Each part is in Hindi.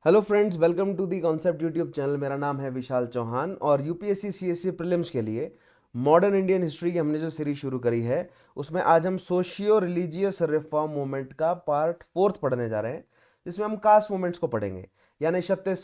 Hello friends, welcome to the concept YouTube channel. मेरा नाम है विशाल चौहान और यूपीएससी सीएससी प्रीलिम्स के लिए मॉडर्न इंडियन हिस्ट्री की हमने जो सीरीज शुरू करी है उसमें आज हम सोशियो रिलीजियस रिफॉर्म मूवमेंट का पार्ट फोर्थ पढ़ने जा रहे हैं, जिसमें हम कास्ट मूवमेंट्स को पढ़ेंगे। यानी सत्य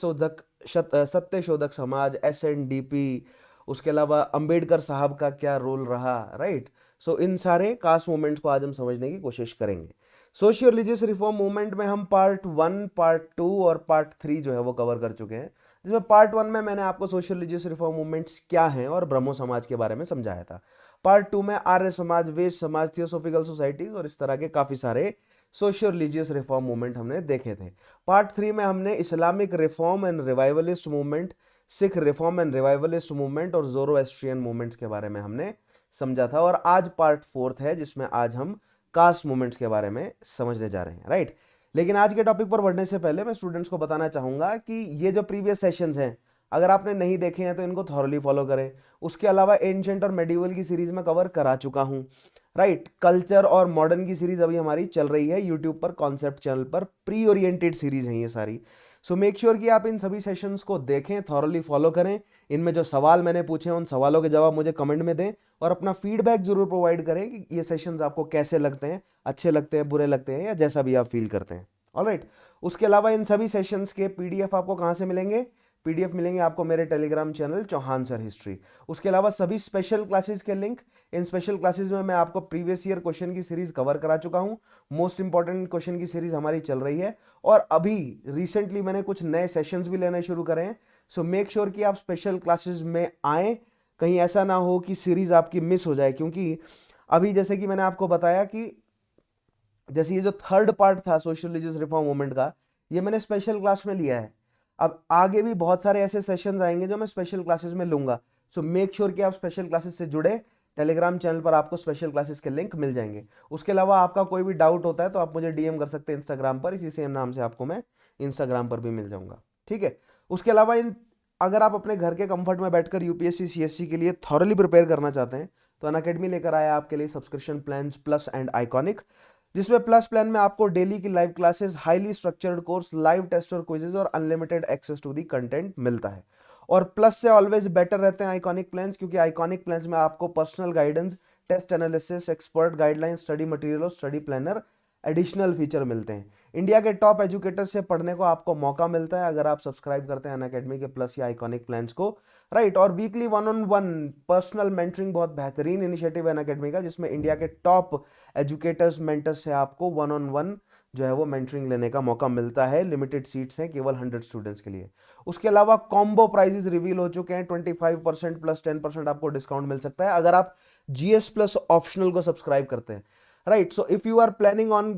शोधक समाज, एसएनडीपी, उसके अलावा अंबेडकर साहब का क्या रोल रहा, राइट। सो इन सारे कास्ट मूवमेंट्स को आज हम समझने की कोशिश करेंगे। सोशियो रिलीजियस रिफॉर्म मूवमेंट में हम पार्ट 1, पार्ट 2 और पार्ट 3 जो है वो कवर कर चुके हैं, जिसमें पार्ट 1 में मैंने आपको सोशियो रिलीजियस रिफॉर्म मूवमेंट्स क्या हैं और ब्रह्मो समाज के बारे में समझाया था। पार्ट 2 में आर्य समाज, वैश्य समाज, थियोसॉफिकल सोसाइटीज और इस तरह के काफी सारे सोशियो रिलीजियस रिफॉर्म मूवमेंट हमने देखे थे। पार्ट 3 में हमने Islamic reform and revivalist movement, Sikh reform and revivalist movement और जोरोएस्ट्रियन मूवमेंट्स के बारे में हमने समझा था। और आज पार्ट फोर्थ है, जिसमें आज हम कास्ट मूवमेंट्स के बारे में समझने जा रहे हैं, राइट। लेकिन आज के टॉपिक पर बढ़ने से पहले मैं स्टूडेंट्स को बताना चाहूंगा कि ये जो प्रीवियस सेशंस हैं, अगर आपने नहीं देखे हैं तो इनको थॉरली फॉलो करें। उसके अलावा एंशिएंट और मेडिवल की सीरीज में कवर करा चुका हूं, राइट। कल्चर और मॉडर्न की सीरीज अभी हमारी चल रही है यूट्यूब पर, कॉन्सेप्ट चैनल पर। प्री ओरिएंटेड सीरीज है ये सारी। सो मेक श्योर कि आप इन सभी सेशंस को देखें, थॉरली फॉलो करें। इनमें जो सवाल मैंने पूछे हैं उन सवालों के जवाब मुझे कमेंट में दें और अपना फीडबैक जरूर प्रोवाइड करें कि ये सेशंस आपको कैसे लगते हैं, अच्छे लगते हैं, बुरे लगते हैं, या जैसा भी आप फील करते हैं। ऑलराइट। उसके अलावा इन सभी सेशंस के पीडीएफ आपको कहां से मिलेंगे? पीडीएफ मिलेंगे आपको मेरे Telegram channel Chauhan sir history. उसके अलावा सभी स्पेशल क्लासेस के लिंक, इन स्पेशल क्लासेस में मैं आपको प्रीवियस ईयर क्वेश्चन की सीरीज कवर करा चुका हूं। मोस्ट इंपॉर्टेंट क्वेश्चन की सीरीज हमारी चल रही है और अभी रिसेंटली मैंने कुछ नए सेशंस भी लेने शुरू करे हैं। सो मेक श्योर कि आप स्पेशल क्लासेस में आए, कहीं ऐसा ना हो कि सीरीज आपकी मिस हो जाए। क्योंकि अभी जैसे कि मैंने आपको बताया कि जैसे ये जो थर्ड पार्ट था सोशल रिलीजियस रिफॉर्म मूवमेंट का, ये मैंने स्पेशल क्लास में लिया है। अब आगे भी बहुत सारे ऐसे सेशंस आएंगे जो मैं स्पेशल क्लासेस में लूंगा। सो मेक श्योर कि आप स्पेशल क्लासेस से जुड़े। टेलीग्राम चैनल पर आपको स्पेशल क्लासेस के लिंक मिल जाएंगे। उसके अलावा आपका कोई भी डाउट होता है तो आप मुझे डीएम कर सकते हैं इंस्टाग्राम पर, इसी सेम नाम से आपको मैं इंस्टाग्राम पर भी मिल जाऊंगा, ठीक है। उसके अलावा इन अगर आप अपने घर के कंफर्ट में बैठकर यूपीएससी सीएससी के लिए थॉरली प्रिपेयर करना चाहते हैं तो अनअकैडमी लेकर आया आपके लिए subscription plans plus and iconic, जिसमें प्लस प्लान में आपको डेली की live classes, highly structured course, live test और क्विजेज और unlimited access to the content मिलता है। और प्लस से ऑलवेज बेटर रहते हैं आइकॉनिक प्लान्स, क्योंकि आइकॉनिक प्लान्स में आपको personal guidance, test analysis, expert guideline, study material और स्टडी प्लानर एडिशनल फीचर मिलते हैं। इंडिया के टॉप एजुकेटर्स से पढ़ने को आपको मौका मिलता है अगर आप सब्सक्राइब करते हैं अनअकैडमी के प्लस या आइकॉनिक प्लान्स को, राइट। और वीकली 1-on-1 पर्सनल मेंटरिंग, बहुत बेहतरीन इनिशिएटिव है अनअकैडमी का, जिसमें इंडिया के टॉप एजुकेटर्स, मेंटर्स से आपको 1-on-1 जो है वो मेंटरिंग लेने का मौका मिलता है। लिमिटेड सीट्स हैं केवल 100 स्टूडेंट्स के लिए। उसके अलावा कॉम्बो प्राइजेस रिवील हो चुके हैं। 25% प्लस 10% आपको डिस्काउंट मिल सकता है अगर आप जीएस प्लस ऑप्शनल को सब्सक्राइब करते हैं, right. So if you are planning on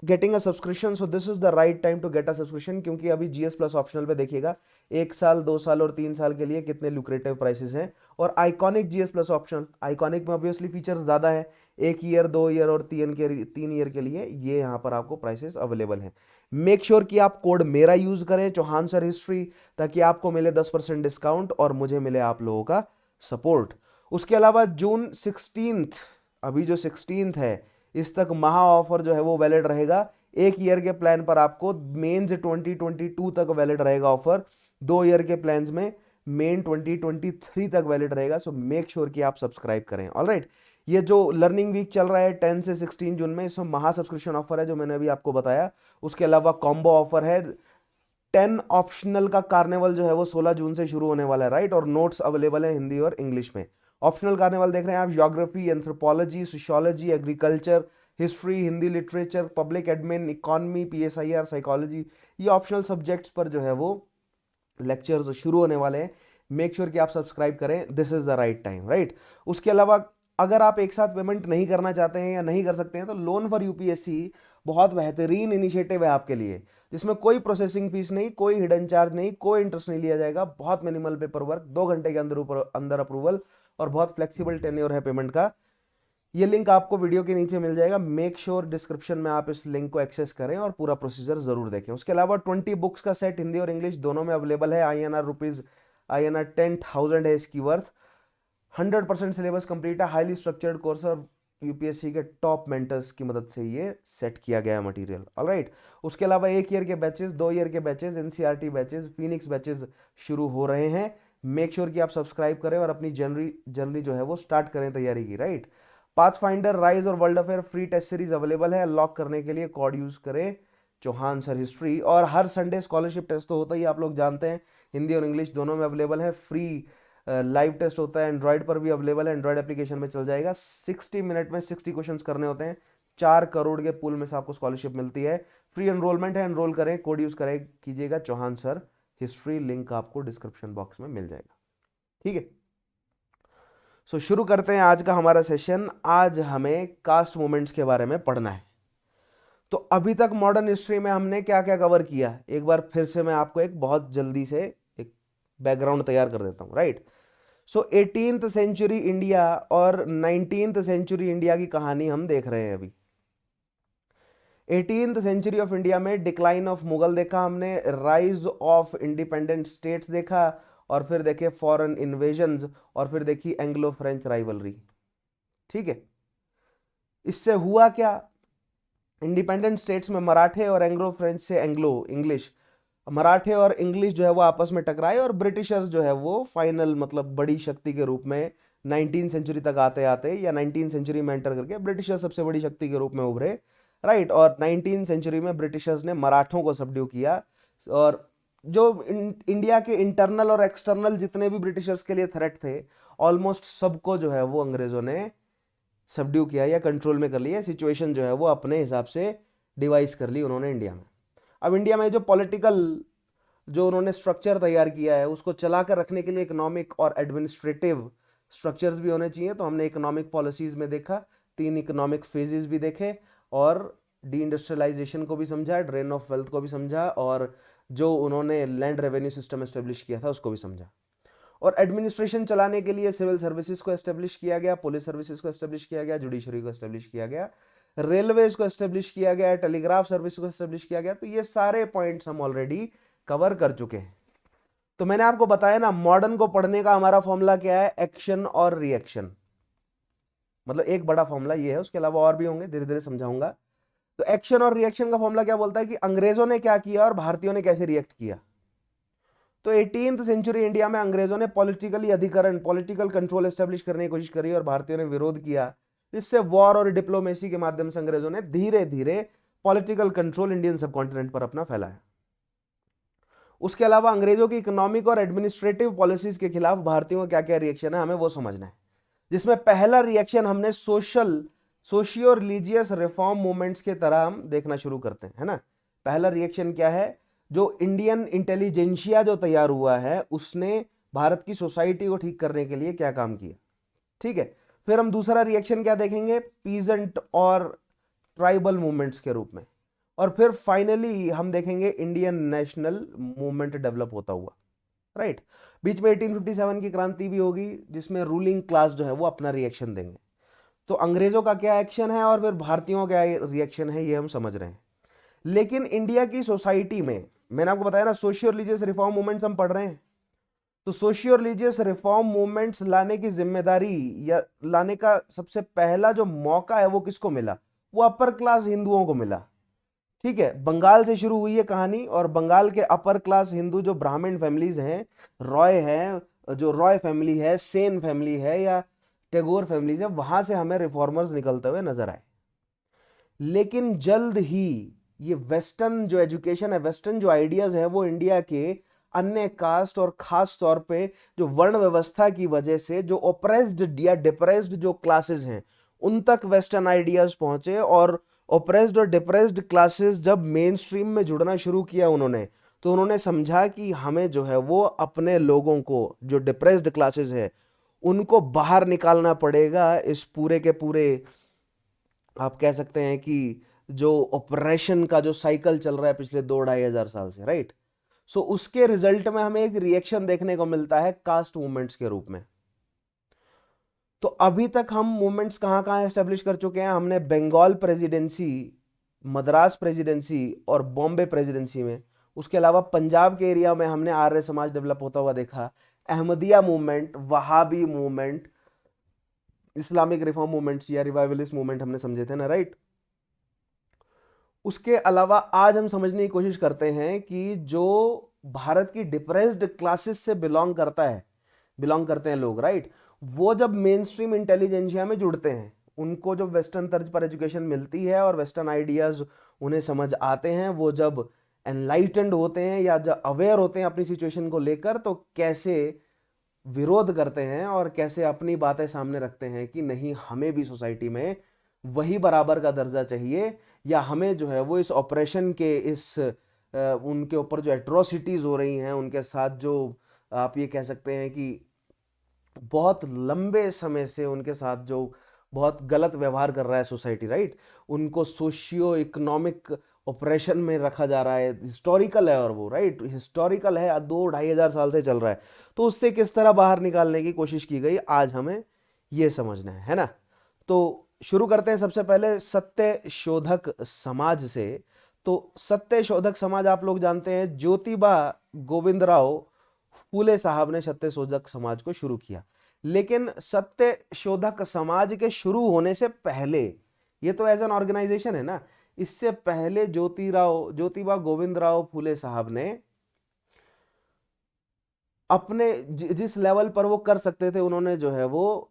getting a subscription, so this is the right time to get a subscription. क्योंकि अभी जीएस प्लस ऑप्शनल पे देखिएगा 1 साल, 2 साल और 3 साल के लिए कितने लुक्रेटिव प्राइसेस हैं। और iconic GS plus optional, iconic में ऑब्वियसली फीचर ज्यादा है, 1 ईयर, 2 ईयर और 3 ईयर के लिए ये यहाँ पर आपको प्राइसेस अवेलेबल हैं। मेक श्योर कि आप कोड मेरा यूज करें, चौहान सर हिस्ट्री, ताकि आपको मिले 10% डिस्काउंट और मुझे मिले आप लोगों का सपोर्ट। उसके अलावा जून 16th, अभी जो 16th है, इस तक महा ऑफर जो है वो वैलिड रहेगा। 1 ईयर के प्लान पर आपको मेंस 2022 तक वैलिड रहेगा ऑफर। 2 ईयर के प्लान में मेन 2023 तक वैलिड रहेगा। सो मेक श्योर कि आप सब्सक्राइब करें, ऑलराइट। ये जो लर्निंग वीक चल रहा है 10 से 16 जून में, इसमें महा सब्सक्रिप्शन ऑफर है जो मैंने अभी आपको बताया। उसके अलावा कॉम्बो ऑफर है। 10 ऑप्शनल का कार्निवल जो है वो 16 जून से शुरू होने वाला है, राइट। और नोट्स अवेलेबल है हिंदी और इंग्लिश में। ऑप्शनल कार्निवल देख रहे हैं आप, geography, anthropology, sociology, agriculture, history, Hindi literature, public admin, economy, PSIR, psychology, ये ऑप्शनल सब्जेक्ट्स पर जो है वो लेक्चर्स शुरू होने वाले हैं। मेक श्योर कि आप सब्सक्राइब करें, this is the right time, right. उसके अलावा अगर आप एक साथ पेमेंट नहीं करना चाहते हैं या नहीं कर सकते हैं तो लोन फॉर यूपीएससी बहुत बेहतरीन इनिशिएटिव है आपके लिए, जिसमें कोई प्रोसेसिंग फीस नहीं, कोई हिडन चार्ज नहीं, कोई इंटरेस्ट नहीं लिया जाएगा। बहुत मिनिमल पेपर वर्क, 2 घंटे के अंदर अप्रूवल और बहुत फ्लेक्सिबल टेन्योर है पेमेंट का। ये लिंक आपको वीडियो के नीचे मिल जाएगा। मेक श्योर डिस्क्रिप्शन में आप इस लिंक को एक्सेस करें और पूरा प्रोसीजर जरूर देखें। उसके अलावा 20 बुक्स का सेट हिंदी और इंग्लिश दोनों में अवेलेबल है। INR 10,000 है इसकी वर्थ। 100% सिलेबस कंप्लीट है, हाईली स्ट्रक्चर्ड कोर्स और यूपीएससी के टॉप मेंटर्स की मदद से ये सेट किया गया है मटेरियल। ऑलराइट, उसके अलावा 1 ईयर के बैचेस, 2 ईयर के batches, NCERT batches, Phoenix batches शुरू हो रहे हैं। मेक श्योर कि आप सब्सक्राइब करें और अपनी जर्नी जो है वो स्टार्ट करें तैयारी की। राइट, पाथफाइंडर, राइज और world affair free test series available है। लॉक करने के लिए कोड यूज करें चौहान सर हिस्ट्री। और हर संडे स्कॉलरशिप टेस्ट तो होता ही, आप लोग जानते हैं, हिंदी और इंग्लिश दोनों में अवेलेबल है। फ्री लाइव टेस्ट होता है, एंड्रॉयड पर भी अवेलेबल है, एंड्रॉयड एप्लीकेशन में चल जाएगा। 60 मिनट में 60 क्वेश्चंस करने होते हैं। 4 करोड़ के पूल में से आपको स्कॉलरशिप मिलती है। फ्री एनरोलमेंट है, एनरोल करें, कोड यूज करें कीजिएगा चौहान सर हिस्ट्री, लिंक आपको डिस्क्रिप्शन बॉक्स में मिल जाएगा। ठीक है, सो शुरू करते हैं आज का हमारा सेशन। आज हमें कास्ट मूवमेंट्स के बारे में पढ़ना है। तो अभी तक मॉडर्न हिस्ट्री में हमने क्या क्या कवर किया, एक बार फिर से मैं आपको एक बहुत जल्दी से एक बैकग्राउंड तैयार कर देता हूं। राइट, सो 18th सेंचुरी इंडिया और 19th सेंचुरी इंडिया की कहानी हम देख रहे हैं अभी। 18th सेंचुरी ऑफ इंडिया में डिक्लाइन ऑफ मुगल देखा हमने, राइज ऑफ इंडिपेंडेंट स्टेट्स देखा, और फिर देखे फॉरेन इन्वेजन्स, और फिर देखी एंग्लो फ्रेंच राइवलरी। ठीक है, इससे हुआ क्या, इंडिपेंडेंट स्टेट्स में मराठे और एंग्लो फ्रेंच से एंग्लो इंग्लिश, मराठे और इंग्लिश जो है वो आपस में टकराए, और ब्रिटिशर्स जो है वो फाइनल मतलब बड़ी शक्ति के रूप में 19th सेंचुरी तक आते आते या 19th सेंचुरी में एंटर करके ब्रिटिशर्स सबसे बड़ी शक्ति के रूप में उभरे। राइट, और 19th सेंचुरी में ब्रिटिशर्स ने मराठों को सबड्यू किया, और जो इंडिया के इंटरनल और एक्सटर्नल जितने भी ब्रिटिशर्स के लिए थ्रेट थे, ऑलमोस्ट सबको जो है वो अंग्रेजों ने सबड्यू किया या कंट्रोल में कर लिया। सिचुएशन जो है वो अपने हिसाब से डिवाइस कर ली उन्होंने इंडिया में। अब इंडिया में जो पॉलिटिकल जो उन्होंने स्ट्रक्चर तैयार किया है उसको चलाकर रखने के लिए इकोनॉमिक और एडमिनिस्ट्रेटिव स्ट्रक्चर्स भी होने चाहिए। तो हमने इकोनॉमिक पॉलिसीज में देखा, 3 इकोनॉमिक फेजेस भी देखे, और डी इंडस्ट्रियलाइजेशन को भी समझा, ड्रेन ऑफ वेल्थ को भी समझा, और जो उन्होंने लैंड रेवेन्यू सिस्टम एस्टेब्लिश किया था उसको भी समझा। और एडमिनिस्ट्रेशन चलाने के लिए सिविल सर्विसेज को एस्टेब्लिश किया गया, पुलिस सर्विसेज को एस्टेब्लिश किया गया, जुडिशरी को एस्टेब्लिश किया गया, रेलवेज को एस्टेब्लिश किया गया, टेलीग्राफ सर्विस को एस्टेब्लिश किया गया। तो ये सारे पॉइंट्स हम ऑलरेडी कवर कर चुके हैं। तो मैंने आपको बताया ना, मॉडर्न को पढ़ने का हमारा फॉर्मूला क्या है, एक्शन और रिएक्शन। मतलब एक बड़ा फॉर्मूला ये है, उसके अलावा और भी होंगे, धीरे धीरे समझाऊंगा। तो एक्शन और रिएक्शन का फॉर्मूला क्या बोलता है कि अंग्रेजों ने क्या किया और भारतीयों ने कैसे रिएक्ट किया। तो 18th सेंचुरी इंडिया में अंग्रेजों ने पॉलिटिकली अधिकरण, पॉलिटिकल कंट्रोल एस्टेब्लिश करने की कोशिश करी, और भारतीयों ने विरोध किया, जिससे वॉर और डिप्लोमेसी के माध्यम से अंग्रेजों ने धीरे धीरे पॉलिटिकल कंट्रोल इंडियन सबकॉन्टिनेंट पर अपना फैलाया। उसके अलावा अंग्रेजों की इकोनॉमिक और एडमिनिस्ट्रेटिव पॉलिसीज के खिलाफ भारतीयों का क्या क्या रिएक्शन है, हमें वो समझना है। जिसमें पहला रिएक्शन हमने सोशियो रिलीजियस रिफॉर्म मूवमेंट्स के तरह हम देखना शुरू करते हैं, है ना। पहला रिएक्शन क्या है, जो इंडियन इंटेलिजेंशिया जो तैयार हुआ है उसने भारत की सोसाइटी को ठीक करने के लिए क्या काम किया। ठीक है, फिर हम दूसरा रिएक्शन क्या देखेंगे, पीजेंट और ट्राइबल मूवमेंट्स के रूप में, और फिर फाइनली हम देखेंगे इंडियन नेशनल मूवमेंट डेवलप होता हुआ। राइट, बीच में 1857 की क्रांति भी होगी, जिसमें रूलिंग क्लास जो है वो अपना रिएक्शन देंगे। तो अंग्रेजों का क्या एक्शन है और फिर भारतीयों का क्या रिएक्शन है, ये हम समझ रहे हैं। लेकिन इंडिया की सोसाइटी में, मैंने आपको बताया ना, सोशियो रिलीजियस रिफॉर्म मूवमेंट्स हम पढ़ रहे हैं। तो सोशियो रिलीजियस रिफॉर्म मूवमेंट्स लाने की जिम्मेदारी या लाने का सबसे पहला जो मौका है वो किसको मिला, वो अपर क्लास हिंदुओं को मिला। ठीक है, बंगाल से शुरू हुई है कहानी, और बंगाल के अपर क्लास हिंदू जो ब्राह्मण फैमिलीज हैं, रॉय है, जो रॉय फैमिली है, सेन फैमिली है, या टैगोर फैमिलीज है, वहां से हमें रिफॉर्मर्स निकलते हुए नजर आए। लेकिन जल्द ही ये वेस्टर्न जो एजुकेशन है, वेस्टर्न जो आइडियाज है, वो इंडिया के अन्य कास्ट और खास तौर पे जो वर्ण व्यवस्था की वजह से जो ओप्रेस्ड या डिप्रेस्ड जो क्लासेस हैं उन तक वेस्टर्न आइडियाज पहुंचे, और ओप्रेस्ड और डिप्रेस्ड क्लासेस जब मेन स्ट्रीम में जुड़ना शुरू किया उन्होंने, तो उन्होंने समझा कि हमें जो है वो अपने लोगों को, जो डिप्रेस्ड क्लासेस है, उनको बाहर निकालना पड़ेगा इस पूरे के पूरे, आप कह सकते हैं कि जो ऑपरेशन का जो साइकिल चल रहा है पिछले 2-2.5 हजार साल से। राइट, सो उसके रिजल्ट में हमें एक रिएक्शन देखने को मिलता है कास्ट मूवमेंट्स के रूप में। तो अभी तक हम मूवमेंट्स कहां कहां एस्टेब्लिश कर चुके हैं, हमने बंगाल प्रेसिडेंसी, मद्रास प्रेसिडेंसी और बॉम्बे प्रेसिडेंसी में, उसके अलावा पंजाब के एरिया में हमने आर्य समाज डेवलप होता हुआ देखा, Ahmadiyya movement, Wahhabi movement, Islamic reform movements या रिवाइवलिस्ट मूवमेंट हमने समझे थे ना, राइट। उसके अलावा आज हम समझने की कोशिश करते हैं कि जो भारत की डिप्रेस्ड क्लासेस से बिलोंग करते हैं लोग, राइट, वो जब मेन स्ट्रीम इंटेलिजेंशिया में जुड़ते हैं, उनको जब वेस्टर्न तर्ज पर एजुकेशन मिलती है और वेस्टर्न आइडियाज उन्हें समझ आते हैं, वो जब एनलाइटेंड होते हैं या जब अवेयर होते हैं अपनी सिचुएशन को लेकर, तो कैसे विरोध करते हैं और कैसे अपनी बातें सामने रखते हैं कि नहीं, हमें भी सोसाइटी में वही बराबर का दर्जा चाहिए, या हमें जो है वो इस ऑपरेशन के उनके ऊपर जो एट्रोसिटीज हो रही हैं, उनके साथ जो आप ये कह सकते हैं कि बहुत लंबे समय से उनके साथ जो बहुत गलत व्यवहार कर रहा है सोसाइटी, राइट, उनको सोशियो इकोनॉमिक ऑपरेशन में रखा जा रहा है, हिस्टोरिकल है, और वो राइट हिस्टोरिकल है, 2-2.5 हजार साल से चल रहा है, तो उससे किस तरह बाहर निकालने की कोशिश की गई, आज हमें ये समझना है ना। तो शुरू करते हैं सबसे पहले सत्य शोधक समाज से। तो सत्य शोधक समाज आप लोग जानते हैं, ज्योतिबा गोविंदराव फूले साहब ने सत्य शोधक समाज को शुरू किया। लेकिन सत्य शोधक समाज के शुरू होने से पहले, ये तो एज एन ऑर्गेनाइजेशन है ना, इससे पहले ज्योतिबा गोविंदराव फूले साहब ने अपने जिस लेवल पर वो कर सकते थे, उन्होंने जो है वो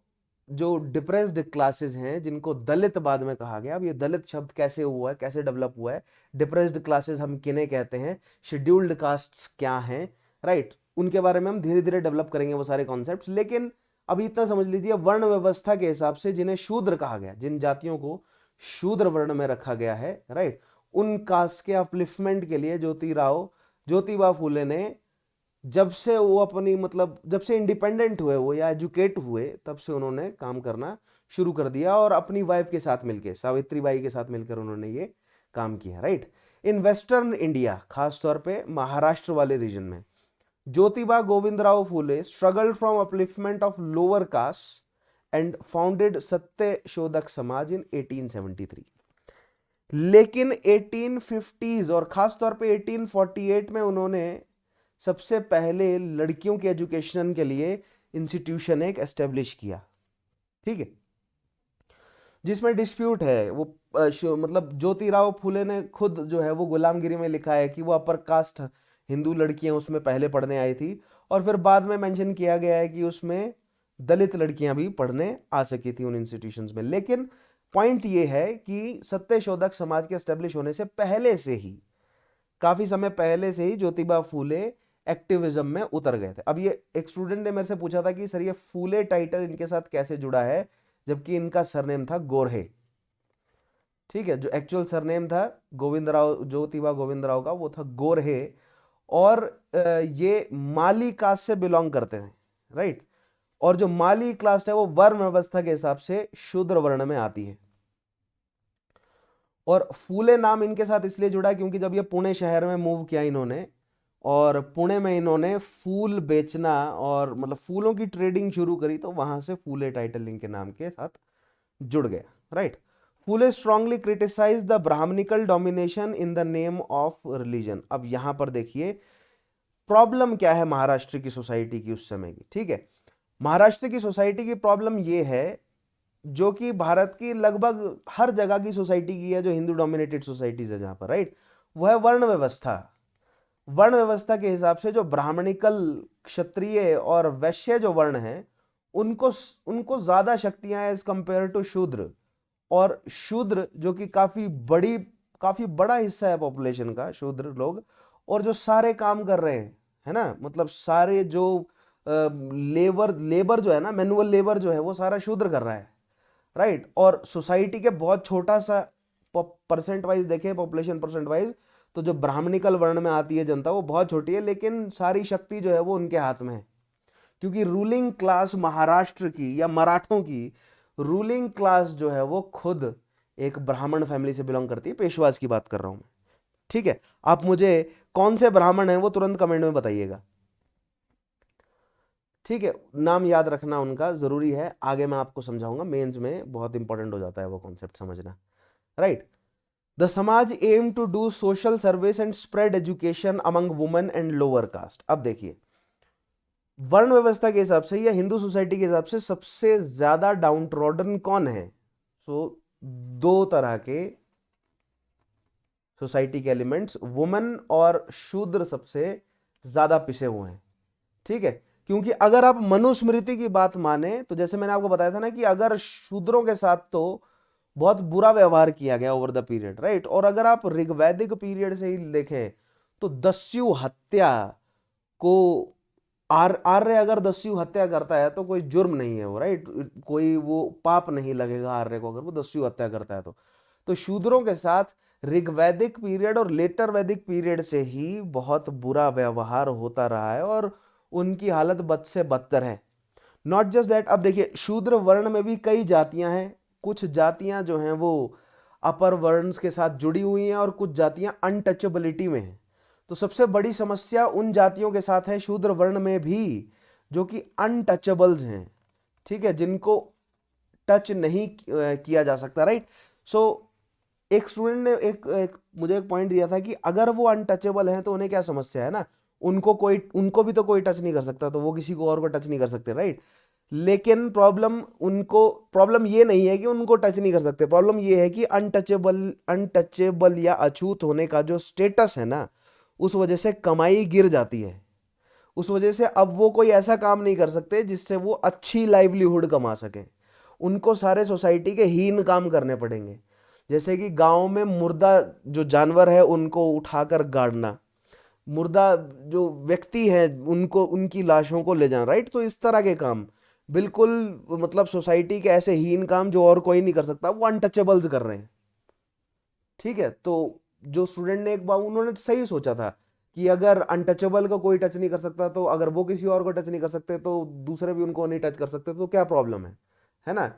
जो डिप्रेस्ड क्लासेस हैं, जिनको दलित बाद में कहा गया, अब ये दलित शब्द कैसे हुआ है, कैसे डेवलप हुआ है, डिप्रेस्ड क्लासेस हम किन्हें कहते हैं, शेड्यूल्ड कास्ट्स क्या हैं, राइट, उनके बारे में हम धीरे धीरे डेवलप करेंगे वो सारे कॉन्सेप्ट्स। लेकिन अभी इतना समझ लीजिए, वर्ण व्यवस्था के हिसाब से जिन्हें शूद्र कहा गया, जिन जातियों को शूद्र वर्ण में रखा गया है, राइट, उन कास्ट के अपलिफ्टमेंट के लिए ज्योतिबा फूले ने, जब से वो अपनी मतलब जब से इंडिपेंडेंट हुए वो या एजुकेट हुए, तब से उन्होंने काम करना शुरू कर दिया, और अपनी वाइफ के साथ मिलकर, सावित्रीबाई के साथ मिलकर उन्होंने ये काम किया, राइट। इन वेस्टर्न इंडिया, खासतौर पे महाराष्ट्र वाले रीजन में, Jyotiba Govindrao Phule struggled from upliftment of lower caste and founded Satya Shodhak समाज इन 1873। लेकिन 1850s और खासतौर पे 1848 में उन्होंने सबसे पहले लड़कियों के एजुकेशन के लिए इंस्टीट्यूशन एक एस्टेब्लिश किया, ठीक है, जिसमें डिस्प्यूट है। वो मतलब ज्योतिराव फूले ने खुद जो है वो गुलामगिरी में लिखा है कि वो अपर कास्ट हिंदू लड़कियां उसमें पहले पढ़ने आई थी, और फिर बाद में मेंशन किया गया है कि उसमें दलित लड़कियां भी पढ़ने आ सकी थी उन इंस्टीट्यूशंस में। लेकिन पॉइंट ये है कि सत्य शोधक समाज के एस्टेब्लिश होने से पहले से ही, काफी समय पहले से ही ज्योतिबा फूले एक्टिविज्म में उतर गए थे। अब ये एक स्टूडेंट ने मेरे से पूछा था कि सर ये फूले टाइटल इनके साथ कैसे जुड़ा है, जबकि इनका सरनेम था गोरहे, ठीक है, जो एक्चुअल सरनेम था ज्योतिबा गोविंदराव का, वो था गोरहे, और ये माली कास्ट से बिलोंग करते थे, राइट, और जो माली क्लास है वो वर्ण व्यवस्था के हिसाब से शूद्र वर्ण में आती है। और फूले नाम इनके साथ इसलिए जुड़ा क्योंकि जब ये पुणे शहर में मूव किया इन्होंने, और पुणे में इन्होंने फूल बेचना और मतलब फूलों की ट्रेडिंग शुरू करी, तो वहां से फूले टाइटल इनके नाम के साथ जुड़ गया, right. Phule strongly criticise the Brahmanical domination in the name of religion. अब यहां पर देखिए प्रॉब्लम क्या है महाराष्ट्र की सोसाइटी की उस समय की, ठीक है। महाराष्ट्र की सोसाइटी की प्रॉब्लम ये है, जो कि भारत की लगभग हर जगह की सोसाइटी की है, जो हिंदू डोमिनेटेड सोसाइटीज है जहां पर, राइट, वो है वर्ण व्यवस्था। वर्ण व्यवस्था के हिसाब से जो ब्राह्मणिकल, क्षत्रिय और वैश्य जो वर्ण हैं, उनको उनको ज्यादा शक्तियां हैं एज कंपेयर टू शूद्र। और शूद्र जो कि काफी बड़ा हिस्सा है पॉपुलेशन का, शूद्र लोग, और जो सारे काम कर रहे हैं, है ना, मतलब सारे जो लेबर जो है ना, मैनुअल लेबर जो है वो सारा शूद्र कर रहा है, राइट। और सोसाइटी के बहुत छोटा सा परसेंट वाइज देखें, पॉपुलेशन परसेंट वाइज, तो जो ब्राह्मणिकल वर्ण में आती है जनता वो बहुत छोटी है, लेकिन सारी शक्ति जो है वो उनके हाथ में है, क्योंकि रूलिंग क्लास महाराष्ट्र की या मराठों की रूलिंग क्लास जो है वो खुद एक ब्राह्मण फैमिली से बिलोंग करती है। पेशवाज की बात कर रहा हूं मैं, ठीक है। आप मुझे कौन से ब्राह्मण हैं वो तुरंत कमेंट में बताइएगा, ठीक है, नाम याद रखना उनका जरूरी है, आगे मैं आपको समझाऊंगा, मेंस में बहुत इंपॉर्टेंट हो जाता है वो कॉन्सेप्ट समझना, right. The samaj aim to do social service and spread education among women and lower caste. अब देखिए, वर्ण व्यवस्था के हिसाब से या हिंदू सोसाइटी के हिसाब से सबसे ज्यादा डाउन ट्रॉडन कौन है? सो दो तरह के सोसाइटी के एलिमेंट्स, वुमेन और शूद्र सबसे ज्यादा पिसे हुए हैं। ठीक है, क्योंकि अगर आप मनुस्मृति की बात माने तो जैसे मैंने आपको बताया था ना कि अगर शूद्रों के साथ तो बहुत बुरा व्यवहार किया गया ओवर द पीरियड, राइट। और अगर आप ऋग्वैदिक पीरियड से ही देखें तो दस्यु हत्या को आर्य अगर दस्यु हत्या करता है तो कोई जुर्म नहीं है वो, राइट। कोई वो पाप नहीं लगेगा आर्य को अगर वो दस्यु हत्या करता है तो शूद्रों के साथ ऋग्वैदिक पीरियड और लेटर वैदिक पीरियड से ही बहुत बुरा व्यवहार होता रहा है और उनकी हालत बद से बदतर है। नॉट जस्ट दैट, अब देखिए शूद्र वर्ण में भी कई जातियां हैं। कुछ जातियां जो हैं वो अपर वर्ण्स के साथ जुड़ी हुई हैं और कुछ जातियां अनटचेबिलिटी में हैं। तो सबसे बड़ी समस्या उन जातियों के साथ है शूद्र वर्ण में भी जो कि अनटचेबल्स हैं, ठीक है, जिनको टच नहीं किया जा सकता, राइट। सो एक स्टूडेंट ने मुझे एक पॉइंट दिया था कि अगर वो अनटचेबल हैं तो उन्हें क्या समस्या है ना, उनको भी तो कोई टच नहीं कर सकता, तो वो किसी को और को टच नहीं कर सकते, राइट। लेकिन प्रॉब्लम ये नहीं है कि उनको टच नहीं कर सकते, प्रॉब्लम ये है कि अनटचेबल या अछूत होने का जो स्टेटस है ना, उस वजह से कमाई गिर जाती है। उस वजह से अब वो कोई ऐसा काम नहीं कर सकते जिससे वो अच्छी लाइवलीहुड कमा सकें। उनको सारे सोसाइटी के हीन काम करने पड़ेंगे, जैसे कि गांव में मुर्दा जो जानवर है उनको उठाकर गाड़ना, मुर्दा जो व्यक्ति है उनको उनकी लाशों को ले जाना, राइट। तो इस तरह के काम बिल्कुल, मतलब सोसाइटी के ऐसे हीन काम जो और कोई नहीं कर सकता वो अनटचेबल्स कर रहे हैं। ठीक है, तो जो स्टूडेंट ने एक बार उन्होंने सही सोचा था कि अगर अनटचेबल को कोई टच नहीं कर सकता तो अगर वो किसी और को टच नहीं कर सकते तो दूसरे भी उनको नहीं टच कर सकते, तो क्या प्रॉब्लम है ना,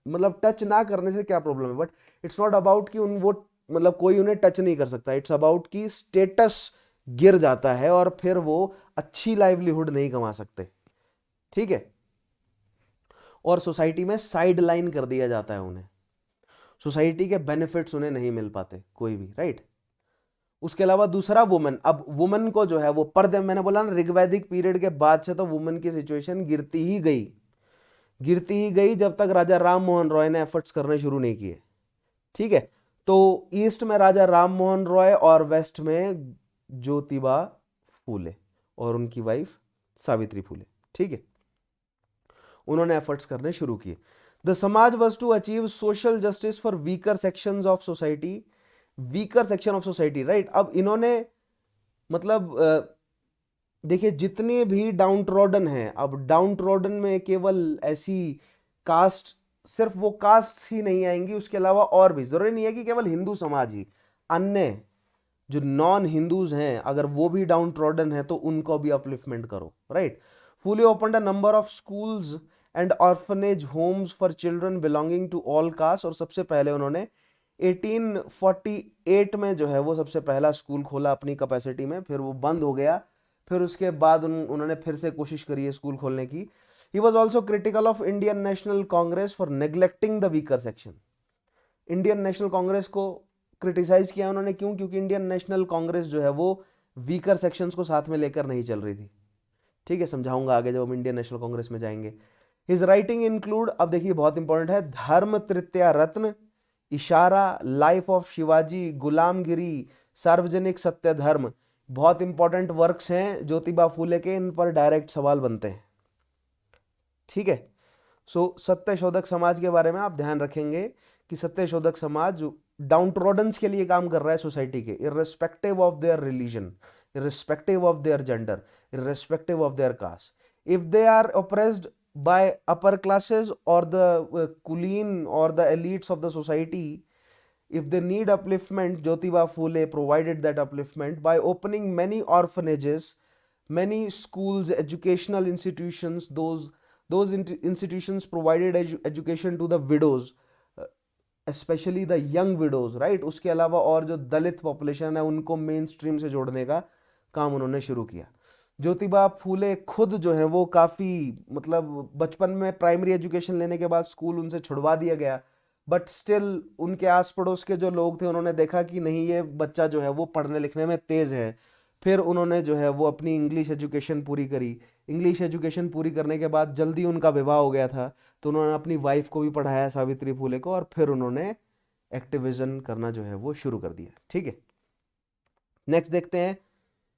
मतलब टच ना करने से क्या प्रॉब्लम है। बट इट्स नॉट अबाउट कि उन वो मतलब कोई उन्हें टच नहीं कर सकता, इट्स अबाउट कि स्टेटस गिर जाता है और फिर वो अच्छी लाइवलीहुड नहीं कमा सकते। ठीक है, और सोसाइटी में साइड लाइन कर दिया जाता है उन्हें, सोसाइटी के बेनिफिट्स उन्हें नहीं मिल पाते कोई भी, राइट। उसके अलावा दूसरा वुमेन, अब वुमेन को जो है वो पर्दे, मैंने बोला ना ऋग्वैदिक पीरियड के बाद से तो वुमेन की सिचुएशन गिरती ही गई जब तक राजा राम मोहन रॉय ने एफर्ट्स करने शुरू नहीं किए। ठीक है, तो ईस्ट में राजा राम मोहन रॉय और वेस्ट में ज्योतिबा फूले और उनकी वाइफ सावित्री फूले, ठीक है, उन्होंने एफर्ट्स करने शुरू किए। The samaj was to achieve social justice for weaker sections of society, weaker section of society, right. अब इन्होंने मतलब देखिए जितने भी डाउन ट्रॉडन हैं, अब डाउन ट्रॉडन में केवल ऐसी कास्ट, सिर्फ वो कास्ट ही नहीं आएंगी, उसके अलावा और भी, जरूरी नहीं है कि केवल हिंदू समाज ही, अन्य जो नॉन हिंदूज हैं अगर वो भी डाउन ट्रॉडन है तो उनको भी अपलिफ्टमेंट करो, right. Phule opened a number of schools and orphanage homes for children belonging to all caste, और सबसे पहले उन्होंने 1848 में जो है वो सबसे पहला स्कूल खोला अपनी कैपेसिटी में, फिर वो बंद हो गया, फिर उसके बाद उन्होंने फिर से कोशिश करी है स्कूल खोलने की। He was also critical of Indian national Congress for neglecting the weaker section, Indian national Congress को क्रिटिसाइज किया उन्होंने, क्यों? क्योंकि इंडियन नेशनल कांग्रेस जो है वो वीकर सेक्शंस को साथ में लेकर नहीं चल रही थी। ठीक है, समझाऊंगा आगे जब हम इंडियन नेशनल कांग्रेस में जाएंगे। हिज राइटिंग इंक्लूड, अब देखिए बहुत इंपॉर्टेंट है, धर्म तृतीया रत्न, इशारा, लाइफ ऑफ शिवाजी, गुलामगिरी, सार्वजनिक सत्य धर्म, बहुत इंपॉर्टेंट वर्क्स हैं ज्योतिबा फूले के, इन पर डायरेक्ट सवाल बनते हैं। ठीक है, सो सत्य शोधक समाज के बारे में आप ध्यान रखेंगे कि सत्य शोधक समाज डाउन ट्रॉडन्स के लिए काम कर रहा है सोसाइटी के, irrespective of their religion, irrespective of their gender, irrespective of their caste. If they are oppressed by upper classes or the kuleen or the elites of the society, if they need upliftment, Jyotiba Phule provided that upliftment by opening many orphanages, many schools, educational institutions. Those institutions provided education to the widows, specially the young widows, right. उसके अलावा और जो दलित पॉपुलेशन है उनको मेन स्ट्रीम से जोड़ने का काम उन्होंने शुरू किया। ज्योतिबा फूले खुद जो है वो काफ़ी, मतलब बचपन में प्राइमरी एजुकेशन लेने के बाद स्कूल उनसे छुड़वा दिया गया, बट स्टिल उनके आस पड़ोस के जो लोग थे उन्होंने देखा कि नहीं, ये बच्चा जो है वो पढ़ने लिखने में तेज़ है, फिर उन्होंने जो है वो अपनी इंग्लिश एजुकेशन पूरी करी। इंग्लिश एजुकेशन पूरी करने के बाद जल्दी उनका विवाह हो गया था, तो उन्होंने अपनी वाइफ को भी पढ़ाया, सावित्री फुले को, और फिर उन्होंने एक्टिविज्म करना जो है वो शुरू कर दिया। ठीक है, नेक्स्ट देखते हैं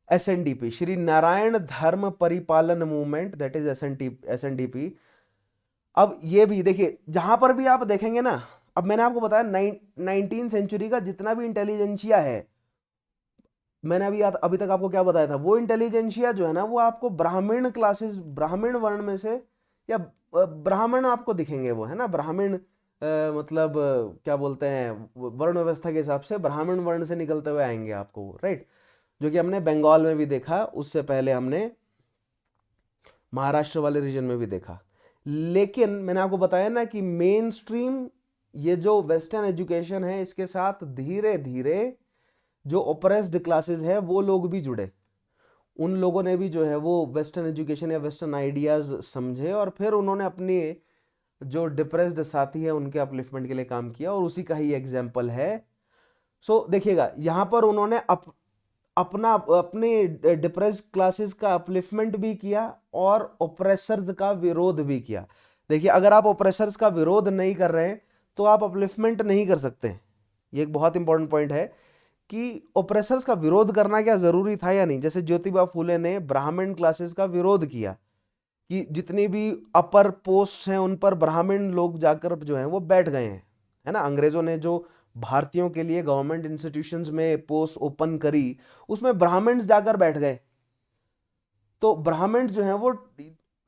एसएनडीपी, श्री नारायण धर्म परिपालन मूवमेंट, दैट इज एसएनडीपी। अब ये भी देखिए, जहां पर भी आप देखेंगे ना, अब मैंने आपको बताया 19th सेंचुरी का जितना भी इंटेलिजेंशिया है, मैंने अभी तक आपको क्या बताया था, वो इंटेलिजेंशिया जो है ना वो आपको ब्राह्मण क्लासेस, ब्राह्मण वर्ण में से, या ब्राह्मण आपको दिखेंगे वो, है ना, ब्राह्मण मतलब क्या बोलते हैं, वर्ण व्यवस्था के हिसाब से ब्राह्मण वर्ण से निकलते हुए आएंगे आपको वो, राइट, जो कि हमने बंगाल में भी देखा, उससे पहले हमने महाराष्ट्र वाले रीजन में भी देखा। लेकिन मैंने आपको बताया ना कि मेन स्ट्रीम ये जो वेस्टर्न एजुकेशन है, इसके साथ धीरे धीरे जो ओप्रेस्ड क्लासेस है वो लोग भी जुड़े। उन लोगों ने भी जो है वो वेस्टर्न एजुकेशन या वेस्टर्न आइडियाज समझे, और फिर उन्होंने अपने जो डिप्रेस्ड साथी है उनके अपलिफ्टमेंट के लिए काम किया, और उसी का ही एग्जाम्पल है। सो देखिएगा, यहां पर उन्होंने अपने डिप्रेस्ड क्लासेस का अपलिफ्टमेंट भी किया और ओप्रेसर्स का विरोध भी किया। देखिए, अगर आप ओप्रेसर्स का विरोध नहीं कर रहे हैं तो आप अपलिफ्टमेंट नहीं कर सकते। ये एक बहुत इंपॉर्टेंट पॉइंट है कि ओप्रेसर्स का विरोध करना क्या जरूरी था या नहीं। जैसे ज्योतिबा फूले ने ब्राह्मण क्लासेस का विरोध किया कि जितनी भी अपर पोस्ट हैं उन पर ब्राह्मण लोग जाकर जो है वो बैठ गए हैं, है ना। अंग्रेजों ने जो भारतीयों के लिए गवर्नमेंट इंस्टीट्यूशंस में पोस्ट ओपन करी, उसमें ब्राह्मण्स जाकर बैठ गए। तो ब्राह्मण्स जो हैं वो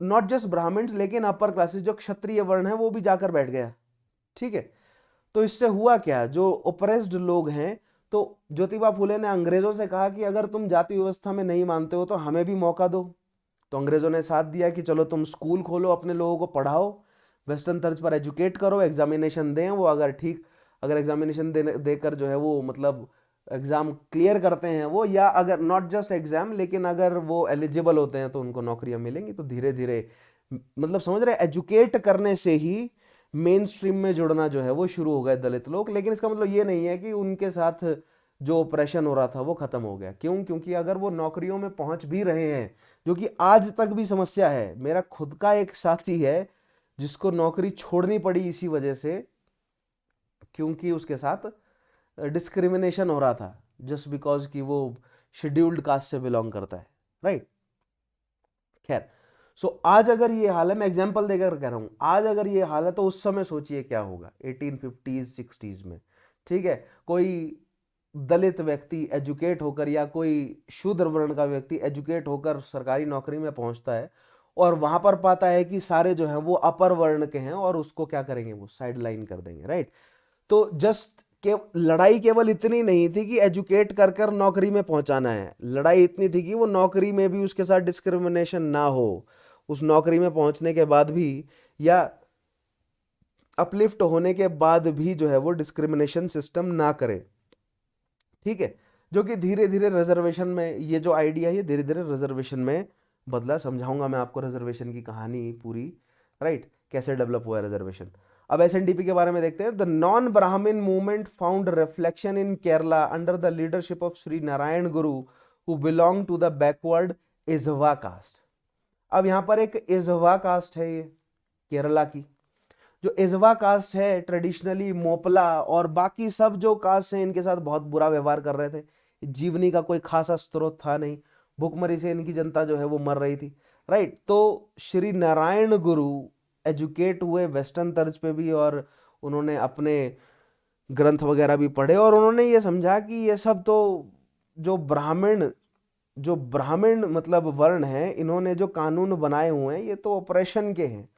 नॉट जस्ट ब्राह्मण्स, लेकिन अपर क्लासेस जो क्षत्रिय वर्ण है वो भी जाकर बैठ गया। ठीक है, तो इससे हुआ क्या, जो ओप्रेस्ड लोग हैं, तो ज्योतिबा फूले ने अंग्रेजों से कहा कि अगर तुम जाति व्यवस्था में नहीं मानते हो तो हमें भी मौका दो। तो अंग्रेजों ने साथ दिया कि चलो तुम स्कूल खोलो, अपने लोगों को पढ़ाओ, वेस्टर्न तर्ज पर एजुकेट करो, एग्जामिनेशन दें, वो अगर एग्जामिनेशन देकर जो है वो मतलब एग्जाम क्लियर करते हैं वो, या अगर नॉट जस्ट एग्जाम लेकिन अगर वो एलिजिबल होते हैं तो उनको नौकरियां मिलेंगी। तो धीरे धीरे मतलब समझ रहे, एजुकेट करने से ही मेन स्ट्रीम में जुड़ना जो है वो शुरू हो गए दलित लोग। लेकिन इसका मतलब ये नहीं है कि उनके साथ जो ऑपरेशन हो रहा था वो खत्म हो गया। क्यों? क्योंकि अगर वो नौकरियों में पहुंच भी रहे हैं, जो कि आज तक भी समस्या है। मेरा खुद का एक साथी है जिसको नौकरी छोड़नी पड़ी इसी वजह से, क्योंकि उसके साथ डिस्क्रिमिनेशन हो रहा था, जस्ट बिकॉज कि वो शेड्यूल्ड कास्ट से बिलोंग करता है, राइट। खैर, सो आज अगर ये हाल है, मैं एग्जांपल देकर कह रहा हूं, आज अगर ये हाल है तो उस समय सोचिए क्या होगा 1850s 60s में। ठीक है, कोई दलित व्यक्ति एजुकेट होकर या कोई शूद्र वर्ण का व्यक्ति एजुकेट होकर सरकारी नौकरी में पहुंचता है, और वहां पर पाता है कि सारे जो हैं वो अपर वर्ण के हैं, और उसको क्या करेंगे, वो साइड लाइन कर देंगे, राइट। तो जस्ट के लड़ाई केवल इतनी नहीं थी कि एजुकेट कर कर नौकरी में पहुंचाना है, लड़ाई इतनी थी कि वो नौकरी में भी उसके साथ डिस्क्रिमिनेशन ना हो, उस नौकरी में पहुंचने के बाद भी या अपलिफ्ट होने के बाद भी जो है वो डिस्क्रिमिनेशन सिस्टम ना करे। ठीक है, जो कि धीरे धीरे रिजर्वेशन में, ये जो आइडिया है धीरे धीरे रिजर्वेशन में बदला। समझाऊंगा मैं आपको रिजर्वेशन की कहानी पूरी, राइट, कैसे डेवलप हुआ है रिजर्वेशन। अब एसएनडीपी के बारे में देखते हैं। The non Brahmin movement found reflection in Kerala under the leadership of Shri Narayana Guru who belong to the backward Ezhava caste. अब यहां पर एक इजवा कास्ट है, ये केरला की जो इजवा कास्ट है, ट्रेडिशनली मोपला और बाकी सब जो कास्ट हैं इनके साथ बहुत बुरा व्यवहार कर रहे थे। जीवनी का कोई खासा स्रोत था नहीं, भुखमरी से इनकी जनता जो है वो मर रही थी, राइट। तो श्री नारायण गुरु एजुकेट हुए वेस्टर्न तर्ज पे भी, और उन्होंने अपने ग्रंथ वगैरह भी पढ़े, और उन्होंने ये समझा कि ये सब तो जो ब्राह्मण मतलब वर्ण है, इन्होंने जो कानून बनाए हुए हैं ये तो ऑपरेशन के हैं,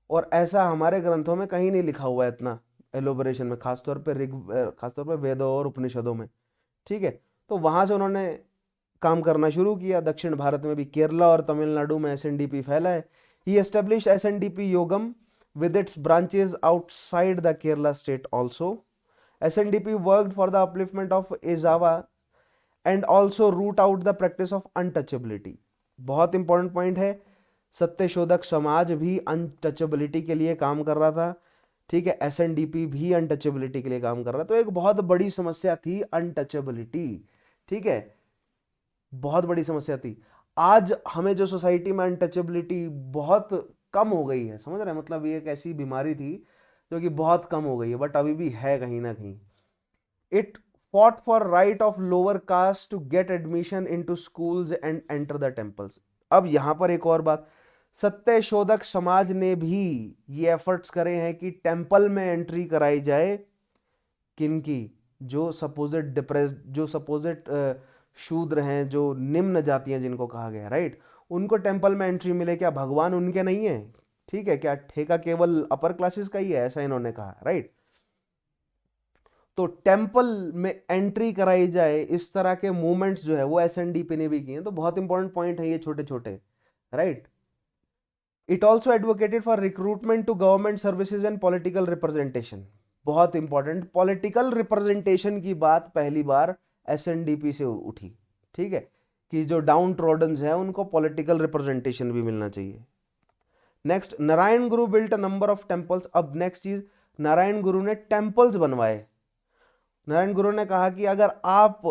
और ऐसा हमारे ग्रंथों में कहीं नहीं लिखा हुआ है इतना एलोबरेशन में, खासतौर पे वेदों और उपनिषदों में। ठीक है, तो वहां से उन्होंने काम करना शुरू किया। दक्षिण भारत में भी केरला और तमिलनाडु में एसएनडीपी फैला है। ही एस्टेब्लिश एसएनडीपी योगम with its branches outside the Kerala state also. SNDP worked for the upliftment of Ezhava and also root out the practice of untouchability. बहुत इंपॉर्टेंट पॉइंट है, सत्यशोधक समाज भी अनटचेबिलिटी के लिए काम कर रहा था। ठीक है, एसएनडीपी भी अनटचेबिलिटी के लिए काम कर रहा था। तो एक बहुत बड़ी समस्या थी अनटचेबिलिटी। ठीक है, बहुत बड़ी समस्या थी। आज हमें जो सोसाइटी में अनटचेबिलिटी बहुत कम हो गई है, समझ रहे हैं, मतलब ये एक ऐसी बीमारी थी जो कि बहुत कम हो गई है, बट अभी भी है कहीं ना कहीं। It fought for right of lower caste to get admission into schools and enter the temples। अब यहां पर एक और बात, सत्य शोधक समाज ने भी ये एफर्ट्स करे हैं कि टेम्पल में एंट्री कराई जाए, किनकी, जो सपोजिट डिप्रेस, जो सपोजिट शूद्र हैं, जो निम्न जातियां जिनको कहा गया, राइट, उनको टेम्पल में एंट्री मिले। क्या भगवान उनके नहीं है? ठीक है, क्या ठेका केवल अपर क्लासेस का ही है? ऐसा इन्होंने कहा, राइट। तो टेम्पल में एंट्री कराई जाए, इस तरह के मूवमेंट्स जो है वो एसएनडीपी ने भी किए हैं। तो बहुत इंपॉर्टेंट पॉइंट है ये छोटे छोटे, right. It also advocated for recruitment to government services and political representation. बहुत इंपॉर्टेंट, पॉलिटिकल रिप्रेजेंटेशन की बात पहली बार एसएनडीपी से उठी, ठीक है, कि जो डाउन ट्रोडन्स हैं उनको पॉलिटिकल रिप्रेजेंटेशन भी मिलना चाहिए। Next, Narayan Guru built a number of temples. अब नेक्स्ट चीज, नारायण गुरु ने टेम्पल्स बनवाए। नारायण गुरु ने कहा कि अगर आप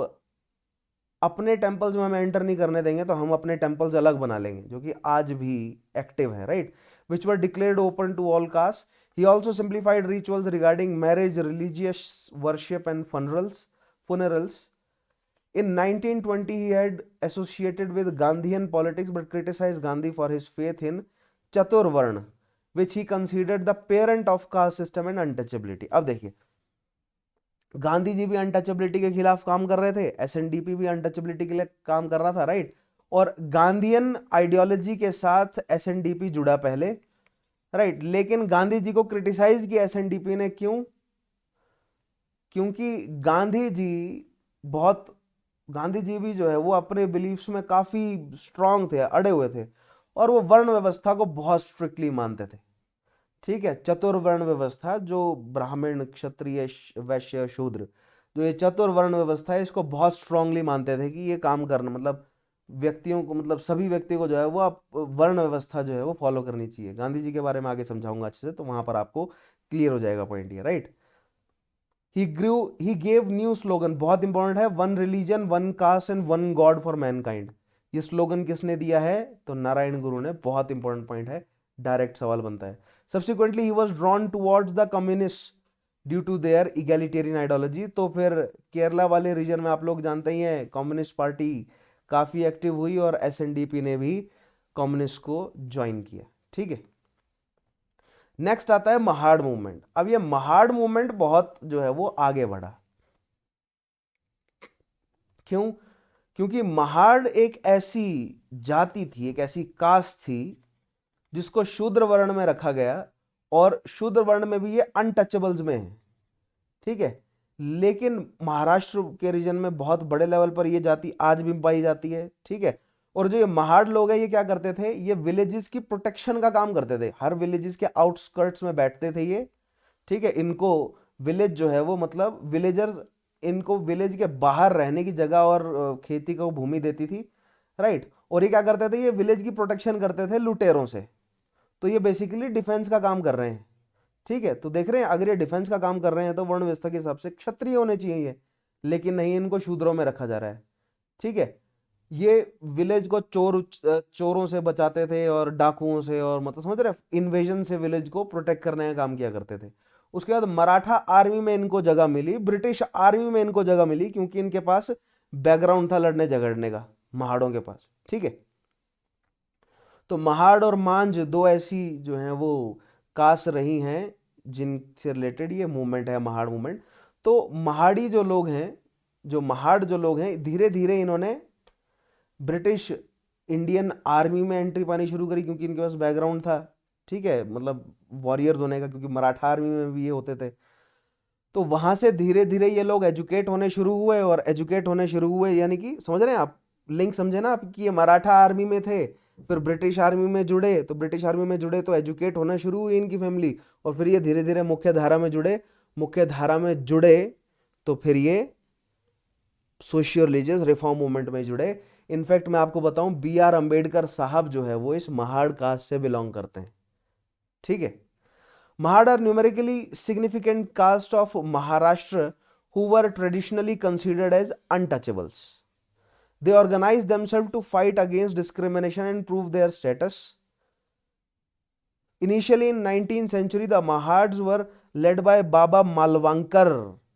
अपने टेम्पल्स में हमें एंटर नहीं करने देंगे तो हम अपने टेम्पल्स अलग बना लेंगे, जो कि आज भी एक्टिव है, right, which were declared open to all caste. He also simplified rituals regarding marriage, religious worship and funerals. In 1920 he had associated with Gandhian politics but criticized Gandhi for his faith in Chaturvarna, which he considered the parent of caste system and untouchability। अब देखिए, गांधी जी भी अनटचेबिलिटी के खिलाफ काम कर रहे थे, एसएनडीपी भी अनटचेबिलिटी के लिए काम कर रहा था, राइट। और गांधीयन आइडियोलॉजी के साथ एसएनडीपी जुड़ा पहले, राइट, लेकिन गांधी जी को क्रिटिसाइज किया एसएनडीपी ने, क्यों? क्योंकि गांधी जी भी जो है वो अपने बिलीफ्स में काफी स्ट्रांग थे, अड़े हुए थे, और वो वर्ण व्यवस्था को बहुत स्ट्रिक्टली मानते थे, ठीक है। चतुर्वर्ण व्यवस्था, जो ब्राह्मण, क्षत्रिय, वैश्य, शूद्र, जो ये चतुर्वर्ण व्यवस्था है, इसको बहुत स्ट्रांगली मानते थे कि ये काम करना, मतलब व्यक्तियों को, मतलब सभी व्यक्ति को जो है वो आप वर्ण व्यवस्था जो है वो फॉलो करनी चाहिए। गांधी जी के बारे में आगे समझाऊंगा अच्छे से, तो वहां पर आपको क्लियर हो जाएगा पॉइंट ये, right. He gave new slogan, बहुत इंपॉर्टेंट है, one religion, one cast and one God for Mankind. ये स्लोगन किसने दिया है? तो नारायण गुरु ने। बहुत इंपॉर्टेंट पॉइंट है, डायरेक्ट सवाल बनता है। Subsequently he was drawn towards the communist due to their egalitarian ideology. तो फिर केरला वाले रीजन में आप लोग जानते ही हैं, कम्युनिस्ट पार्टी काफी एक्टिव हुई और एसएनडीपी ने भी कम्युनिस्ट को ज्वाइन किया, ठीक है। नेक्स्ट आता है महाड़ मूवमेंट। अब ये महाड़ मूवमेंट बहुत जो है वो आगे बढ़ा, क्यों? क्योंकि महाड़ एक ऐसी जाति थी, एक ऐसी कास्ट थी जिसको शूद्र वर्ण में रखा गया, और शूद्र वर्ण में भी ये अनटचेबल्स में है, ठीक है। लेकिन महाराष्ट्र के रीजन में बहुत बड़े लेवल पर ये जाति आज भी पाई जाती है, ठीक है। और जो ये महाड़ लोग हैं, ये क्या करते थे? ये विलेजेस की प्रोटेक्शन का काम करते थे। हर विलेजेस के आउटस्कर्ट्स में बैठते थे ये, ठीक है। इनको विलेज जो है वो, मतलब विलेजर्स, इनको विलेज के बाहर रहने की जगह और खेती को भूमि देती थी, राइट। और ये क्या करते थे? ये विलेज की प्रोटेक्शन करते थे लुटेरों से। तो ये बेसिकली डिफेंस का काम कर रहे हैं, ठीक है। तो देख रहे हैं, अगर ये डिफेंस का काम कर रहे हैं तो वर्ण व्यवस्था के हिसाब से क्षत्रिय होने चाहिए ये, लेकिन नहीं, इनको शूद्रों में रखा जा रहा है, ठीक है। ये विलेज को चोरों से बचाते थे और डाकुओं से, और मतलब समझ रहे, इन्वेजन से विलेज को प्रोटेक्ट करने का काम किया करते थे। उसके बाद मराठा आर्मी में इनको जगह मिली, ब्रिटिश आर्मी में इनको जगह मिली, क्योंकि इनके पास बैकग्राउंड था लड़ने झगड़ने का, महाड़ों के पास, ठीक है। तो महाड़ और मांझ दो ऐसी जो हैं वो कास्ट रही हैं जिनसे रिलेटेड ये मूवमेंट है, महाड़ मूवमेंट। तो महाड़ी जो लोग हैं, जो महाड़ जो लोग हैं, धीरे धीरे इन्होंने ब्रिटिश इंडियन आर्मी में एंट्री पानी शुरू करी, क्योंकि इनके पास बैकग्राउंड था, ठीक है, मतलब वॉरियर्स होने का, क्योंकि मराठा आर्मी में भी ये होते थे। तो वहां से धीरे धीरे ये लोग एजुकेट होने शुरू हुए, और एजुकेट होने शुरू हुए, यानी कि समझ रहे हैं आप, लिंक समझे ना आप, कि ये मराठा आर्मी में थे, फिर ब्रिटिश आर्मी में जुड़े, तो ब्रिटिश आर्मी में जुड़े तो एजुकेट होना शुरू हुई इनकी फैमिली, और फिर ये धीरे धीरे मुख्य धारा में जुड़े, मुख्य धारा में जुड़े तो फिर ये सोशियो रिलीजियस रिफॉर्म मूवमेंट में जुड़े। इनफैक्ट मैं आपको बताऊं, बी आर अंबेडकर साहब जो है वो इस महाड़ कास्ट से बिलोंग करते हैं, ठीक है। Mahar are numerically significant caste of Maharashtra who were traditionally considered as untouchables. They organized themselves to fight against discrimination and prove their status. Initially in 19th century, the Mahads were led by बाबा मालवंकर,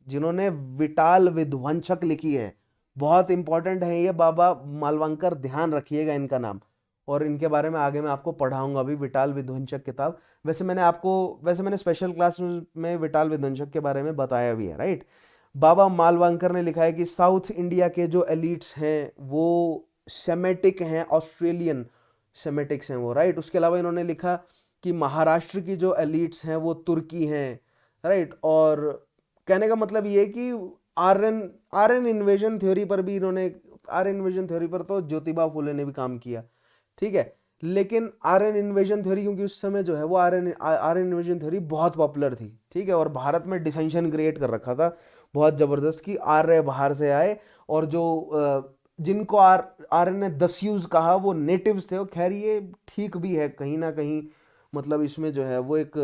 जिन्होंने विटाल विध्वंसक लिखी है। बहुत इंपॉर्टेंट है ये बाबा मालवंकर, ध्यान रखिएगा इनका नाम, और इनके बारे में आगे मैं आपको पढ़ाऊंगा अभी, विटाल विध्वंसक किताब। वैसे मैंने स्पेशल क्लास में विटाल विध्वंसक के बारे में बताया भी है, राइट। बाबा मालवंकर ने लिखा है कि साउथ इंडिया के जो एलिट्स हैं वो सेमेटिक हैं, ऑस्ट्रेलियन सेमेटिक्स हैं वो, राइट। उसके अलावा इन्होंने लिखा कि महाराष्ट्र की जो एलिट्स हैं वो तुर्की हैं, राइट। और कहने का मतलब ये कि आर्यन इन्वेजन थ्योरी पर भी इन्होंने, आर्यन इन्वेजन थ्योरी पर तो ज्योतिबा फुले ने भी काम किया, ठीक है। लेकिन आर्यन इन्वेजन थ्योरी, क्योंकि उस समय जो है वो आर्यन इन्वेजन थ्योरी बहुत पॉपुलर थी, ठीक है, और भारत में डिसेंशन क्रिएट कर रखा था बहुत जबरदस्त कि आर्य बाहर से आए, और जो जिनको आर्य ने दस्यूज कहा वो नेटिव्स थे। खैर ये ठीक भी है कहीं ना कहीं, मतलब इसमें जो है वो एक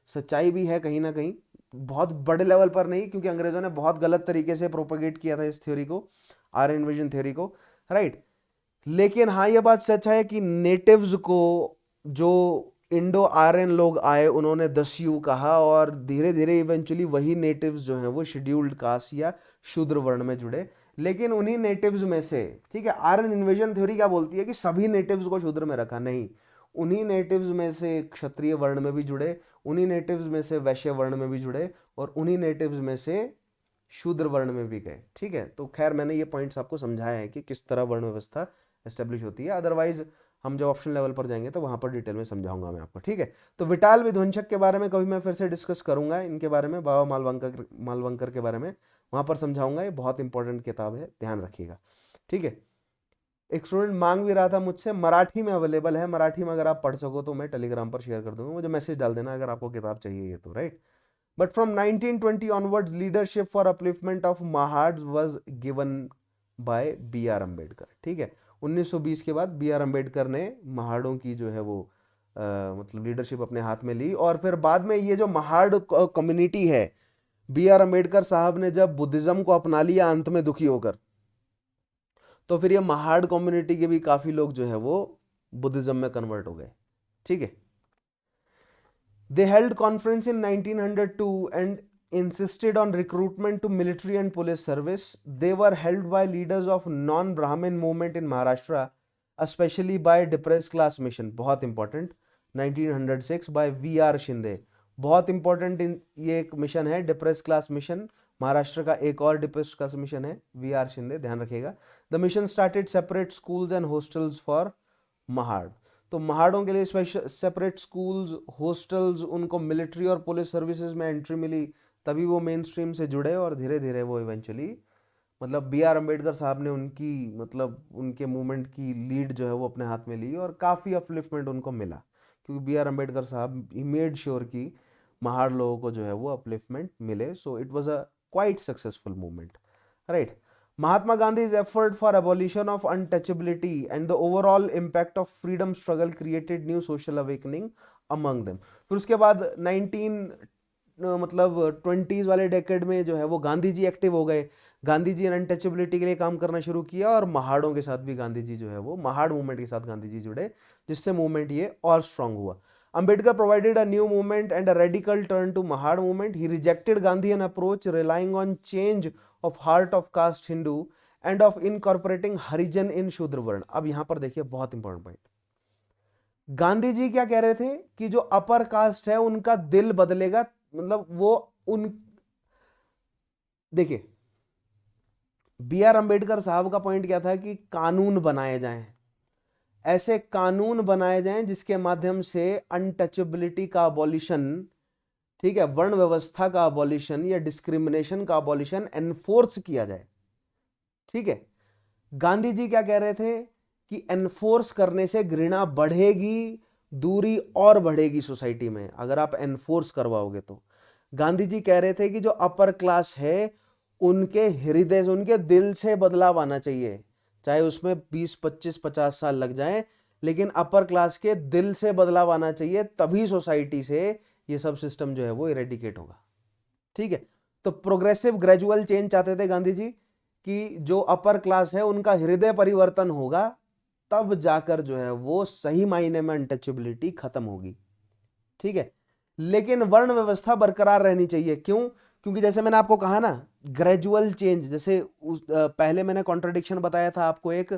सच्चाई भी है कहीं ना कहीं, बहुत बड़े लेवल पर नहीं, क्योंकि अंग्रेजों ने बहुत गलत तरीके से प्रोपेगेट किया था इस थ्योरी को, आर्यन इन्वेजन थ्योरी को, राइट। लेकिन हाँ ये बात सच है कि नेटिव्स को, जो इंडो आर्यन लोग आए, उन्होंने दस्यू कहा, और धीरे धीरे इवेंचुअली वही नेटिव्स जो हैं वो शेड्यूल्ड कास्ट या शूद्र वर्ण में जुड़े। लेकिन उन्हीं नेटिव्स में से, ठीक है, आर्यन इन्वेजन थ्योरी क्या बोलती है कि सभी नेटिव्स को शूद्र में रखा, नहीं, उन्हीं नेटिव्स में से क्षत्रिय वर्ण में भी जुड़े, उन्हीं नेटिव्स में से वैश्य वर्ण में भी जुड़े, और उन्हीं नेटिव्स में से शूद्र वर्ण में भी गए, ठीक है। तो खैर मैंने ये पॉइंट्स आपको समझाया है कि किस तरह वर्ण व्यवस्था एस्टेब्लिश होती है, अदरवाइज हम जब ऑप्शन लेवल पर जाएंगे तो वहां पर डिटेल में समझाऊंगा मैं आपको, ठीक है। तो विटाल विध्वंसक के बारे में कभी मैं फिर से डिस्कस करूंगा, इनके बारे में, बाबा मालवंकर के बारे में वहां पर समझाऊंगा। ये बहुत इंपॉर्टेंट किताब है, ध्यान रखिएगा, ठीक है। एक स्टूडेंट मांग भी रहा था मुझसे, मराठी में अवेलेबल है, मराठी में अगर आप पढ़ सको तो मैं टेलीग्राम पर शेयर कर दूंगा, मुझे मैसेज डाल देना अगर आपको किताब चाहिए ये तो, right. But from 1920 onwards leadership for upliftment of Mahars was given by B R Ambedkar, ठीक है। 1920 के बाद बी आर अम्बेडकर ने महाड़ों की जो है वो मतलब लीडरशिप अपने हाथ में ली, और फिर बाद में ये जो महाड़ कम्युनिटी है, बी आर अम्बेडकर साहब ने जब बुद्धिज्म को अपना लिया अंत में दुखी होकर, तो फिर ये महाड़ कम्युनिटी के भी काफी लोग जो है वो बुद्धिज्म में कन्वर्ट हो गए, ठीक है। They held conference in 1902 and insisted on recruitment to military and police service. They were held by leaders of non-Brahmin movement in Maharashtra, especially by depressed class mission. बहुत important, 1906 by V.R. शिंदे, बहुत इंपॉर्टेंट ये एक मिशन है, डिप्रेस क्लास मिशन। महाराष्ट्र का एक और डिप्रेस क्लास मिशन है, V.R. शिंदे, ध्यान रखिएगा। The mission started separate schools and hostels for Mahad, तो महाड़ों के लिए स्पेशल सेपरेट स्कूल्स, हॉस्टल्स, उनको मिलिट्री और पुलिस सर्विसेज में एंट्री मिली, तभी वो मेन स्ट्रीम से जुड़े, और धीरे धीरे वो इवेंचुअली, मतलब बी आर अम्बेडकर साहब ने उनकी, मतलब उनके मूवमेंट की लीड जो है वो अपने हाथ में ली, और काफ़ी अपलिफ्टमेंट उनको मिला, क्योंकि बी आर अम्बेडकर साहब ही मेड श्योर कि महाड़ लोगों को जो है वो अपलिफ्टमेंट मिले। So it was a quite successful movement, right. Mahatma Gandhi's effort for abolition of untouchability and the overall impact of freedom struggle created new social awakening among them. फिर उसके बाद 20s वाले डेकेड में जो है वो गांधी जी एक्टिव हो गए, गांधी जी ने अनटचेबिलिटी के लिए काम करना शुरू किया, और महाड़ों के साथ भी गांधी जी जो है वो, महाड़ मूवमेंट के साथ गांधी जी जुड़े, जिससे मूवमेंट ये और स्ट्रांग हुआ। Ambedkar provided a new movement and a radical turn to Mahad movement. He rejected Gandhian approach, relying on change of heart of caste Hindu and of incorporating Harijan in Shudra वर्ण। अब यहां पर देखिए बहुत इंपॉर्टेंट पॉइंट, गांधी जी क्या कह रहे थे कि जो अपर कास्ट है उनका दिल बदलेगा, मतलब वो उन, देखिए बी आर अम्बेडकर साहब का पॉइंट क्या था कि कानून बनाए जाएं, ऐसे कानून बनाए जाएं जिसके माध्यम से अनटचेबिलिटी का अबॉलिशन, ठीक है, वर्ण व्यवस्था का अबॉलिशन या डिस्क्रिमिनेशन का अबॉलिशन एनफोर्स किया जाए, ठीक है। गांधी जी क्या कह रहे थे कि एनफोर्स करने से घृणा बढ़ेगी, दूरी और बढ़ेगी सोसाइटी में अगर आप एनफोर्स करवाओगे तो। गांधी जी कह रहे थे कि जो अपर क्लास है उनके हृदय से, उनके दिल से बदलाव आना चाहिए, चाहे उसमें 20, 25, 50 साल लग जाएं, लेकिन अपर क्लास के दिल से बदलाव आना चाहिए, तभी सोसाइटी से ये सब सिस्टम जो है वो इरेडिकेट होगा, ठीक है। तो प्रोग्रेसिव ग्रेजुअल चेंज चाहते थे गांधी जी, कि जो अपर क्लास है उनका हृदय परिवर्तन होगा, तब जाकर जो है वो सही मायने में अनटचेबिलिटी खत्म होगी। ठीक है, लेकिन वर्ण व्यवस्था बरकरार रहनी चाहिए। क्यों? क्योंकि जैसे मैंने आपको कहा ना, ग्रेजुअल चेंज, जैसे पहले मैंने कॉन्ट्रडिक्शन बताया था आपको, एक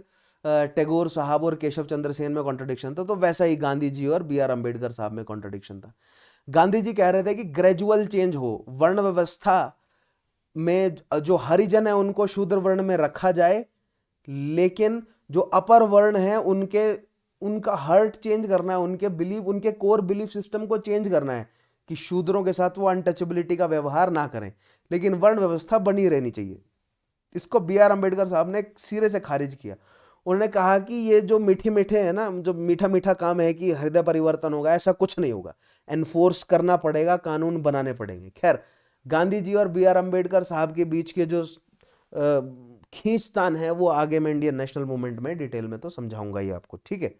टैगोर साहब और केशव चंद्र सेन में कॉन्ट्रडिक्शन था, तो वैसा ही गांधी जी और बी आर अम्बेडकर साहब में कॉन्ट्रडिक्शन था। गांधी जी कह रहे थे कि ग्रेजुअल चेंज हो, वर्ण व्यवस्था में जो हरिजन है उनको शूद्र वर्ण में रखा जाए, लेकिन जो अपर वर्ण है उनका हार्ट चेंज करना है, उनके बिलीव, उनके कोर बिलीफ सिस्टम को चेंज करना है कि शूद्रों के साथ वो अनटचेबिलिटी का व्यवहार ना करें, लेकिन वर्ण व्यवस्था बनी रहनी चाहिए। इसको बी आर अम्बेडकर साहब ने सिरे से खारिज किया। उन्होंने कहा कि ये जो मीठे मीठे है ना, जो मीठा मीठा काम है कि हृदय परिवर्तन होगा, ऐसा कुछ नहीं होगा, एनफोर्स करना पड़ेगा, कानून बनाने पड़ेंगे। खैर, गांधी जी और बी आर अम्बेडकर साहब के बीच के जो खींचतान है वो आगे मैं इंडियन नेशनल मूवमेंट में डिटेल में तो समझाऊंगा ही आपको। ठीक है,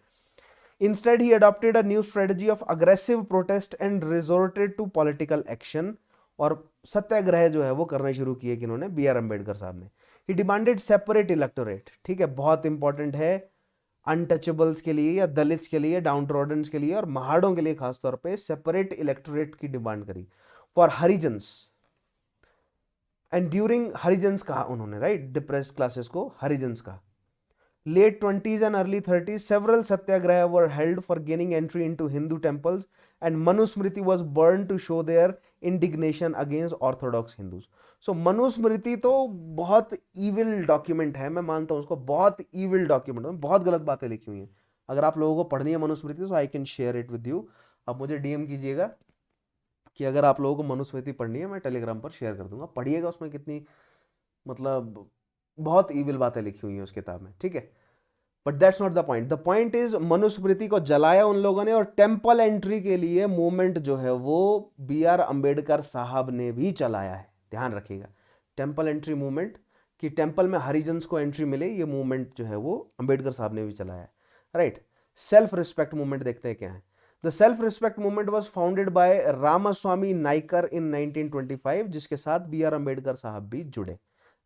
instead he adopted a new strategy of aggressive protest and resorted to political action, और सत्याग्रह जो है वो करने शुरू किए कि इन्होंने, बी आर अम्बेडकर साहब ने। ही डिमांडेड सेपरेट इलेक्टोरेट। ठीक है, बहुत इंपॉर्टेंट है अनटचेबल्स के लिए या दलित्स के लिए, डाउन ट्रोडन्स के लिए और महाड़ों के लिए खासतौर पे सेपरेट इलेक्टोरेट की डिमांड करी for Harijans and during, Harijans कहा उन्होंने, राइट, डिप्रेस्ड क्लासेस को हरिजन्स कहा। Late 20s and early 30s, several satyagraha were held for gaining entry into Hindu temples, and Manusmriti was burned to show their indignation against Orthodox Hindus. So Manusmriti तो बहुत evil document है, मैं मानता हूँ उसको बहुत evil document है, बहुत गलत बातें लिखी हुई हैं। अगर आप लोगों को पढ़नी है मनुस्मृति तो I can share it with you, आप मुझे डीएम कीजिएगा कि अगर आप लोगों को मनुस्मृति पढ़नी है, मैं टेलीग्राम पर शेयर कर दूंगा, पढ़िएगा, उसमें कितनी मतलब बहुत ईविल बातें लिखी हुई हैं उस किताब में। ठीक है, but that's not the point. The point is Manusmriti को जलाया उन लोगों ने, और टेम्पल एंट्री के लिए मूवमेंट जो है वो बी आर अम्बेडकर साहब ने भी चलाया है। ध्यान रखिएगा, टेम्पल एंट्री मूवमेंट, कि टेम्पल में हरिजन्स को एंट्री मिले, ये मूवमेंट जो है वो अम्बेडकर साहब ने भी चलाया है। राइट, सेल्फ रिस्पेक्ट मूवमेंट देखते हैं क्या है। The self respect movement was founded by Ramaswamy Naicker in 1925, जिसके साथ बी आर अम्बेडकर साहब भी जुड़े।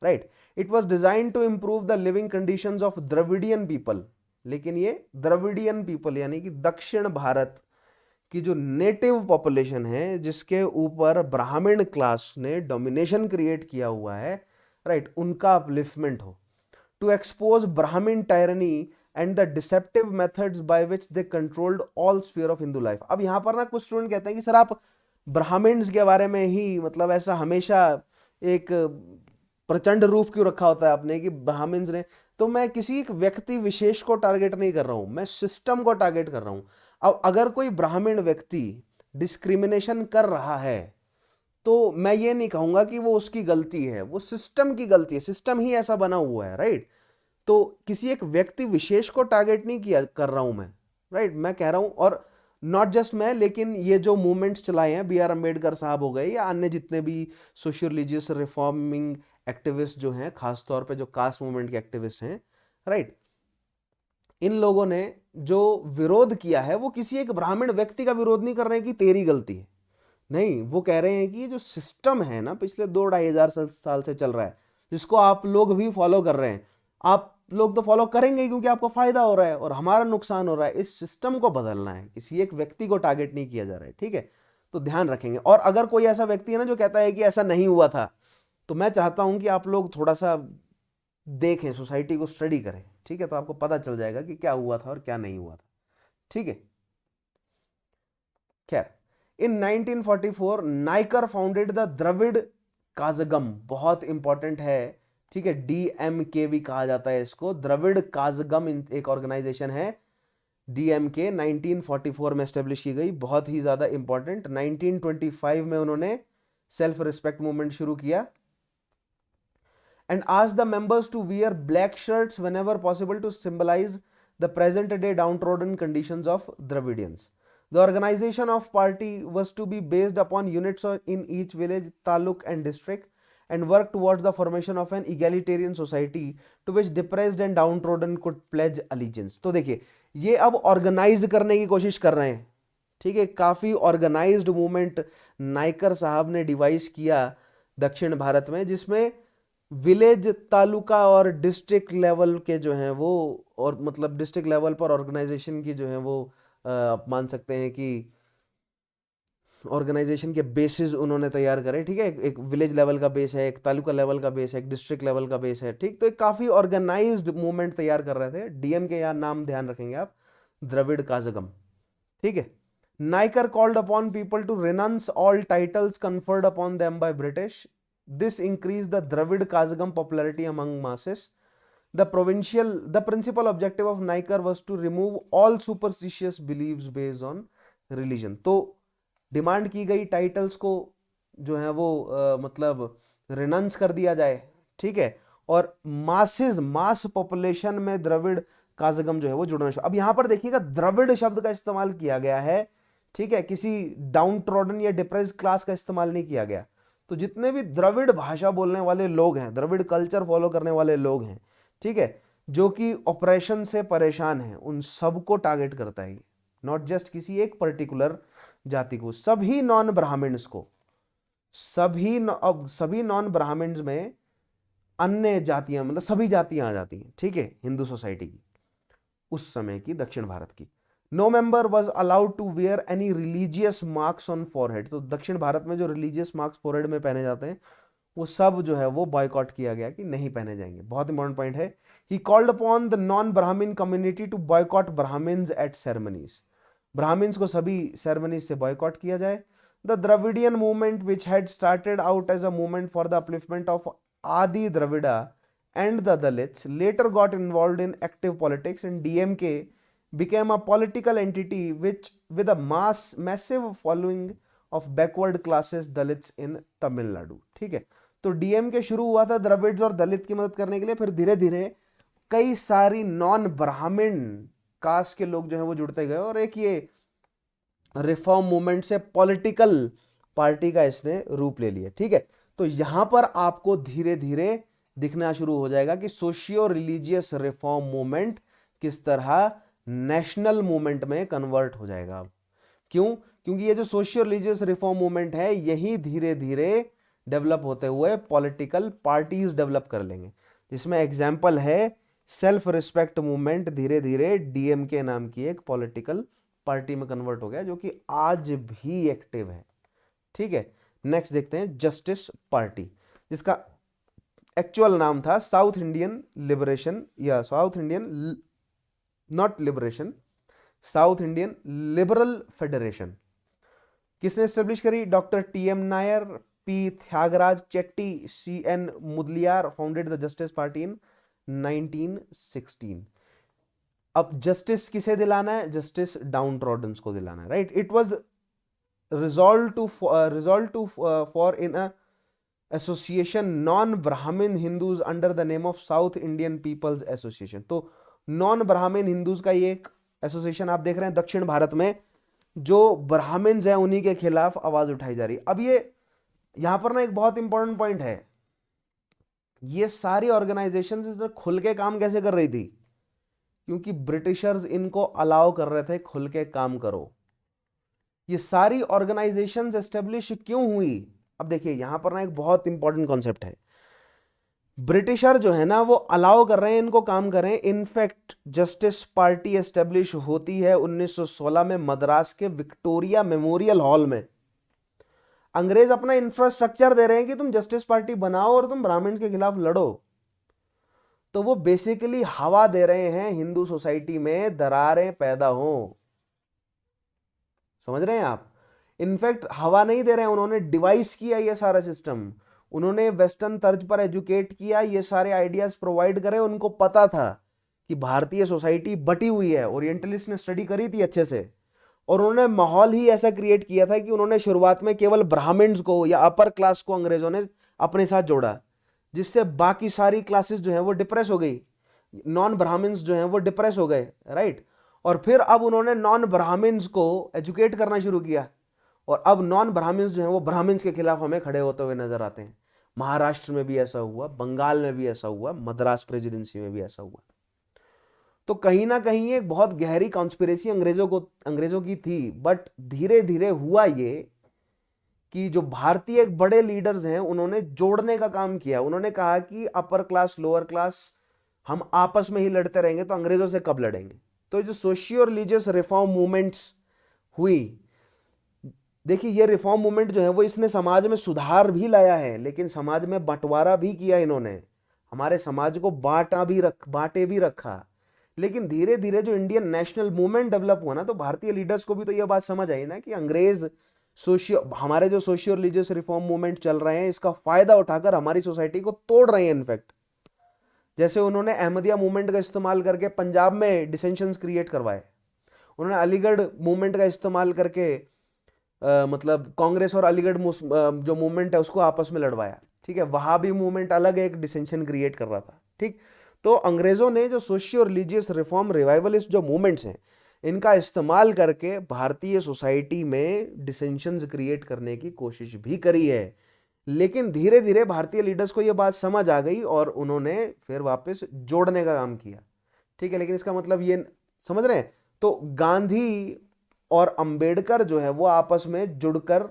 Right, it was design to improve the living conditions of Dravidian people, लेकिन ये द्रविडियन पीपल यानी कि दक्षिण भारत की जो नेटिव पॉपुलेशन है, जिसके ऊपर ब्राह्मण क्लास ने डोमिनेशन क्रिएट किया हुआ है, राइट, उनका अपलिफ्टमेंट हो, टू एक्सपोज ब्राह्मण tyranny and the deceptive methods by which they controlled all sphere of Hindu life. अब यहां पर ना कुछ स्टूडेंट कहते हैं कि सर आप ब्राह्मण्स के बारे में ही, मतलब ऐसा हमेशा एक प्रचंड रूप क्यों रखा होता है आपने कि ब्राह्मण्स ने, तो मैं किसी एक व्यक्ति विशेष को टारगेट नहीं कर रहा हूं, मैं सिस्टम को टारगेट कर रहा हूं। अब अगर कोई ब्राह्मण व्यक्ति डिस्क्रिमिनेशन कर रहा है तो मैं ये नहीं कहूंगा कि वो उसकी गलती है, वो सिस्टम की गलती है, सिस्टम ही ऐसा बना हुआ है। राइट, तो किसी एक व्यक्ति विशेष को टारगेट नहीं किया कर रहा हूं मैं। राइट, मैं कह रहा हूं, और नॉट जस्ट मैं, लेकिन ये जो मूवमेंट्स चलाए हैं, बी आर अम्बेडकर साहब हो गए या अन्य जितने भी सोशियो रिलीजियस रिफॉर्मिंग एक्टिविस्ट जो हैं, खासतौर पे जो कास्ट मूवमेंट के एक्टिविस्ट हैं, राइट, इन लोगों ने जो विरोध किया है वो किसी एक ब्राह्मण व्यक्ति का विरोध नहीं कर रहे हैं कि तेरी गलती है, नहीं, वो कह रहे हैं कि ये जो सिस्टम है ना पिछले 2-2.5 हजार साल से चल रहा है, जिसको आप लोग भी फॉलो कर रहे हैं, आप लोग तो फॉलो करेंगे क्योंकि आपको फायदा हो रहा है और हमारा नुकसान हो रहा है, इस सिस्टम को बदलना है, किसी एक व्यक्ति को टारगेट नहीं किया जा रहा है। ठीक है, तो ध्यान रखेंगे। और अगर कोई ऐसा व्यक्ति है ना जो कहता है कि ऐसा नहीं हुआ था, तो मैं चाहता हूं कि आप लोग थोड़ा सा देखें, सोसाइटी को स्टडी करें। ठीक है, तो आपको पता चल जाएगा कि क्या हुआ था और क्या नहीं हुआ था। ठीक है, खैर, इन 1944 नाइकर फाउंडेड द द्रविड़ काजगम, बहुत इंपॉर्टेंट है। ठीक है, डीएमके भी कहा जाता है इसको, द्रविड़ काजगम एक ऑर्गेनाइजेशन है, डीएमके 1944 में एस्टेब्लिश की गई, बहुत ही ज्यादा इंपॉर्टेंट। 1925 में उन्होंने सेल्फ रिस्पेक्ट मूवमेंट शुरू किया, and asked the members to wear black shirts whenever possible to symbolize the present day downtrodden conditions of Dravidians. The organization of party was to be based upon units in each village, taluk and district, and work towards the formation of an egalitarian society to which depressed and downtrodden could pledge allegiance. तो देखिए, ये अब ऑर्गेनाइज करने की कोशिश कर रहे हैं। ठीक है, काफी ऑर्गेनाइज्ड मूवमेंट नाइकर साहब ने डिवाइस किया दक्षिण भारत में, जिसमें विलेज, तालुका और डिस्ट्रिक्ट लेवल के जो हैं वो, और मतलब डिस्ट्रिक्ट लेवल पर ऑर्गेनाइजेशन की जो है वो आप मान सकते हैं कि ऑर्गेनाइजेशन के बेसिस उन्होंने तैयार करे। ठीक है, एक विलेज लेवल का बेस है, एक तालुका लेवल का बेस है, एक डिस्ट्रिक्ट लेवल का बेस है। ठीक, तो एक काफी ऑर्गेनाइज्ड मूवमेंट तैयार कर रहे थे। डीएम के यहाँ नाम ध्यान रखेंगे आप, द्रविड़ काजगम। ठीक है। Naicker called upon people to renounce all titles conferred upon them by British. This increase the Dravida Kazhagam popularity among masses. The principal objective of Naikar was to remove all superstitious beliefs based on religion। तो डिमांड की गई टाइटल्स को जो है वो मतलब रिनंस कर दिया जाए। ठीक है, और मास पॉपुलेशन में द्रविड़ काजगम जो है वो जुड़ना शुरू। अब यहां पर देखिएगा द्रविड़ शब्द का इस्तेमाल किया गया है। ठीक है, किसी डाउन ट्रॉडन या डिप्रेस क्लास का इस्तेमाल नहीं किया गया। तो जितने भी द्रविड़ भाषा बोलने वाले लोग हैं, द्रविड़ कल्चर फॉलो करने वाले लोग हैं, ठीक है, जो कि ऑपरेशन से परेशान हैं, उन सबको टारगेट करता है। नॉट जस्ट किसी एक पर्टिकुलर जाति को, सभी नॉन ब्राह्मण्स को, अब सभी नॉन ब्राह्मण्स में अन्य जातियां, मतलब सभी जातियां आ जाती हैं। ठीक है, हिंदू सोसाइटी की, उस समय की दक्षिण भारत की। No member was allowed to wear any religious marks on forehead. तो दक्षिण भारत में जो रिलीजियस मार्क्स फॉरहेड में पहने जाते हैं वो सब जो है वो बॉयकॉट किया गया कि नहीं पहने जाएंगे। बहुत इंपॉर्टेंट पॉइंट है। He called upon the non Brahmin community to boycott Brahmins at ceremonies. Brahmins को सभी सेरेमनीज से बॉयकॉट किया जाए। The Dravidian movement which had started out as a movement for the upliftment of Adi Dravida and the Dalits later got involved in active politics, and DMK became a political entity which with a massive following of backward classes Dalits in Tamil Nadu। ठीक है, तो डीएमके शुरू हुआ था द्रविड़ और दलित की मदद करने के लिए, फिर धीरे धीरे कई सारी नॉन ब्राह्मण कास्ट के लोग जो है वो जुड़ते गए, और एक ये रिफॉर्म मूवमेंट से पॉलिटिकल पार्टी का इसने रूप ले लिया। ठीक है, तो यहां पर आपको धीरे धीरे दिखना शुरू हो जाएगा कि सोशियो रिलीजियस रिफॉर्म मूवमेंट किस तरह नेशनल मूवमेंट में कन्वर्ट हो जाएगा। क्यों? क्योंकि ये जो सोशियो रिलीजियस रिफॉर्म मूवमेंट है यही धीरे धीरे डेवलप होते हुए पॉलिटिकल पार्टीज डेवलप कर लेंगे, जिसमें एग्जाम्पल है सेल्फ रिस्पेक्ट मूवमेंट धीरे धीरे डीएमके नाम की एक पॉलिटिकल पार्टी में कन्वर्ट हो गया, जो कि आज भी एक्टिव है। ठीक है, नेक्स्ट देखते हैं जस्टिस पार्टी, जिसका एक्चुअल नाम था साउथ इंडियन लिबरेशन, या South Indian not liberation, South Indian liberal federation. किसने एस्टेब्लिश करी? Doctor TM Nair, P Thyagaraja Chetty, C N Mudaliar founded the Justice Party in 1916। अब जस्टिस किसे दिलाना है? जस्टिस डाउन ट्रॉडन्स को दिलाना है, right. It was resolved to for in a association non Brahmin Hindus under the name of South Indian People's Association। तो नॉन ब्राह्मण हिंदूज का ये एक एसोसिएशन आप देख रहे हैं दक्षिण भारत में, जो ब्राह्मण्स हैं उन्हीं के खिलाफ आवाज उठाई जा रही। अब ये यहां पर ना एक बहुत इंपॉर्टेंट पॉइंट है, ये सारी ऑर्गेनाइजेशन खुल के काम कैसे कर रही थी? क्योंकि ब्रिटिशर्स इनको अलाउ कर रहे थे खुल के काम करो। ये सारी ऑर्गेनाइजेशंस एस्टेब्लिश क्यों हुई? अब देखिए यहां पर ना एक बहुत इंपॉर्टेंट कॉन्सेप्ट है। ब्रिटिशर जो है ना वो अलाउ कर रहे हैं इनको काम करें। इनफैक्ट जस्टिस पार्टी एस्टेब्लिश होती है 1916 में मद्रास के विक्टोरिया मेमोरियल हॉल में। अंग्रेज अपना इंफ्रास्ट्रक्चर दे रहे हैं कि तुम जस्टिस पार्टी बनाओ और तुम ब्राह्मण के खिलाफ लड़ो। तो वो बेसिकली हवा दे रहे हैं हिंदू सोसाइटी में दरारें पैदा हो। समझ रहे हैं आप? इनफैक्ट हवा नहीं दे रहे हैं, उन्होंने डिवाइस किया ये सारा सिस्टम। उन्होंने वेस्टर्न तर्ज पर एजुकेट किया, ये सारे आइडियाज प्रोवाइड करे। उनको पता था कि भारतीय सोसाइटी बटी हुई है, ओरिएंटलिस्ट ने स्टडी करी थी अच्छे से, और उन्होंने माहौल ही ऐसा क्रिएट किया था कि उन्होंने शुरुआत में केवल ब्राह्मण्स को या अपर क्लास को अंग्रेजों ने अपने साथ जोड़ा, जिससे बाकी सारी क्लासेस जो है वो डिप्रेस हो गई, नॉन ब्राह्मण्स जो हैं वो डिप्रेस हो गए, राइट। और फिर अब उन्होंने नॉन ब्राह्मण्स को एजुकेट करना शुरू किया, और अब नॉन ब्राह्मण्स जो हैं वो ब्राह्मण्स के खिलाफ हमें खड़े होते हुए नजर आते हैं। महाराष्ट्र में भी ऐसा हुआ, बंगाल में भी ऐसा हुआ, मद्रास प्रेसिडेंसी में भी ऐसा हुआ। तो कहीं ना कहीं एक बहुत गहरी कॉन्स्पिरेसी अंग्रेजों की थी। बट धीरे धीरे हुआ ये कि जो भारतीय एक बड़े लीडर्स हैं उन्होंने जोड़ने का काम किया। उन्होंने कहा कि अपर क्लास लोअर क्लास हम आपस में ही लड़ते रहेंगे तो अंग्रेजों से कब लड़ेंगे। तो जो सोशियो रिलीजियस रिफॉर्म मूवमेंट्स हुई, देखिए ये रिफॉर्म मूवमेंट जो है वो इसने समाज में सुधार भी लाया है, लेकिन समाज में बंटवारा भी किया इन्होंने, हमारे समाज को बांटे भी रखा। लेकिन धीरे धीरे जो इंडियन नेशनल मूवमेंट डेवलप हुआ ना, तो भारतीय लीडर्स को भी तो यह बात समझ आई ना कि अंग्रेज हमारे जो सोशियो रिलीजियस रिफॉर्म मूवमेंट चल रहे हैं इसका फायदा उठाकर हमारी सोसाइटी को तोड़ रहे हैं इनफैक्ट। जैसे उन्होंने अहमदिया मूवमेंट का इस्तेमाल करके पंजाब में डिसेंशंस क्रिएट करवाए, उन्होंने अलीगढ़ मूवमेंट का इस्तेमाल करके मतलब कांग्रेस और अलीगढ़ जो मूवमेंट है उसको आपस में लड़वाया। ठीक है, वहां भी मूवमेंट अलग एक डिसेंशन क्रिएट कर रहा था। ठीक, तो अंग्रेजों ने जो सोशियो रिलीजियस रिफॉर्म रिवाइवलिस्ट जो मूवमेंट्स हैं इनका इस्तेमाल करके भारतीय सोसाइटी में डिसेंशंस क्रिएट करने की कोशिश भी करी है। लेकिन धीरे धीरे भारतीय लीडर्स को यह बात समझ आ गई और उन्होंने फिर वापस जोड़ने का काम किया। ठीक है, लेकिन इसका मतलब ये समझ रहे हैं, तो गांधी और अंबेडकर जो है वो आपस में जुड़कर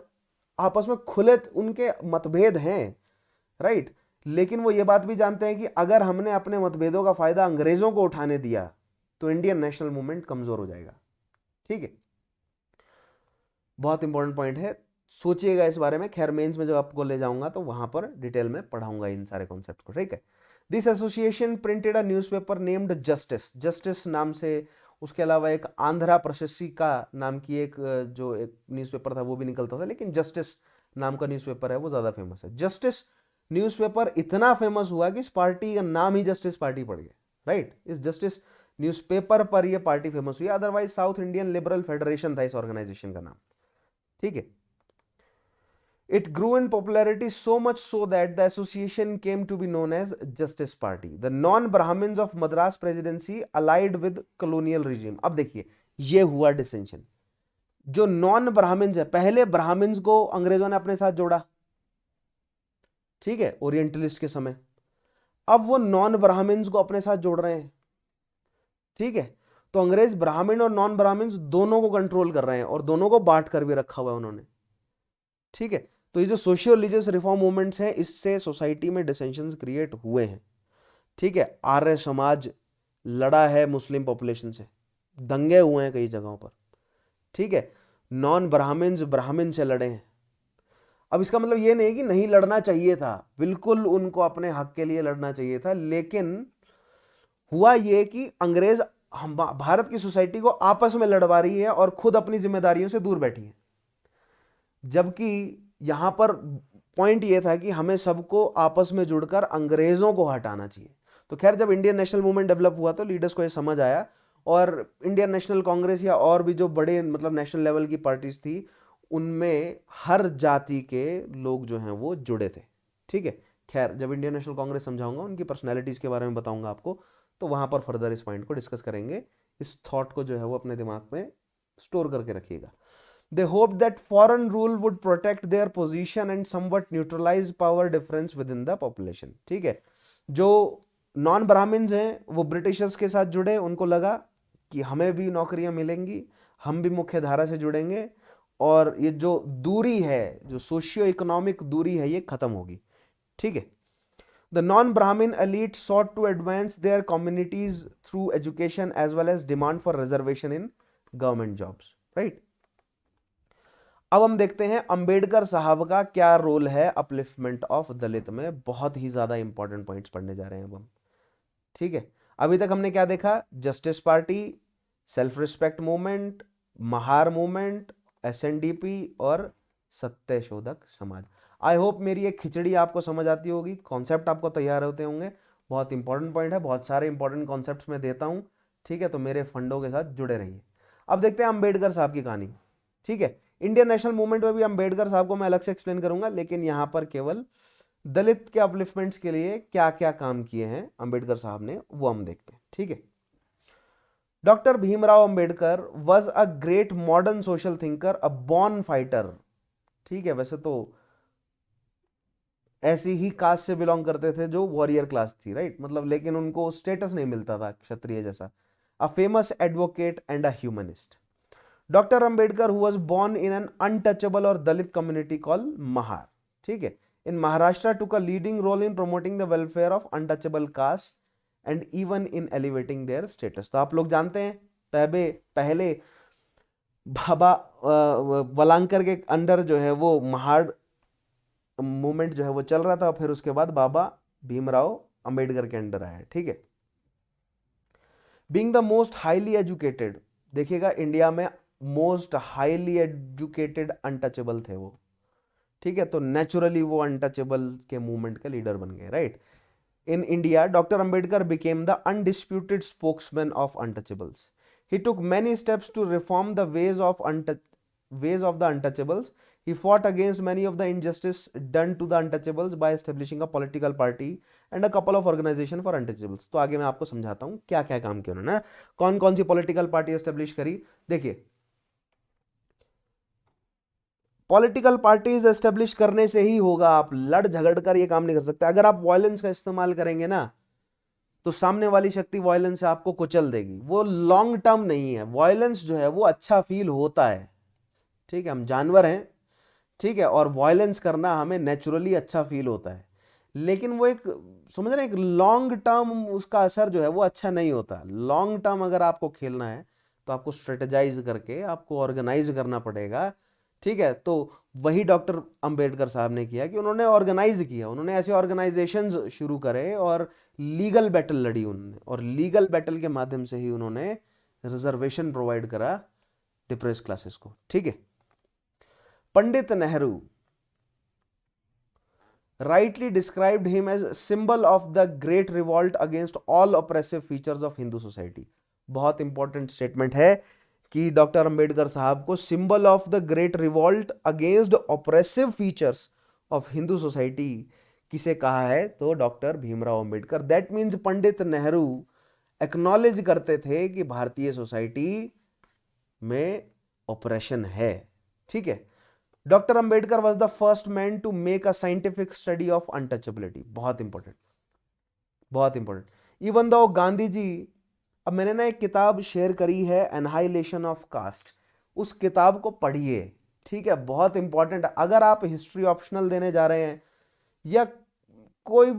आपस में खुले उनके मतभेद हैं, राइट, लेकिन वो ये बात भी जानते हैं कि अगर हमने अपने मतभेदों का फायदा अंग्रेजों को उठाने दिया तो इंडियन नेशनल मूवमेंट कमजोर हो जाएगा। ठीक है, बहुत इंपॉर्टेंट पॉइंट है, सोचिएगा इस बारे में। खैर मेंस में जब आपको ले जाऊंगा तो वहां पर डिटेल में पढ़ाऊंगा इन सारे कॉन्सेप्ट को। ठीक है, this association printed a newspaper named justice, justice नाम से, उसके अलावा एक आंध्रा प्रशस्तिका नाम की एक जो एक न्यूज़पेपर था वो भी निकलता था, लेकिन जस्टिस नाम का न्यूज़पेपर है वो ज़्यादा फेमस है। जस्टिस न्यूज़पेपर इतना फेमस हुआ कि इस पार्टी का नाम ही जस्टिस पार्टी पड़ गया, राइट, इस जस्टिस न्यूज़पेपर पर यह पार्टी फेमस हुई। Otherwise south Indian liberal federation था इस ऑर्गेनाइजेशन का नाम। ठीक है, it grew in popularity so much so that the association came to be known as Justice Party. The non-Brahmins of Madras Presidency allied with colonial regime. अब देखिए ये हुआ डिसेंशन, जो नॉन ब्राह्मण्स है, पहले ब्राह्मण्स को अंग्रेजों ने अपने साथ जोड़ा, ठीक है, ओरिएंटलिस्ट के समय, अब वो नॉन ब्राह्मण्स को अपने साथ जोड़ रहे हैं। ठीक है, तो अंग्रेज ब्राह्मण और नॉन ब्राह्मण्स दोनों को कंट्रोल कर रहे हैं और दोनों को बांट कर भी रखा हुआ है उन्होंने। ठीक है, तो ये जो सोशियो रिलीजियस रिफॉर्म मूवमेंट्स हैं इससे सोसाइटी में डिसेंशंस क्रिएट हुए हैं। ठीक है, आर्य समाज लड़ा है मुस्लिम पॉपुलेशन से, दंगे हुए हैं कई जगहों पर। ठीक है, नॉन ब्राह्मण्स ब्राह्मण से लड़े हैं। अब इसका मतलब ये नहीं कि नहीं लड़ना चाहिए था, बिल्कुल उनको अपने हक के लिए लड़ना चाहिए था, लेकिन हुआ ये कि अंग्रेज हम भारत की सोसाइटी को आपस में लड़वा रही है और खुद अपनी जिम्मेदारियों से दूर बैठी है। जबकि यहां पर पॉइंट ये था कि हमें सबको आपस में जुड़कर अंग्रेजों को हटाना चाहिए। तो खैर जब इंडियन नेशनल मूवमेंट डेवलप हुआ तो लीडर्स को ये समझ आया और इंडियन नेशनल कांग्रेस या और भी जो बड़े मतलब नेशनल लेवल की पार्टीज थी उनमें हर जाति के लोग जो हैं वो जुड़े थे। ठीक है, खैर जब इंडियन नेशनल कांग्रेस समझाऊंगा उनकी पर्सनैलिटीज के बारे में बताऊंगा आपको, तो वहां पर फर्दर इस पॉइंट को डिस्कस करेंगे। इस थॉट को जो है वो अपने दिमाग में स्टोर करके रखिएगा। They hoped that foreign rule would protect their position and somewhat neutralize power difference within the population. ठीक है, जो नॉन ब्राह्मण्स हैं वो ब्रिटिशर्स के साथ जुड़े, उनको लगा कि हमें भी नौकरियां मिलेंगी, हम भी मुख्य धारा से जुड़ेंगे और ये जो दूरी है, जो सोशियो इकोनॉमिक दूरी है, ये खत्म होगी। ठीक है, The non-Brahmin elite sought to advance their communities through education as well as demand for reservation in government jobs. Right? अब हम देखते हैं अंबेडकर साहब का क्या रोल है अपलिफ्टमेंट ऑफ दलित में। बहुत ही ज्यादा इंपॉर्टेंट पॉइंट्स पढ़ने जा रहे हैं अब हम। ठीक है, अभी तक हमने क्या देखा? Justice party, self respect movement, Mahar movement, SNDP और सत्य शोधक समाज। आई होप मेरी एक खिचड़ी आपको समझ आती होगी, कॉन्सेप्ट आपको तैयार होते होंगे। बहुत इंपॉर्टेंट पॉइंट है, बहुत सारे इंपॉर्टेंट कॉन्सेप्ट्स मैं देता हूं। ठीक है, तो मेरे फंडों के साथ जुड़े रहिए। अब देखते हैं अंबेडकर साहब की कहानी। ठीक है, इंडियन नेशनल मूवमेंट में भी अंबेडकर साहब को मैं अलग से एक्सप्लेन करूंगा, लेकिन यहां पर केवल दलित के अपलिफ्टमेंट्स के लिए क्या क्या काम किए हैं अंबेडकर साहब ने वो हम देखते हैं। ठीक है, doctor Bhimrao Ambedkar was a great modern social thinker, a born fighter. ठीक है, वैसे तो ऐसी ही कास्ट से बिलोंग करते थे जो वॉरियर क्लास थी, राइट, मतलब लेकिन उनको स्टेटस नहीं मिलता था क्षत्रिय जैसा। A famous advocate and a humanist. Doctor Ambedkar who was born in an untouchable और दलित कम्युनिटी कॉल महार, ठीक है, in Maharashtra took a leading role in promoting the welfare of untouchable caste and even in elevating their status. तो आप लोग जानते हैं पहले बाबा वलांकर के अंडर जो है वो महार मूवमेंट जो है वो चल रहा था, फिर उसके बाद बाबा भीमराव अंबेडकर के अंडर आया, ठीक है। Being the most highly educated, देखिएगा इंडिया में मोस्ट हाईली एजुकेटेड अनटचेबल थे वो, ठीक है, तो नेचुरली वो अनटचेबल के मूवमेंट के लीडर बन गए, right. In India doctor Ambedkar became the undisputed spokesman of untouchables. He took many steps to reform the ways of the untouchables. He fought against many of the injustice done to the untouchables by establishing a political party and a couple of organization for untouchables. तो आगे मैं आपको समझाता हूं क्या क्या काम किया उन्होंने, कौन कौन सी पॉलिटिकल पार्टी एस्टेब्लिश करी। देखिए, पॉलिटिकल पार्टीज एस्टेब्लिश करने से ही होगा, आप लड़ झगड़ कर ये काम नहीं कर सकते। अगर आप वायलेंस का इस्तेमाल करेंगे ना तो सामने वाली शक्ति वायलेंस से आपको कुचल देगी, वो लॉन्ग टर्म नहीं है। वायलेंस जो है वो अच्छा फील होता है, ठीक है, हम जानवर हैं, ठीक है, और वायलेंस करना हमें नेचुरली अच्छा फील होता है, लेकिन वो एक समझ रहे हैं, एक लॉन्ग टर्म उसका असर जो है वो अच्छा नहीं होता। लॉन्ग टर्म अगर आपको खेलना है तो आपको स्ट्रेटेजाइज करके आपको ऑर्गेनाइज करना पड़ेगा, ठीक है। तो वही डॉक्टर अंबेडकर साहब ने किया कि उन्होंने ऑर्गेनाइज किया, उन्होंने ऐसे ऑर्गेनाइजेशंस शुरू करे और लीगल बैटल लड़ी उन्होंने, और लीगल बैटल के माध्यम से ही उन्होंने रिजर्वेशन प्रोवाइड करा डिप्रेस क्लासेस को, ठीक है। Pandit Nehru rightly described him as symbol of the great revolt against all oppressive features of Hindu society। बहुत इंपॉर्टेंट स्टेटमेंट है कि डॉक्टर अंबेडकर साहब को symbol of the great revolt against oppressive features of Hindu society किसे कहा है, तो doctor Bhimrao Ambedkar. That means Pandit Nehru acknowledge करते थे कि भारतीय सोसाइटी में ऑपरेशन है, ठीक है। Doctor Ambedkar was the first man to make a scientific study of untouchability. बहुत इंपॉर्टेंट, बहुत इंपॉर्टेंट। इवन दो गांधी जी, अब मैंने ना एक किताब शेयर करी है एनहाइलेशन ऑफ कास्ट, उस किताब को पढ़िए, ठीक है, बहुत इंपॉर्टेंट। अगर आप हिस्ट्री ऑप्शनल देने जा रहे हैं या कोई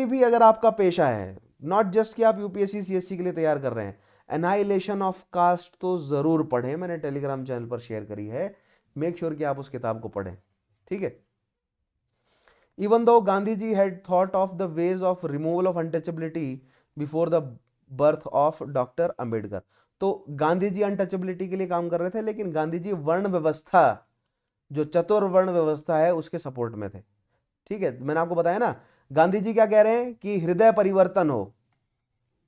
भी अगर आपका पेशा है, नॉट जस्ट कि आप यूपीएससी सीएससी के लिए तैयार कर रहे हैं, एनहाइलेशन ऑफ कास्ट तो जरूर पढ़ें, मैंने टेलीग्राम चैनल पर शेयर करी है, मेक श्योर कि आप उस किताब को पढ़ें, ठीक है। Even though Gandhi ji had thought of the ways of removal of untouchability before the birth of doctor Ambedkar. तो गांधी जी अनटचेबिलिटी के लिए काम कर रहे थे, लेकिन गांधी जी वर्ण व्यवस्था, जो चतुर्वर्ण व्यवस्था है, उसके सपोर्ट में थे, ठीक है। मैंने आपको बताया ना, गांधी जी क्या कह रहे हैं कि हृदय परिवर्तन हो,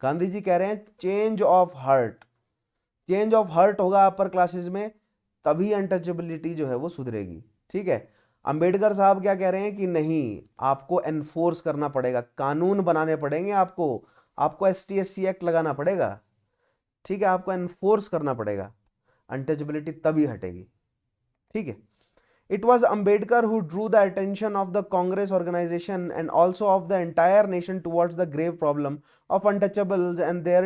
गांधी जी कह रहे हैं change of heart, change of heart होगा अपर क्लासेस में, तभी अनटचेबिलिटी जो है वो सुधरेगी, ठीक है। अंबेडकर साहब क्या कह रहे हैं कि नहीं, आपको एनफोर्स करना पड़ेगा, कानून बनाने पड़ेंगे, आपको एसटी एससी एक्ट लगाना पड़ेगा, ठीक है, आपको एनफोर्स करना पड़ेगा, अनटचेबिलिटी तभी हटेगी, ठीक है। It was Ambedkar who drew the attention of the Congress organization and also of the entire nation towards the grave problem of untouchables and their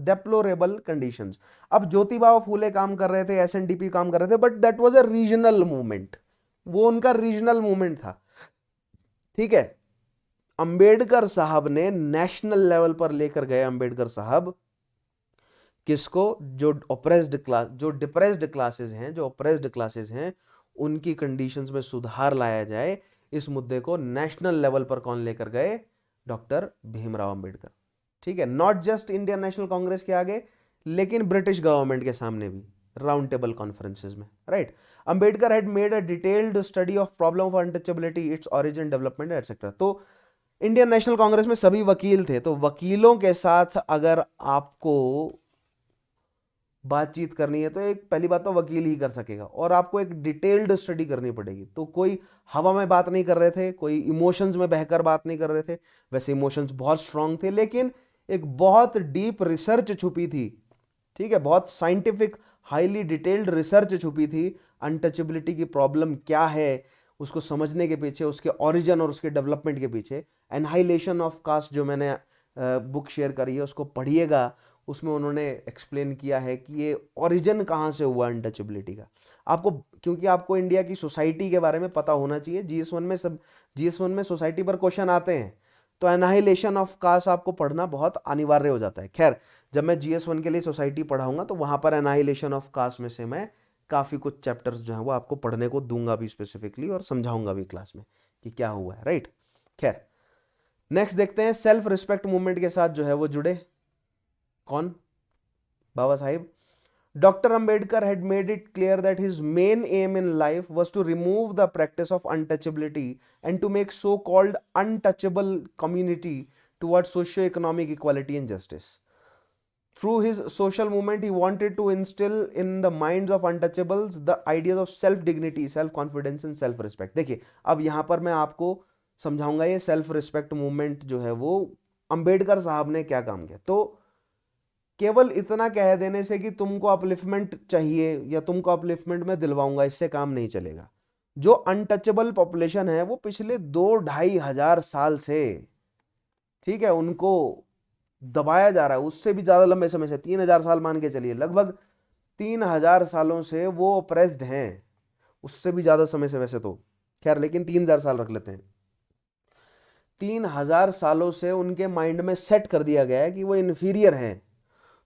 deplorable conditions। अब ज्योतिबा फूले काम कर रहे थे, एसएनडीपी काम कर रहे थे, but that was a regional movement, वो उनका रीजनल मूवमेंट था, ठीक है। अंबेडकर साहब ने नेशनल लेवल पर लेकर गए, अंबेडकर साहब किसको, जो ऑप्रेस्ड क्लास, जो डिप्रेस्ड क्लासेस हैं, जो ऑप्रेस्ड क्लासेस हैं, उनकी कंडीशंस में सुधार लाया जाए, इस मुद्दे को नेशनल लेवल पर कौन लेकर गए, डॉक्टर भीमराव अंबेडकर, ठीक है। Not just Indian national Congress के आगे, लेकिन ब्रिटिश गवर्नमेंट के सामने भी, राउंड टेबल कॉन्फ्रेंसेस में, right. Ambedkar had made a detailed study of problem of untouchability, its origin, development etcetera. तो इंडियन नेशनल कांग्रेस में सभी वकील थे, तो वकीलों के साथ अगर आपको बातचीत करनी है तो एक पहली बात तो वकील ही कर सकेगा, और आपको एक डिटेल्ड स्टडी करनी पड़ेगी। तो कोई हवा में बात नहीं कर रहे थे, कोई इमोशंस में बहकर बात नहीं कर रहे थे, वैसे इमोशंस बहुत स्ट्रांग थे, लेकिन एक बहुत डीप रिसर्च छुपी थी, ठीक है, बहुत साइंटिफिक हाईली डिटेल्ड रिसर्च छुपी थी, अनटचेबिलिटी की प्रॉब्लम क्या है उसको समझने के पीछे, उसके ओरिजिन और उसके डेवलपमेंट के पीछे। एनहाइलेशन ऑफ कास्ट जो मैंने बुक शेयर करी है, उसको पढ़िएगा, उसमें उन्होंने एक्सप्लेन किया है कि ये ओरिजिन कहाँ से हुआ अनटचेबिलिटी का। आपको, क्योंकि आपको इंडिया की सोसाइटी के बारे में पता होना चाहिए, जीएस वन में सोसाइटी पर क्वेश्चन आते हैं, तो एनाहिलेशन ऑफ कास्ट आपको पढ़ना बहुत अनिवार्य हो जाता है। खैर, जब मैं जीएस वन के लिए सोसाइटी पढ़ाऊंगा तो वहां पर एनाहिलेशन ऑफ कास्ट में से मैं काफ़ी कुछ चैप्टर्स जो हैं वो आपको पढ़ने को दूंगा भी स्पेसिफिकली, और समझाऊंगा भी क्लास में कि क्या हुआ है, राइट। खैर, नेक्स्ट देखते हैं, सेल्फ रिस्पेक्ट मूवमेंट के साथ जो है वो जुड़े कौन, बाबा Sahib. Dr. Ambedkar had made it clear that his main aim in life was to remove the practice of untouchability and to make so-called untouchable community towards socio-economic equality and justice. Through his social movement, he wanted to instill in the minds of untouchables the ideas of self-dignity, self-confidence and self-respect. देखिए, अब यहाँ पर मैं आपको समझाऊंगा ये सेल्फ रिस्पेक्ट मूवमेंट जो है वो अंबेडकर साहब ने क्या काम किया। तो केवल इतना कह देने से कि तुमको अपलिफ्टमेंट चाहिए या तुमको अपलिफ्टमेंट में दिलवाऊंगा, इससे काम नहीं चलेगा। जो अनटचेबल पॉपुलेशन है वो पिछले 2-2.5 हजार साल से, ठीक है, उनको दबाया जा रहा है, उससे भी ज्यादा लंबे समय से, 3,000 साल मान के चलिए, लगभग 3,000 सालों से वो ऑप्रेस्ड हैं, उससे भी ज्यादा समय से वैसे तो, खैर लेकिन 3,000 साल रख लेते हैं। 3,000 सालों से उनके माइंड में सेट कर दिया गया है कि वो इन्फीरियर हैं।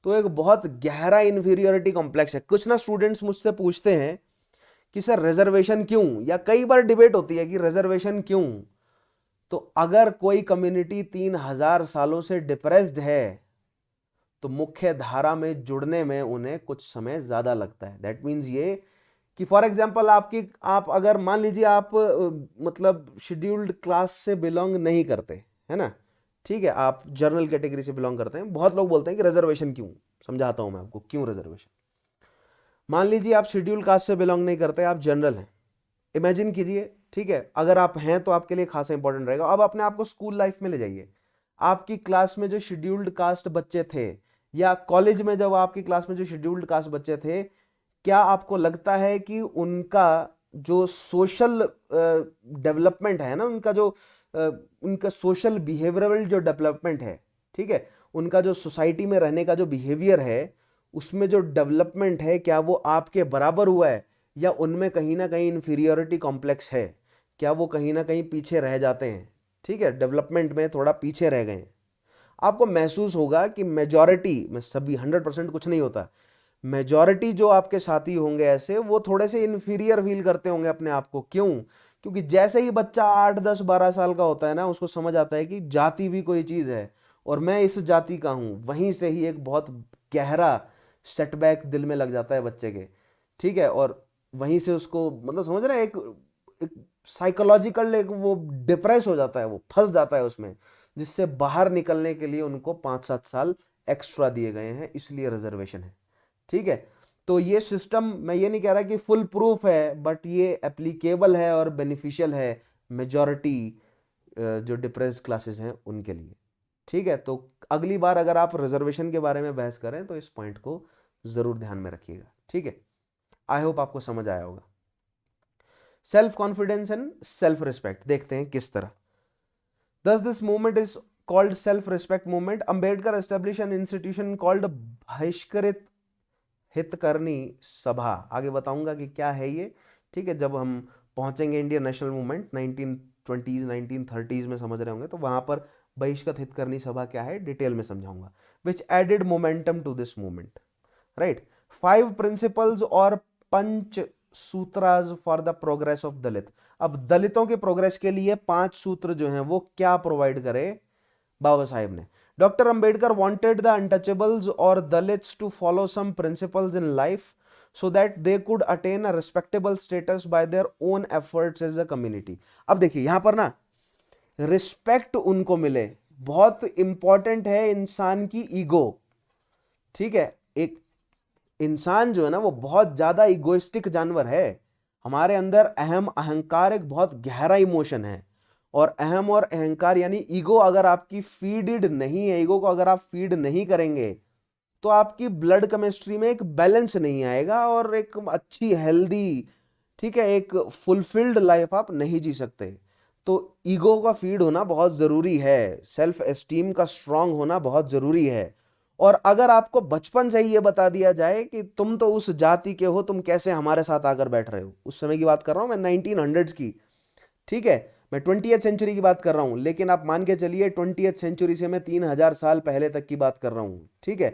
तो एक बहुत गहरा इन्फीरियोरिटी कॉम्प्लेक्स है। कुछ ना स्टूडेंट्स मुझसे पूछते हैं कि सर रिजर्वेशन क्यों, या कई बार डिबेट होती है कि रिजर्वेशन क्यों। तो अगर कोई कम्युनिटी 3,000 सालों से डिप्रेस्ड है तो मुख्य धारा में जुड़ने में उन्हें कुछ समय ज्यादा लगता है। दैट मीन्स ये कि फॉर एग्जाम्पल आप अगर मान लीजिए आप मतलब शेड्यूल्ड क्लास से बिलोंग नहीं करते, है ना, ठीक है, आप जनरल कैटेगरी से बिलोंग करते हैं। बहुत लोग बोलते हैं कि रिजर्वेशन क्यों, समझाता हूं मैं आपको क्यों रिजर्वेशन। मान लीजिए आप शेड्यूल कास्ट से बिलोंग नहीं करते, आप जनरल हैं, इमेजिन कीजिए, ठीक है, अगर आप हैं तो आपके लिए खासा इंपॉर्टेंट रहेगा। अब अपने आप को स्कूल लाइफ में ले जाइए, आपकी क्लास में जो शेड्यूल्ड कास्ट बच्चे थे, या कॉलेज में जब आपकी क्लास में जो शेड्यूल्ड कास्ट बच्चे थे, क्या आपको लगता है कि उनका जो सोशल डेवलपमेंट है ना, उनका सोशल बिहेवियरल जो डेवलपमेंट है, ठीक है, उनका जो सोसाइटी में रहने का जो बिहेवियर है, उसमें जो डेवलपमेंट है, क्या वो आपके बराबर हुआ है, या उनमें कहीं ना कहीं इन्फीरियोरिटी कॉम्प्लेक्स है, क्या वो कहीं ना कहीं पीछे रह जाते हैं, ठीक है, डेवलपमेंट में थोड़ा पीछे रह गए हैं। आपको महसूस होगा कि मेजॉरिटी में, सभी 100% कुछ नहीं होता, मेजॉरिटी जो आपके साथी होंगे ऐसे, वो थोड़े से इन्फीरियर फील करते होंगे अपने आप को। क्यों? क्योंकि जैसे ही बच्चा 8, 10, 12 साल का होता है ना, उसको समझ आता है कि जाति भी कोई चीज़ है और मैं इस जाति का हूँ, वहीं से ही एक बहुत गहरा सेटबैक दिल में लग जाता है बच्चे के, ठीक है, और वहीं से उसको मतलब समझ रहे हैं, एक साइकोलॉजिकल एक वो डिप्रेस हो जाता है, वो फंस जाता है उसमें, जिससे बाहर निकलने के लिए उनको 5-7 साल एक्स्ट्रा दिए गए हैं, इसलिए रिजर्वेशन है, ठीक है। तो ये सिस्टम, मैं ये नहीं कह रहा कि फुल प्रूफ है, बट ये एप्लीकेबल है और बेनिफिशियल है मेजॉरिटी जो डिप्रेस्ड क्लासेस हैं उनके लिए, ठीक है। तो अगली बार अगर आप रिजर्वेशन के बारे में बहस करें तो इस पॉइंट को जरूर ध्यान में रखिएगा, ठीक है। आई होप आपको समझ आया होगा। Self confidence and self respect देखते हैं किस तरह। Thus, this movement is called self-respect movement. Ambedkar established an institution called बहिष्कृत हितकर्णी सभा। आगे बताऊंगा कि क्या है ये, ठीक है, जब हम पहुंचेंगे Indian national movement 1920s 1930s में, समझ रहे होंगे, तो वहां पर बहिष्कृत हितकर्णी सभा क्या है डिटेल में समझाऊंगा। Which added momentum to this movement, right. 5 principles और panch sutras for the progress of Dalit. अब दलितों के प्रोग्रेस के लिए 5 सूत्र जो हैं वो क्या प्रोवाइड करे बाबा साहेब ने। Doctor Ambedkar wanted the untouchables और Dalits to follow some principles in life so that they could attain a respectable status by their own efforts as a community। अब देखिए यहां पर ना, रिस्पेक्ट उनको मिले, बहुत इंपॉर्टेंट है इंसान की ईगो, ठीक है। एक इंसान जो है ना वो बहुत ज्यादा इगोइस्टिक जानवर है, हमारे अंदर अहम अहंकार एक बहुत गहरा इमोशन है, और अहम और अहंकार यानी ईगो अगर आपकी फीडेड नहीं है, ईगो को अगर आप फीड नहीं करेंगे तो आपकी ब्लड केमिस्ट्री में एक बैलेंस नहीं आएगा और एक अच्छी हेल्दी, ठीक है, एक फुलफिल्ड लाइफ आप नहीं जी सकते। तो ईगो का फीड होना बहुत ज़रूरी है, सेल्फ एस्टीम का स्ट्रांग होना बहुत ज़रूरी है, और अगर आपको बचपन से ही ये बता दिया जाए कि तुम तो उस जाति के हो, तुम कैसे हमारे साथ आकर बैठ रहे हो, उस समय की बात कर रहा हूं मैं 1900s की, ठीक है, मैं 20th सेंचुरी की बात कर रहा हूं, लेकिन आप मान के चलिए 20th सेंचुरी से मैं 3000 साल पहले तक की बात कर रहा हूं, ठीक है।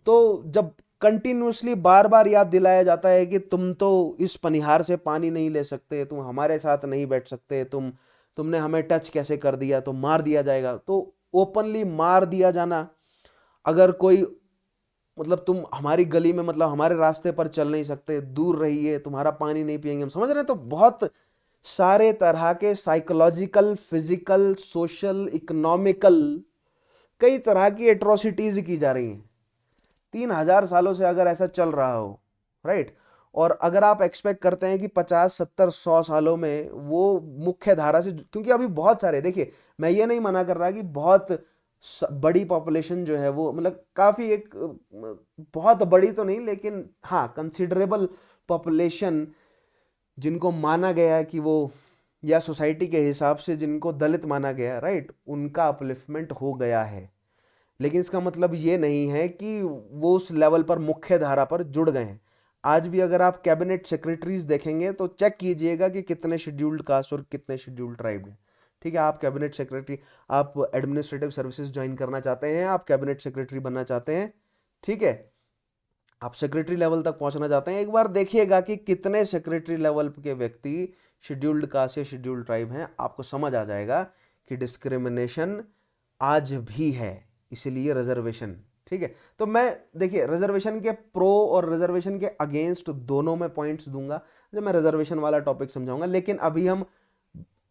तो जब कंटिन्यूसली बार बार याद दिलाया जाता है कि तुम तो इस पनिहार से पानी नहीं ले सकते, तुम हमारे साथ नहीं बैठ सकते, तुमने हमें टच कैसे कर दिया, तो मार दिया जाएगा, तो ओपनली मार दिया जाना, अगर कोई मतलब तुम हमारी गली में, मतलब हमारे रास्ते पर चल नहीं सकते, दूर रहिए, तुम्हारा पानी नहीं पियेंगे, हम समझ रहे हैं। तो बहुत सारे तरह के साइकोलॉजिकल, फिजिकल, सोशल, इकोनॉमिकल, कई तरह की एट्रोसिटीज की जा रही हैं 3000 सालों से, अगर ऐसा चल रहा हो, राइट। और अगर आप एक्सपेक्ट करते हैं कि 50, 70, 100 सालों में वो मुख्य धारा से, क्योंकि अभी बहुत सारे, देखिए मैं ये नहीं मना कर रहा कि बहुत बड़ी पॉपुलेशन जो है वो, मतलब काफी एक बहुत बड़ी तो नहीं, लेकिन हाँ कंसिडरेबल पॉपुलेशन जिनको माना गया है कि वो, या सोसाइटी के हिसाब से जिनको दलित माना गया है, राइट, उनका अपलिफ्टमेंट हो गया है। लेकिन इसका मतलब ये नहीं है कि वो उस लेवल पर मुख्य धारा पर जुड़ गए हैं। आज भी अगर आप कैबिनेट सेक्रेटरीज देखेंगे तो चेक कीजिएगा कि कितने शेड्यूल्ड कास्ट और कितने शेड्यूल्ड ट्राइब हैं, ठीक है। आप कैबिनेट सेक्रेटरी, आप एडमिनिस्ट्रेटिव सर्विसेज ज्वाइन करना चाहते हैं, आप कैबिनेट सेक्रेटरी बनना चाहते हैं, ठीक है, आप सेक्रेटरी लेवल तक पहुंचना चाहते हैं, एक बार देखिएगा कि कितने सेक्रेटरी लेवल के व्यक्ति शेड्यूल्ड कास्ट या शेड्यूल्ड ट्राइब हैं, आपको समझ आ जाएगा कि डिस्क्रिमिनेशन आज भी है, इसलिए रिजर्वेशन, ठीक है। तो मैं, देखिए, रिजर्वेशन के प्रो और रिजर्वेशन के अगेंस्ट दोनों में पॉइंट्स दूंगा जब मैं रिजर्वेशन वाला टॉपिक समझाऊंगा, लेकिन अभी हम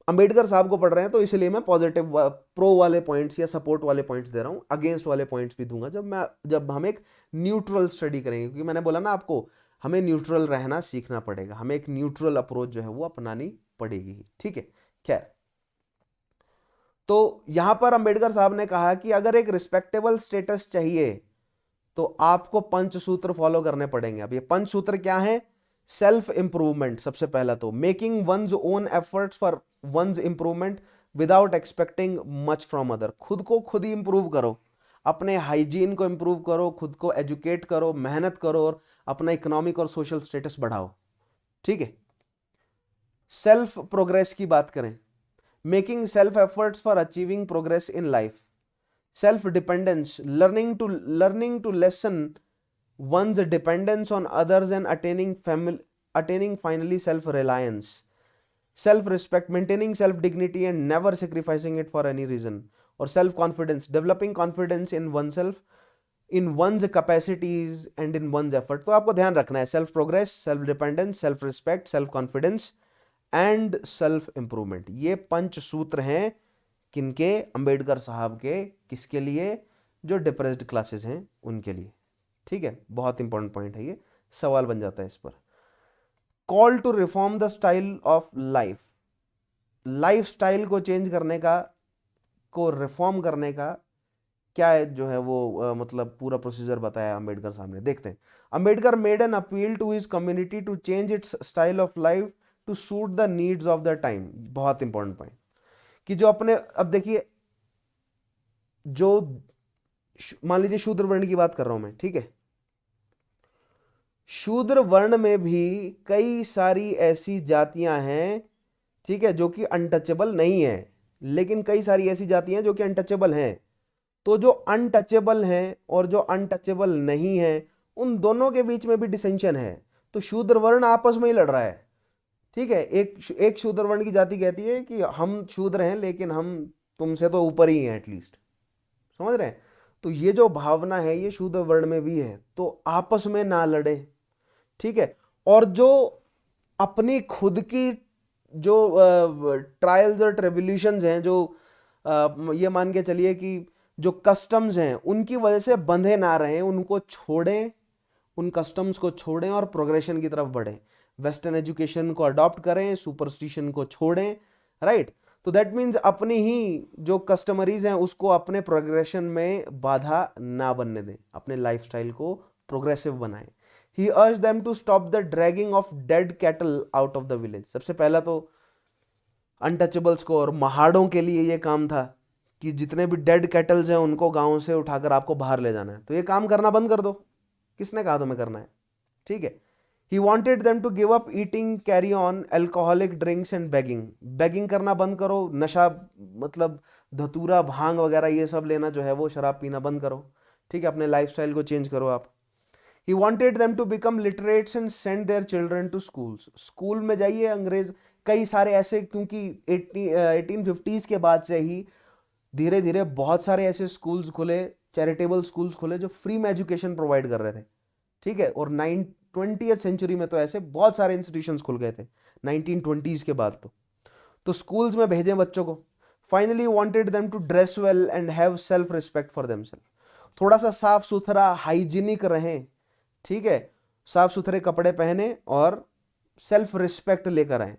अंबेडकर साहब को पढ़ रहे हैं तो इसलिए मैं पॉजिटिव प्रो वाले पॉइंट्स या सपोर्ट वाले पॉइंट्स दे रहा हूं, अगेंस्ट वाले पॉइंट्स भी दूंगा जब हम एक न्यूट्रल स्टडी करेंगे, क्योंकि मैंने बोला ना आपको, हमें न्यूट्रल रहना सीखना पड़ेगा, हमें एक न्यूट्रल अप्रोच जो है वो अपनानी पड़ेगी, ठीक है। खैर, तो यहां पर अंबेडकर साहब ने कहा कि अगर एक रिस्पेक्टेबल स्टेटस चाहिए तो आपको पंचसूत्र फॉलो करने पड़ेंगे। अब ये पंचसूत्र क्या है? सेल्फ इंप्रूवमेंट, सबसे पहला तो making one's own efforts for one's improvement without expecting much from other. खुद को खुद ही इंप्रूव करो, अपने हाइजीन को इंप्रूव करो, खुद को एजुकेट करो, मेहनत करो और अपना इकोनॉमिक और सोशल स्टेटस बढ़ाओ, ठीक है। सेल्फ प्रोग्रेस की बात करें, making self efforts for achieving progress in life, self dependence, learning to lessen one's dependence on others and attaining finally self reliance, self respect, maintaining self dignity and never sacrificing it for any reason, or self confidence, developing confidence in oneself, in one's capacities and in one's effort। तो आपको ध्यान रखना है, self progress, self dependence, self respect, self confidence and self improvement, ये पंच सूत्र हैं किनके? अंबेडकर साहब के। किसके लिए? जो डिप्रेस्ड क्लासेस हैं उनके लिए, ठीक है। बहुत इंपॉर्टेंट पॉइंट है ये, सवाल बन जाता है इस पर। Call to reform the style of life, life style को चेंज करने का, को रिफॉर्म करने का क्या है जो है वो मतलब पूरा प्रोसीजर बताया अंबेडकर साहब ने। देखते हैं, Ambedkar made an appeal to his community to change its style of life to suit the needs of the time. बहुत इंपॉर्टेंट पॉइंट कि जो अपने, अब देखिए, जो मान लीजिए शूद्र वर्ण की बात कर रहा हूं मैं, ठीक है, शूद्र वर्ण में भी कई सारी ऐसी जातियां हैं, ठीक है, जो कि अनटचेबल नहीं है, लेकिन कई सारी ऐसी जातियां हैं जो कि अनटचेबल हैं। तो जो अनटचेबल हैं और जो अनटचेबल नहीं है, उन दोनों के बीच में भी डिसेंशन है। तो शूद्र वर्ण आपस में ही लड़ रहा है, ठीक है। एक शूद्र वर्ण की जाति कहती है कि हम शूद्र हैं लेकिन हम तुमसे तो ऊपर ही हैं एटलीस्ट, समझ रहे हैं। तो ये जो भावना है ये शूद्र वर्ण में भी है, तो आपस में ना लड़े, ठीक है। और जो अपनी खुद की जो ट्रायल्स और ट्रिब्यूलेशंस हैं, जो ये मान के चलिए कि जो कस्टम्स हैं उनकी वजह से बंधे ना रहें, उनको छोड़ें, उन कस्टम्स को छोड़ें और प्रोग्रेशन की तरफ बढ़ें। वेस्टर्न एजुकेशन को अडॉप्ट करें, सुपरस्टिशन को छोड़ें, राइट। तो दैट मीन्स अपनी ही जो कस्टमरीज हैं उसको अपने प्रोग्रेशन में बाधा ना बनने दें, अपने लाइफस्टाइल को प्रोग्रेसिव बनाएं। He urged them to stop the dragging of dead cattle out of the village. सबसे पहला तो अनटचेबल्स को और महाड़ों के लिए ये काम था कि जितने भी डेड कैटल्स हैं उनको गांव से उठाकर आपको बाहर ले जाना है, तो ये काम करना बंद कर दो। किसने कहा तुम्हें करना है? ठीक है। He wanted them to give up eating, carry on alcoholic drinks and begging. Begging करना बंद करो, नशा मतलब धतूरा भांग वगैरह ये सब लेना जो है वो, शराब पीना बंद करो। ठीक है, अपने लाइफस्टाइल को चेंज करो आप। He wanted them to become literates and send their children to schools. School में जाइए अंग्रेज, कई सारे ऐसे, क्योंकि 1850s के बाद से ही धीरे धीरे बहुत सारे ऐसे स्कूल्स खुले, चैरिटेबल स्कूल्स खुले जो फ्री में एजुकेशन प्रोवाइड कर रहे थे। ठीक है, और 20th सेंचुरी में तो ऐसे बहुत सारे इंस्टीट्यूशंस खुल गए थे 1920s के बाद। तो स्कूल्स में भेजें बच्चों को। Finally wanted them to dress well and have self respect for themselves. थोड़ा सा साफ सुथरा हाइजीनिक रहें, ठीक है, साफ सुथरे कपड़े पहने और सेल्फ रिस्पेक्ट लेकर आए।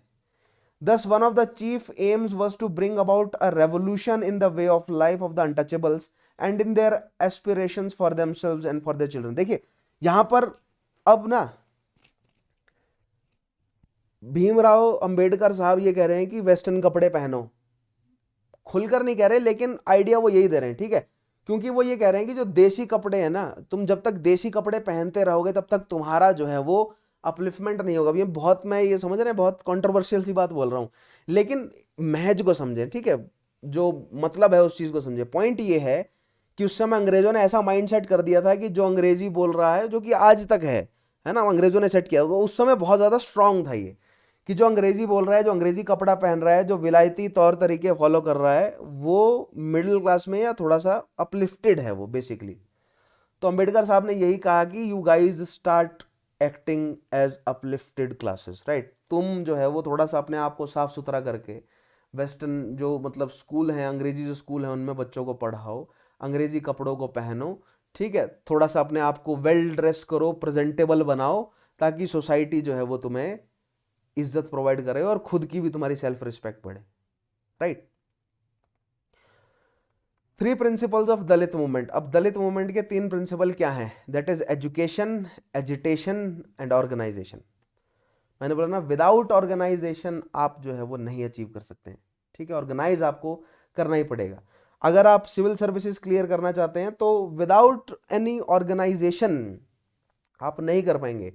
Thus, one of the chief aims was to bring about a revolution in the way of life of the untouchables and in their aspirations for themselves and for their children. देखिए यहां पर अब ना भीमराव अंबेडकर साहब ये कह रहे हैं कि वेस्टर्न कपड़े पहनो, खुलकर नहीं कह रहे लेकिन आइडिया वो यही दे रहे हैं। ठीक है, क्योंकि वो ये कह रहे हैं कि जो देसी कपड़े हैं ना, तुम जब तक देसी कपड़े पहनते रहोगे तब तक तुम्हारा जो है वो अपलिफ्टमेंट नहीं होगा। ये बहुत, मैं ये समझ रहे हैं बहुत कंट्रोवर्शियल सी बात बोल रहा हूँ, लेकिन महज को समझें। ठीक है, जो मतलब है उस चीज़ को समझे। पॉइंट ये है कि उस समय अंग्रेजों ने ऐसा माइंडसेट कर दिया था कि जो अंग्रेजी बोल रहा है, जो कि आज तक है ना, अंग्रेजों ने सेट किया, तो उस समय बहुत ज़्यादा स्ट्रांग था ये, कि जो अंग्रेजी बोल रहा है, जो अंग्रेजी कपड़ा पहन रहा है, जो विलायती तौर तरीके फॉलो कर रहा है, वो मिडिल क्लास में या थोड़ा सा अपलिफ्टेड है वो बेसिकली। तो अंबेडकर साहब ने यही कहा कि you guys start acting as uplifted classes, right. तुम जो है वो थोड़ा सा अपने आप को साफ सुथरा करके वेस्टर्न जो मतलब स्कूल हैं, अंग्रेजी जो स्कूल हैं, उनमें बच्चों को पढ़ाओ, अंग्रेजी कपड़ों को पहनो। ठीक है, थोड़ा सा अपने आप को वेल ड्रेस करो, प्रेजेंटेबल बनाओ, ताकि सोसाइटी जो है वो तुम्हें इज्जत प्रोवाइड करे और खुद की भी तुम्हारी सेल्फ रिस्पेक्ट बढ़े, right. 3 principles of Dalit movement. अब दलित मूवमेंट के 3 प्रिंसिपल क्या हैं? That is education, agitation and organisation. मैंने बोला ना, विदाउट ऑर्गेनाइजेशन आप जो है वो नहीं अचीव कर सकते हैं। ठीक है, ऑर्गेनाइज आपको करना ही पड़ेगा। अगर आप सिविल सर्विसेज क्लियर करना चाहते हैं तो विदाउट एनी ऑर्गेनाइजेशन आप नहीं कर पाएंगे।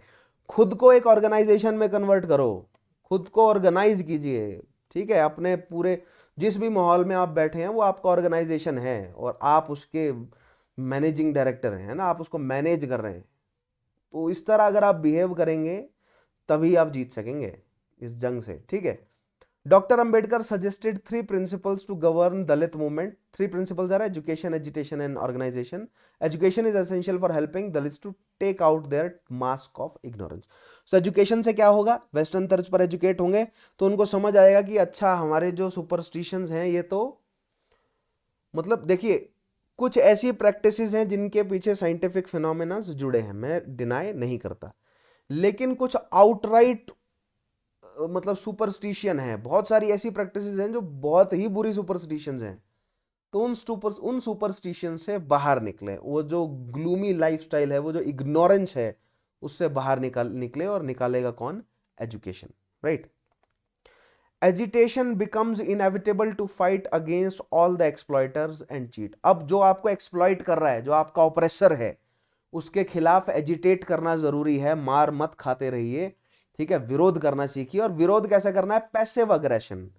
खुद को एक ऑर्गेनाइजेशन में कन्वर्ट करो, खुद को ऑर्गेनाइज कीजिए। ठीक है, अपने पूरे जिस भी माहौल में आप बैठे हैं वो आपका ऑर्गेनाइजेशन है और आप उसके मैनेजिंग डायरेक्टर हैं, है ना, आप उसको मैनेज कर रहे हैं। तो इस तरह अगर आप बिहेव करेंगे तभी आप जीत सकेंगे इस जंग से। ठीक है, doctor Ambedkar suggested 3 principles to govern Dalit movement. 3 principles are education, agitation and organisation. Education is essential for helping Dalits to take out their mask of ignorance. So education से क्या होगा? वेस्टर्न तर्ज पर एजुकेट होंगे तो उनको समझ आएगा कि अच्छा हमारे जो सुपरस्टिशंस हैं ये तो मतलब देखिए कुछ ऐसी प्रैक्टिसेस हैं जिनके पीछे साइंटिफिक फिनोमेना जुड़े हैं, मैं डिनाई नहीं करता, लेकिन कुछ आउटराइट मतलब सुपरस्टिशियन है, बहुत सारी ऐसी प्रैक्टिसेस हैं जो बहुत ही बुरी सुपरस्टिशंस हैं। तो उन सुपरस्टिशन से बाहर निकले, वो जो ग्लूमी लाइफस्टाइल है, वो जो इग्नोरेंस है, उससे बाहर निकले और निकालेगा कौन? Education, right. Agitation becomes inevitable to fight against all the exploiters and cheat. अब जो आपको एक्सप्लॉइट कर रहा है, जो आपका ऑपरेसर है, उसके खिलाफ एजिटेट करना जरूरी है। मार मत खाते रहिए, ठीक है, विरोध करना सीखिए। और विरोध कैसे करना है? पैसिव अग्रेशन,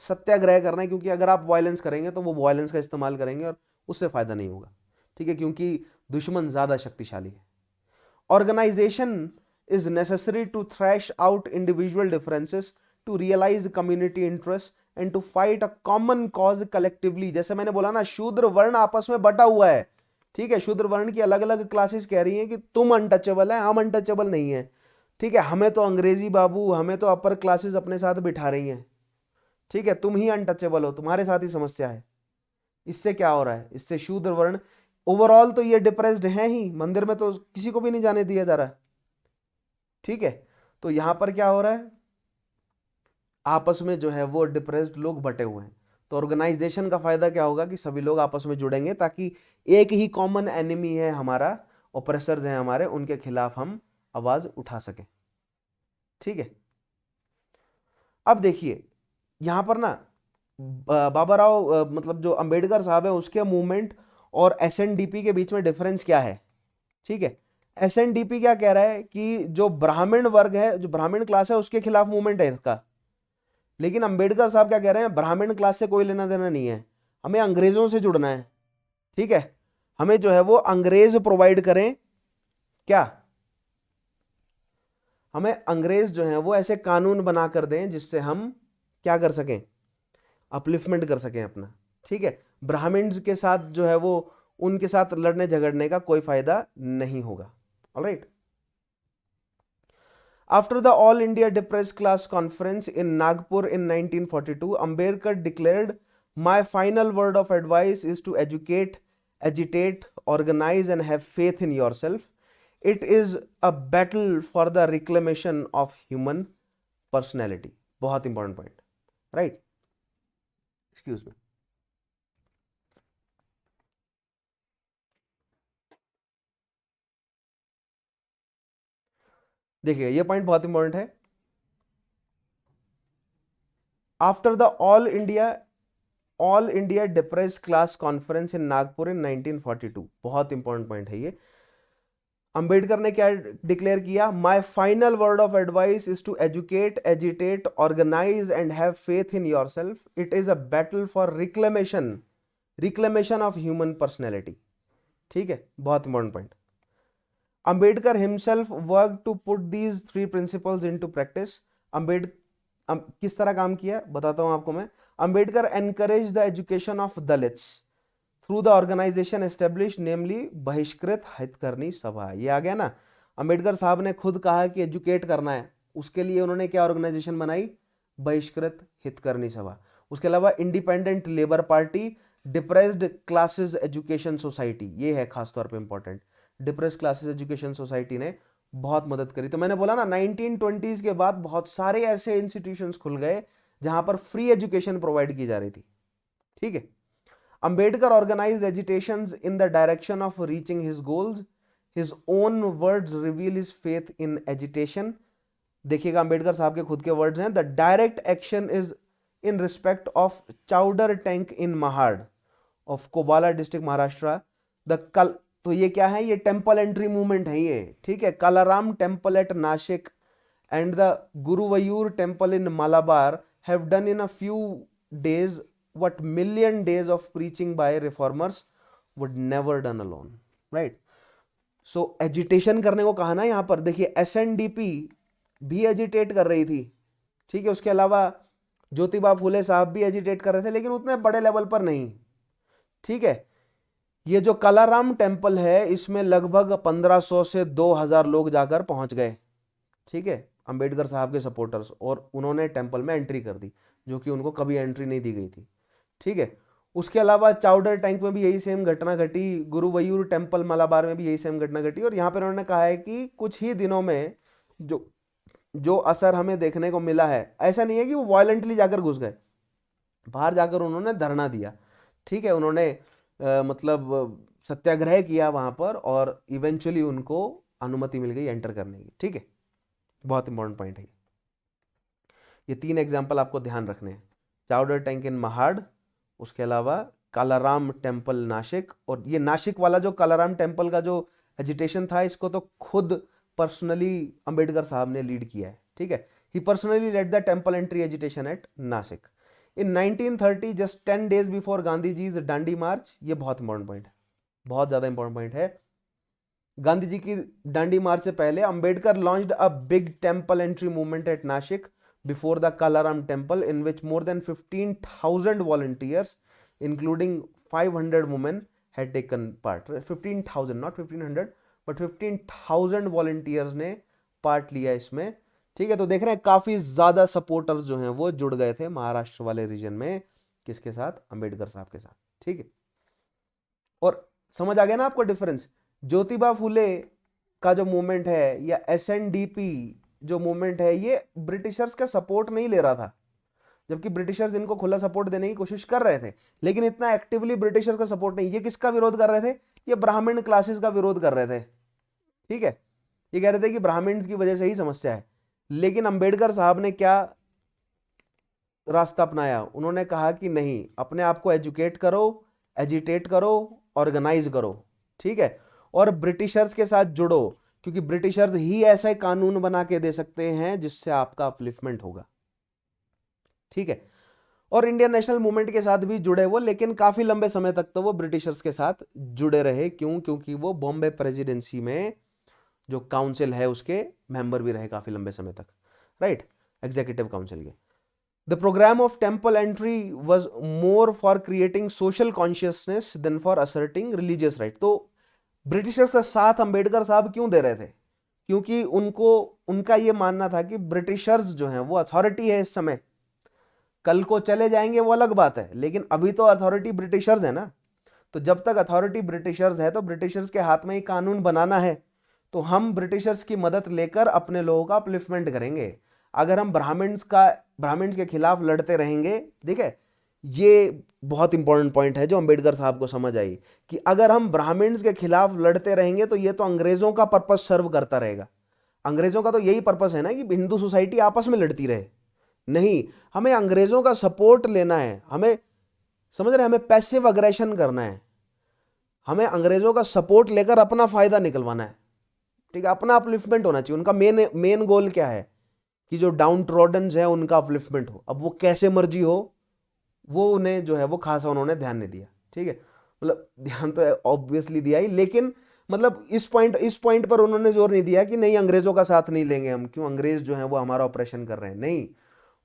सत्याग्रह करना है, क्योंकि अगर आप वायलेंस करेंगे तो वो वायलेंस का इस्तेमाल करेंगे और उससे फायदा नहीं होगा। ठीक है, क्योंकि दुश्मन ज्यादा शक्तिशाली है। Organisation is necessary to thrash out individual differences, to realise community interest and to fight a common cause collectively. जैसे मैंने बोला ना, शूद्र वर्ण आपस में बटा हुआ है। ठीक है, शूद्र वर्ण की अलग अलग क्लासेस कह रही हैं कि तुम अनटचेबल है, हम अनटचेबल नहीं है। ठीक है, हमें तो अंग्रेजी बाबू, हमें तो अपर क्लासेस अपने साथ बिठा रही हैं। ठीक है, तुम ही अनटचेबल हो, तुम्हारे साथ ही समस्या है। इससे क्या हो रहा है? इससे शूद्र वर्ण ओवरऑल तो ये डिप्रेस्ड है ही, मंदिर में तो किसी को भी नहीं जाने दिया जा रहा। ठीक है, तो यहां पर क्या हो रहा है? आपस में जो है वो डिप्रेस्ड लोग बटे हुए हैं। तो ऑर्गेनाइजेशन का फायदा क्या होगा कि सभी लोग आपस में जुड़ेंगे, ताकि एक ही कॉमन एनिमी है हमारा, ऑपरेसर्स हैं हमारे, उनके खिलाफ हम आवाज उठा सकें। ठीक है, अब देखिए यहां पर ना बाबा राव मतलब जो अंबेडकर साहब है उसके मूवमेंट और एसएनडीपी के बीच में डिफरेंस क्या है। ठीक है, एसएनडीपी क्या कह रहा है कि जो ब्राह्मण वर्ग है, जो ब्राह्मण क्लास है, उसके खिलाफ मूवमेंट है इसका। लेकिन अंबेडकर साहब क्या कह रहे हैं, ब्राह्मण क्लास से कोई लेना देना नहीं है, हमें अंग्रेजों से जुड़ना है। ठीक है, हमें जो है वो अंग्रेज प्रोवाइड करें क्या, हमें अंग्रेज जो है वो ऐसे कानून बना कर दें जिससे हम क्या कर सकें, अपलिफ्टमेंट कर सकें अपना। ठीक है, ब्राह्मण्स के साथ जो है वो उनके साथ लड़ने झगड़ने का कोई फायदा नहीं होगा। Alright. After the All India Depressed Class Conference in Nagpur in 1942, Ambedkar declared, "My final word of advice is to educate, agitate, organize, and have faith in yourself. It is a battle for the reclamation of human personality." बहुत important point, right. Excuse me. देखिए ये पॉइंट बहुत इंपॉर्टेंट है। After the all India depress class conference in Nagpur in 1942, बहुत इंपॉर्टेंट पॉइंट है ये। अंबेडकर ने क्या डिक्लेयर किया, my final word of advice is to educate, agitate, organise and have faith in yourself. It is a battle for reclamation of human personality. ठीक है, बहुत important point. Ambedkar himself work to put these 3 principles into practice. किस तरह काम किया बताता हूं आपको मैं. Ambedkar encourage the education of Dalits through the organisation establish, namely Bahishkrit हितकर्णी सभा. ये आ गया ना, अंबेडकर साहब ने खुद कहा कि एजुकेट करना है, उसके लिए उन्होंने क्या ऑर्गेनाइजेशन बनाई, बहिष्कृत हितकर्णी सभा. उसके अलावा independent labour party, depressed classes education society, ये है खासतौर पे important. Depressed classes education society ने बहुत मदद करी. तो मैंने बोला ना 1920s के बाद बहुत सारे ऐसे इंस्टीट्यूशंस खुल गए जहां पर फ्री एजुकेशन प्रोवाइड की जा रही थी. ठीक है. Ambedkar organized agitations in the direction of reaching his goals. His own words reveal his faith in agitation. देखिएगा अंबेडकर साहब के खुद के वर्ड्स हैं. The direct action is in respect of Chowdar tank in Mahad of Kobala district Maharashtra. तो ये क्या है, ये टेम्पल एंट्री मूवमेंट है ये. ठीक है. Kalaram temple at Nashik and the Guruvayur temple in Malabar have done in a few days what million days of preaching by reformers would never done alone. Right? So agitation करने को कहा ना यहाँ पर. देखिए SNDP भी एजिटेट कर रही थी. ठीक है. उसके अलावा ज्योतिबा फुले साहब भी एजिटेट कर रहे थे, लेकिन उतने बड़े लेवल पर नहीं. ठीक है. ये जो कलाराम टेम्पल है इसमें लगभग 1500 से 2000 लोग जाकर पहुंच गए. ठीक है, अंबेडकर साहब के सपोर्टर्स, और उन्होंने टेंपल में एंट्री कर दी जो कि उनको कभी एंट्री नहीं दी गई थी. ठीक है. उसके अलावा चाउडर टैंक में भी यही सेम घटना घटी, गुरुवयूर टेंपल मलाबार में भी यही सेम घटना घटी. और यहाँ पर उन्होंने कहा है कि कुछ ही दिनों में जो जो असर हमें देखने को मिला है, ऐसा नहीं है कि वो वायलेंटली जाकर घुस गए, बाहर जाकर उन्होंने धरना दिया. ठीक है. उन्होंने मतलब सत्याग्रह किया वहां पर, और इवेंचुअली उनको अनुमति मिल गई एंटर करने की. ठीक है, बहुत इंपॉर्टेंट पॉइंट है. ये 3 एग्जाम्पल आपको ध्यान रखने हैं. चाउडर टैंक इन महाड़, उसके अलावा कालाराम टेम्पल नासिक. और ये नासिक वाला जो कालाराम टेम्पल का जो एजिटेशन था, इसको तो खुद पर्सनली अंबेडकर साहब ने लीड किया है. ठीक है. He personally led the temple entry agitation at Nashik in 1930, just 10 days before Gandhi ji's Dandi march. ये बहुत इंपॉर्टेंट पॉइंट है, बहुत ज्यादा इंपॉर्टेंट पॉइंट है. गांधी जी की डांडी मार्च से पहले Ambedkar launched a big temple entry movement at Nashik before the Kalaram temple, in which more than 15,000 volunteers including 500 women had taken part. 15,000, not 1500, but 15,000 volunteers ने पार्ट लिया इसमें. ठीक है. तो देख रहे हैं काफी ज्यादा सपोर्टर्स जो हैं वो जुड़ गए थे महाराष्ट्र वाले रीजन में. किसके साथ? अंबेडकर साहब के साथ. ठीक है. और समझ आ गया ना आपको डिफरेंस. ज्योतिबा फुले का जो मूवमेंट है या एसएनडीपी जो मूवमेंट है, ये ब्रिटिशर्स का सपोर्ट नहीं ले रहा था, जबकि ब्रिटिशर्स इनको खुला सपोर्ट देने की कोशिश कर रहे थे, लेकिन इतना एक्टिवली ब्रिटिशर्स का सपोर्ट नहीं. ये किसका विरोध कर रहे थे? ये ब्राह्मण क्लासेस का विरोध कर रहे थे. ठीक है. ये कह रहे थे कि ब्राह्मण की वजह से ही समस्या है. लेकिन अंबेडकर साहब ने क्या रास्ता अपनाया, उन्होंने कहा कि नहीं, अपने आप को एजुकेट करो, एजिटेट करो, ऑर्गेनाइज करो, ठीक है, और ब्रिटिशर्स के साथ जुड़ो, क्योंकि ब्रिटिशर्स ही ऐसे कानून बना के दे सकते हैं जिससे आपका अपलिफ्टमेंट होगा, ठीक है। और इंडियन नेशनल मूवमेंट के साथ भी जुड़े वो, लेकिन काफी लंबे समय तक तो वो ब्रिटिशर्स के साथ जुड़े रहे। क्यों? क्योंकि वो बॉम्बे प्रेसिडेंसी में जो काउंसिल है उसके मेंबर भी रहे काफी लंबे समय तक, राइट, एग्जीक्यूटिव काउंसिल के। The programme of temple entry was more for creating social consciousness than for asserting religious right. तो ब्रिटिशर्स का साथ अंबेडकर साहब क्यों दे रहे थे? क्योंकि उनका यह मानना था कि ब्रिटिशर्स जो हैं वो अथॉरिटी है इस समय, कल को चले जाएंगे वो अलग बात है, लेकिन अभी तो अथॉरिटी ब्रिटिशर्स है ना। तो जब तक अथॉरिटी ब्रिटिशर्स है तो ब्रिटिशर्स के हाथ में ही कानून बनाना है, तो हम ब्रिटिशर्स की मदद लेकर अपने लोगों का अपलिफ्टमेंट करेंगे। अगर हम ब्राह्मण्स के खिलाफ लड़ते रहेंगे, ठीक है, ये बहुत इंपॉर्टेंट पॉइंट है जो अंबेडकर साहब को समझ आई कि अगर हम ब्राह्मण्स के खिलाफ लड़ते रहेंगे तो ये तो अंग्रेजों का पर्पस सर्व करता रहेगा। अंग्रेजों का तो यही पर्पस है ना कि हिंदू सोसाइटी आपस में लड़ती रहे। नहीं, हमें अंग्रेजों का सपोर्ट लेना है, हमें समझ रहे हैं, हमें पैसिव अग्रेशन करना है, हमें अंग्रेजों का सपोर्ट लेकर अपना फायदा निकलवाना है, ठीक है, अपना अपलिफ्टमेंट होना चाहिए। उनका मेन गोल क्या है कि जो डाउन ट्रॉडन्स है उनका अपलिफ्टमेंट हो। अब वो कैसे मर्जी हो, वो उन्हें जो है वो खासा उन्होंने ध्यान नहीं दिया, ठीक है, मतलब ध्यान तो ऑब्वियसली दिया ही, लेकिन मतलब इस पॉइंट पर उन्होंने जोर नहीं दिया कि नहीं अंग्रेजों का साथ नहीं लेंगे हम, क्यों, अंग्रेज जो है वो हमारा ऑपरेशन कर रहे हैं। नहीं,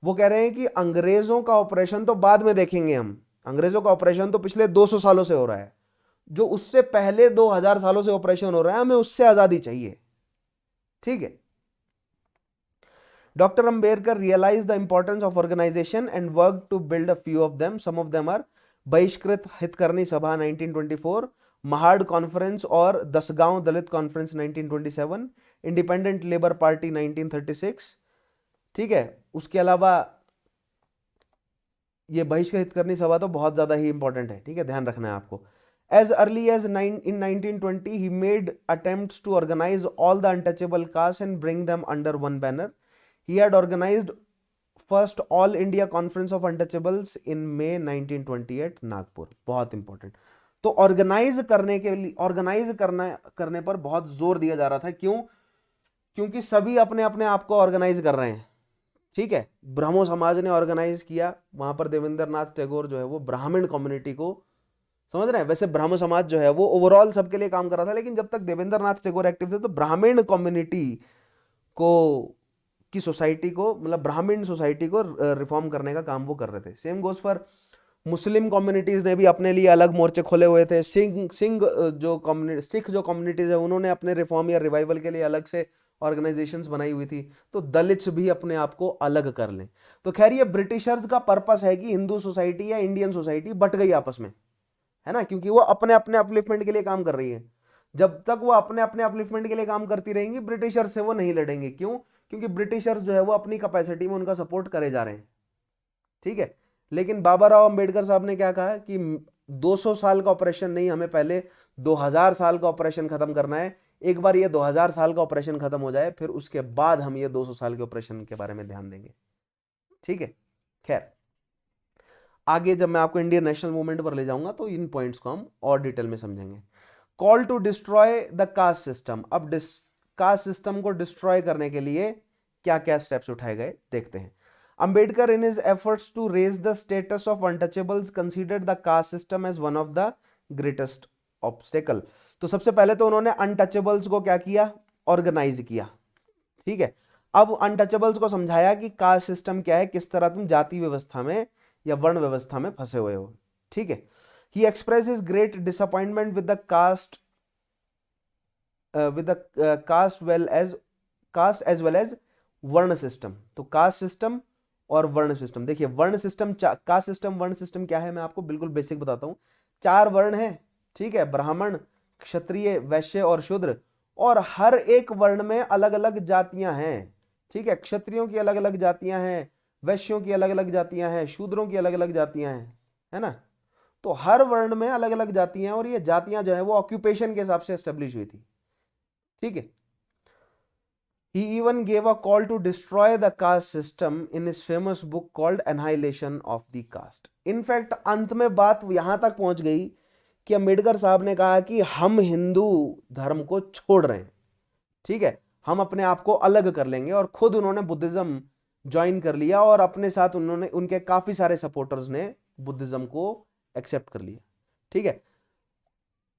वो कह रहे हैं कि अंग्रेजों का ऑपरेशन तो बाद में देखेंगे हम, अंग्रेजों का ऑपरेशन तो पिछले 200 सालों से हो रहा है, जो उससे पहले 2000 सालों से ऑपरेशन हो रहा है, हमें उससे आजादी चाहिए, ठीक है। Doctor Ambedkar realise the importance of organisation and work to build a few of them. Some of them are Bahishkrit हितकर्णी Sabha 1924, Mahad conference और Dasgaon Dalit conference 1927, independent labour party 1936, ठीक है। उसके अलावा ये बहिष्कृत हितकर्णी सभा तो बहुत ज्यादा ही इंपॉर्टेंट है, ठीक है, ध्यान रखना है आपको। As early as in 1920, he made attempts to organize all the untouchable castes and bring them under one banner. He had organized first All India Conference of Untouchables in May 1928, Nagpur. बहुत इंपॉर्टेंट। तो ऑर्गेनाइज करने पर बहुत जोर दिया जा रहा था। क्यों? क्योंकि सभी अपने अपने आप को ऑर्गेनाइज कर रहे हैं, ठीक है। ब्रह्मो समाज ने ऑर्गेनाइज किया, वहां पर देवेंद्रनाथ टैगोर जो है वो ब्राह्मण कम्युनिटी को, समझ रहे हैं, वैसे ब्रह्म समाज जो है वो ओवरऑल सबके लिए काम कर रहा था, लेकिन जब तक देवेंद्रनाथ टैगोर एक्टिव थे तो ब्राह्मण कम्युनिटी को की सोसाइटी को, मतलब ब्राह्मण सोसाइटी को रिफॉर्म करने का काम वो कर रहे थे। Same goes for Muslim communities ने भी अपने लिए अलग मोर्चे खोले हुए थे। सिख जो कम्युनिटीज है उन्होंने अपने रिफॉर्म या रिवाइवल के लिए अलग से ऑर्गेनाइजेशंस बनाई हुई थी। तो दलित्स भी अपने आप को अलग कर लें। तो खैर ये ब्रिटिशर्स का पर्पस है कि हिंदू सोसाइटी या इंडियन सोसाइटी बट गई आपस में, है ना, क्योंकि वो अपने अपने अपलिफ्टमेंट के लिए काम कर रही है। जब तक वो अपने अपने अपलिफ्टमेंट के लिए काम करती रहेंगी, ब्रिटिशर्स से वो नहीं लड़ेंगे। क्यों? क्योंकि ब्रिटिशर्स जो है वो अपनी कैपेसिटी में उनका सपोर्ट करे जा रहे हैं, ठीक है। लेकिन बाबा राव अंबेडकर साहब ने क्या कहा कि 200 साल का ऑपरेशन नहीं, हमें पहले 2000 साल का ऑपरेशन खत्म करना है। एक बार ये 2000 साल का ऑपरेशन खत्म हो जाए, फिर उसके बाद हम ये 200 साल के ऑपरेशन के बारे में ध्यान देंगे, ठीक है। खैर, आगे जब मैं आपको इंडियन नेशनल मूवमेंट पर ले जाऊंगा तो इन पॉइंट्स को हम और डिटेल में समझेंगे। Call to destroy the caste system. अब कास्ट सिस्टम को डिस्ट्रॉय करने के लिए क्या क्या स्टेप्स उठाए गए देखते हैं। Ambedkar in his efforts to raise the status of untouchables considered the caste system as one of the greatest obstacle. तो सबसे पहले तो उन्होंने अनटचेबल्स को क्या किया? ऑर्गेनाइज किया, ठीक है। अब अनटचेबल्स को समझाया कि कास्ट सिस्टम क्या है, किस तरह तुम जाति व्यवस्था में या वर्ण व्यवस्था में फंसे हुए हो, ठीक है। He express his great disappointment with the caste as well as varna system. तो कास्ट सिस्टम और वर्ण सिस्टम, देखिए varna system, caste system, varna system क्या है, मैं आपको बिल्कुल बेसिक बताता हूं। 4 वर्ण है, ठीक है, ब्राह्मण, क्षत्रिय, वैश्य और शूद्र, और हर एक वर्ण में अलग अलग जातियां हैं, ठीक है। क्षत्रियों की अलग अलग जातियां हैं, वैश्यों की अलग अलग जातियां हैं, शूद्रों की अलग अलग जातियां हैं, है ना। तो हर वर्ण में अलग अलग जातियां हैं, और ये जातियां जो है वो ऑक्यूपेशन के हिसाब से एस्टेब्लिश हुई थी, ठीक है। He even gave a call to destroy the caste system in his famous book called Annihilation of the Caste. In fact अंत में बात यहां तक पहुंच गई कि अंबेडकर साहब ने कहा कि हम हिंदू धर्म को छोड़ रहे हैं, ठीक है, हम अपने आप को अलग कर लेंगे, और खुद उन्होंने बुद्धिज्म ज्वाइन कर लिया और अपने साथ उन्होंने, उनके काफी सारे सपोर्टर्स ने बुद्धिज्म को एक्सेप्ट कर लिया, ठीक है।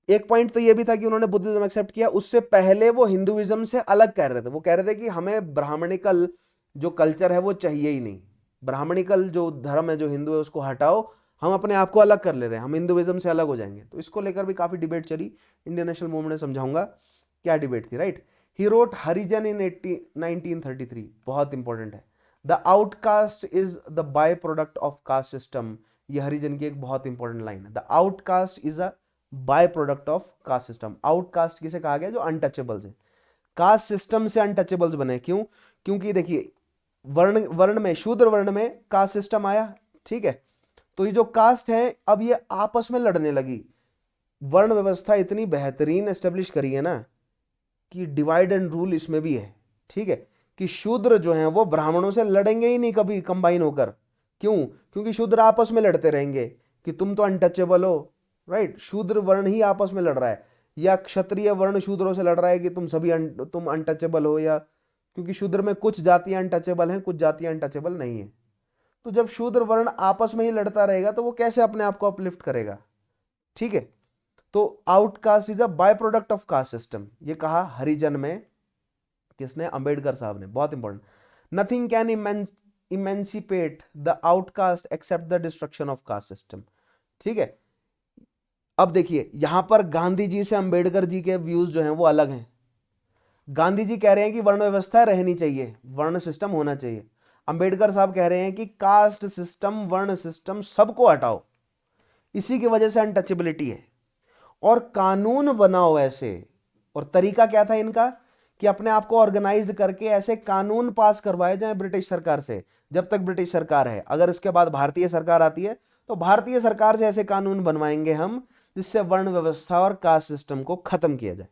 एक पॉइंट तो ये भी था कि उन्होंने बुद्धिज्म एक्सेप्ट किया, उससे पहले वो हिंदुइज्म से अलग कह रहे थे। वो कह रहे थे कि हमें ब्राह्मणिकल जो कल्चर है वो चाहिए ही नहीं, ब्राह्मणिकल जो धर्म है, जो हिंदू है, उसको हटाओ, हम अपने आप को अलग कर ले रहे हैं, हम हिंदुइज्म से अलग हो जाएंगे। तो इसको लेकर भी काफी डिबेट चली, इंडियन नेशनल मूवमेंट में समझाऊंगा क्या डिबेट थी, राइट। ही रोट हरिजन इन 1933, बहुत इंपॉर्टेंट है। The outcast is the by product of caste system, ये हरिजन की एक बहुत इंपॉर्टेंट लाइन है। The outcast is a by product of caste system. Outcast किसे कहा गया? जो अनटचेबल्स है, कास्ट सिस्टम से अनटचेबल्स बने। क्यों? क्योंकि देखिए वर्ण में, शूद्र वर्ण में कास्ट सिस्टम आया, ठीक है, तो ये जो कास्ट है अब ये आपस में लड़ने लगी। वर्ण व्यवस्था इतनी बेहतरीन एस्टेब्लिश करी है ना कि डिवाइड एंड रूल इसमें भी है, ठीक है, कि शूद्र जो हैं वो ब्राह्मणों से लड़ेंगे ही नहीं कभी कंबाइन होकर। क्यों? क्योंकि शूद्र आपस में लड़ते रहेंगे कि तुम तो अनटचेबल हो, राइट। शूद्र वर्ण ही आपस में लड़ रहा है, या क्षत्रिय वर्ण शूद्रों से लड़ रहा है कि तुम सभी तुम अनटचेबल हो, या क्योंकि शूद्र में कुछ जातियां अनटचेबल हैं, कुछ जातियां अनटचेबल नहीं है। तो जब शूद्र वर्ण आपस में ही लड़ता रहेगा तो वो कैसे अपने आप को अपलिफ्ट करेगा, ठीक है। तो outcaste is a by product of caste system, ये कहा हरिजन में, किसने? अंबेडकर साहब ने, बहुत important. Nothing can emancipate the outcaste except the destruction of caste system, ठीक है। अब देखिए यहां पर गांधी जी से अंबेडकर जी के व्यूज जो हैं वो अलग हैं। गांधी जी कह रहे हैं कि वर्ण व्यवस्था रहनी चाहिए, वर्ण सिस्टम होना चाहिए। अंबेडकर साहब कह रहे हैं कि कास्ट सिस्टम, वर्ण सिस्टम सबको हटाओ, इसी की वजह से अनटचेबिलिटी है, और कानून बनाओ ऐसे। और तरीका क्या था इनका? कि अपने आप को ऑर्गेनाइज करके ऐसे कानून पास करवाए जाए ब्रिटिश सरकार से, जब तक ब्रिटिश सरकार है। अगर इसके बाद भारतीय सरकार आती है तो भारतीय सरकार से ऐसे कानून बनवाएंगे हम जिससे वर्ण व्यवस्था और कास्ट सिस्टम को खत्म किया जाए,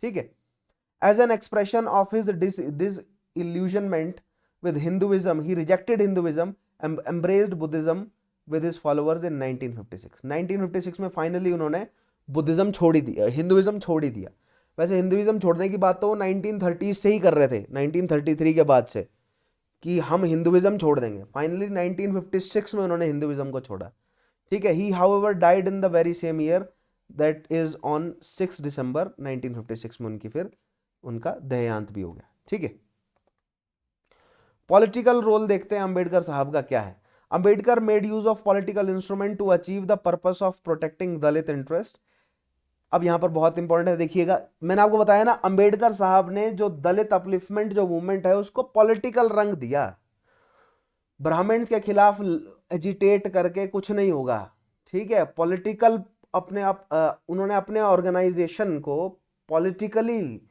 ठीक है। As an expression of his disillusionment with Hinduism, he rejected Hinduism and embraced Buddhism with his followers in 1956. 1956 में फाइनली उन्होंने बुद्धिज्म छोड़ ही दिया, हिंदुइज्म छोड़ ही दिया। वैसे हिंदुइज्म छोड़ने की बात तो वो 1930 से ही कर रहे थे, 1933 के बाद से, कि हम हिंदुइज्म छोड़ देंगे। फाइनली 1956 में उन्होंने हिंदुइज्म को छोड़ा, ठीक है। He however died in the very same year, that is on 6 December 1956 में उनकी फिर उनका देहांत भी हो गया, ठीक है। पॉलिटिकल रोल देखते हैं अंबेडकर साहब का क्या है। Ambedkar made use of political instrument to achieve the purpose of protecting Dalit interest. अब यहां पर बहुत इंपॉर्टेंट है, देखिएगा, मैंने आपको बताया ना, अंबेडकर साहब ने जो दलित अपलिफ्टमेंट जो मूवमेंट है उसको पॉलिटिकल रंग दिया। ब्राह्मण के खिलाफ एजिटेट करके कुछ नहीं होगा, ठीक है। पॉलिटिकल अपने आप उन्होंने अपने ऑर्गेनाइजेशन को पॉलिटिकली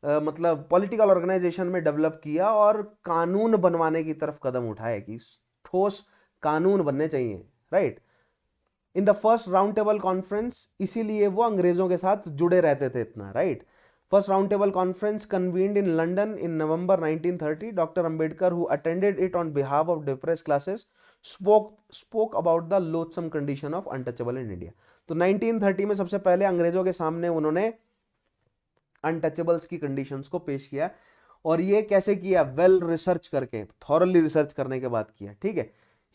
मतलब पॉलिटिकल ऑर्गेनाइजेशन में डेवलप किया और कानून बनवाने की तरफ कदम उठाए कि ठोस कानून बनने चाहिए, right. In the first round table conference, इसीलिए वो अंग्रेजों के साथ जुड़े रहते थे इतना, right. First round table conference convened in London in November 1930. Doctor Ambedkar, who attended it on behalf of depressed classes, spoke about the loathsome condition of untouchable in India. तो 1930 में सबसे पहले अंग्रेजों के सामने उन्होंने अनटचेबल्स की कंडीशंस को पेश किया, और ये कैसे किया? वेल रिसर्च करके, थॉरली रिसर्च करने के बाद किया, ठीक है।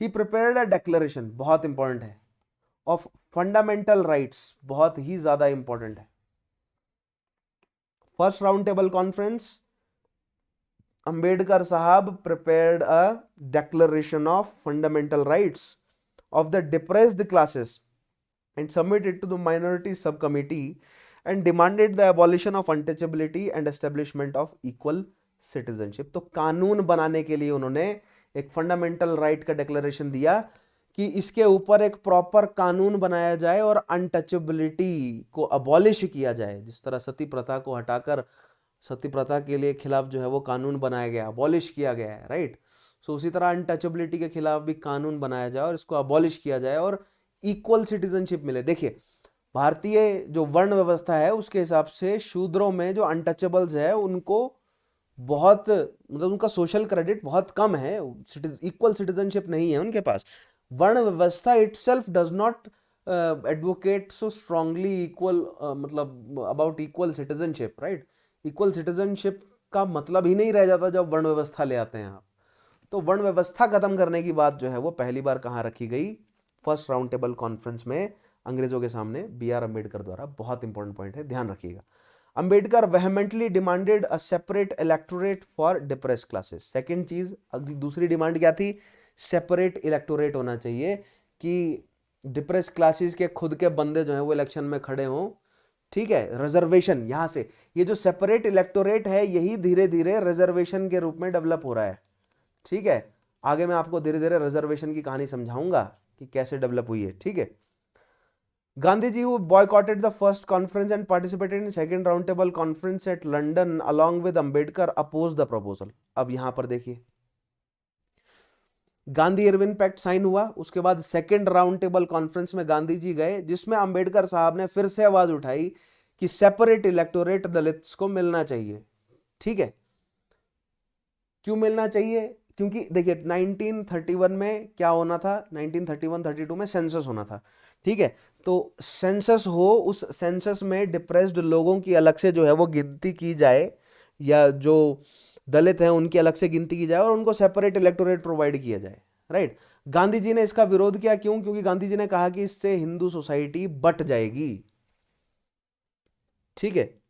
ही प्रिपेयर्ड अ डिक्लेरेशन, बहुत इंपॉर्टेंट है, ऑफ फंडामेंटल राइट्स, बहुत ही ज्यादा इंपॉर्टेंट है। First round table conference, Ambedkar sahab prepared a declaration of fundamental rights of the depressed classes and submitted to the minority subcommittee and demanded the abolition of untouchability and establishment of equal citizenship. तो कानून बनाने के लिए उन्होंने एक फंडामेंटल राइट का डिक्लेरेशन दिया कि इसके ऊपर एक प्रॉपर कानून बनाया जाए और अनटचेबिलिटी को अबॉलिश किया जाए। जिस तरह सती प्रथा को हटाकर सती प्रथा के लिए खिलाफ जो है वो कानून बनाया गया, अबॉलिश किया गया है, राइट। सो उसी तरह अनटचेबिलिटी के खिलाफ भी कानून बनाया जाए और इसको अबॉलिश किया जाए और इक्वल सिटीजनशिप मिले। देखिए भारतीय जो वर्ण व्यवस्था है उसके हिसाब से शूद्रों में जो अनटचेबल्स है उनको बहुत मतलब उनका सोशल क्रेडिट बहुत कम है, इक्वल सिटीजनशिप नहीं है उनके पास। वर्ण व्यवस्था itself does not advocate so strongly equal, मतलब about equal citizenship, right. Equal citizenship का मतलब ही नहीं रह जाता जब वर्ण व्यवस्था ले आते हैं आप। तो वर्ण व्यवस्था खत्म करने की बात जो है वो पहली बार कहाँ रखी गई? फर्स्ट राउंड टेबल कॉन्फ्रेंस में अंग्रेजों के सामने बी आर अम्बेडकर द्वारा। बहुत इंपॉर्टेंट पॉइंट है, ध्यान रखिएगा। Ambedkar vehemently demanded a separate electorate for depress classes. Second चीज, अगली दूसरी डिमांड क्या थी? सेपरेट इलेक्टोरेट होना चाहिए कि डिप्रेस क्लासेस के खुद के बंदे जो हैं वो इलेक्शन में खड़े हों। ठीक है, रिजर्वेशन, यहां से ये जो सेपरेट इलेक्टोरेट है यही धीरे धीरे रिजर्वेशन के रूप में डेवलप हो रहा है। ठीक है, आगे मैं आपको धीरे धीरे रिजर्वेशन की कहानी समझाऊंगा कि कैसे डेवलप हुई है। ठीक है, Gandhi ji who boycotted the first conference and participated in second roundtable conference at London along with Ambedkar opposed the proposal। अब यहां पर देखिए, गांधी इरविन पैक्ट साइन हुआ, उसके बाद सेकेंड राउंड टेबल कॉन्फ्रेंस में गांधी जी गए, जिसमें अंबेडकर साहब ने फिर से आवाज उठाई कि सेपरेट इलेक्टोरेट दलित्स को मिलना चाहिए। ठीक है, क्यों मिलना चाहिए? क्योंकि देखिए 1931 में क्या होना था, 1931-32 में सेंसस होना था। ठीक है, तो सेंसस हो, उस सेंसस में डिप्रेस्ड लोगों की अलग से जो है वो गिनती की जाए, या जो दलित हैं उनकी अलग से गिनती की जाए और उनको सेपरेट इलेक्टोरेट प्रोवाइड किया जाए, राइट। गांधी जी ने इसका विरोध किया, क्यों? क्योंकि गांधी जी ने कहा कि इससे हिंदू सोसाइटी बट जाएगी। ठीक है,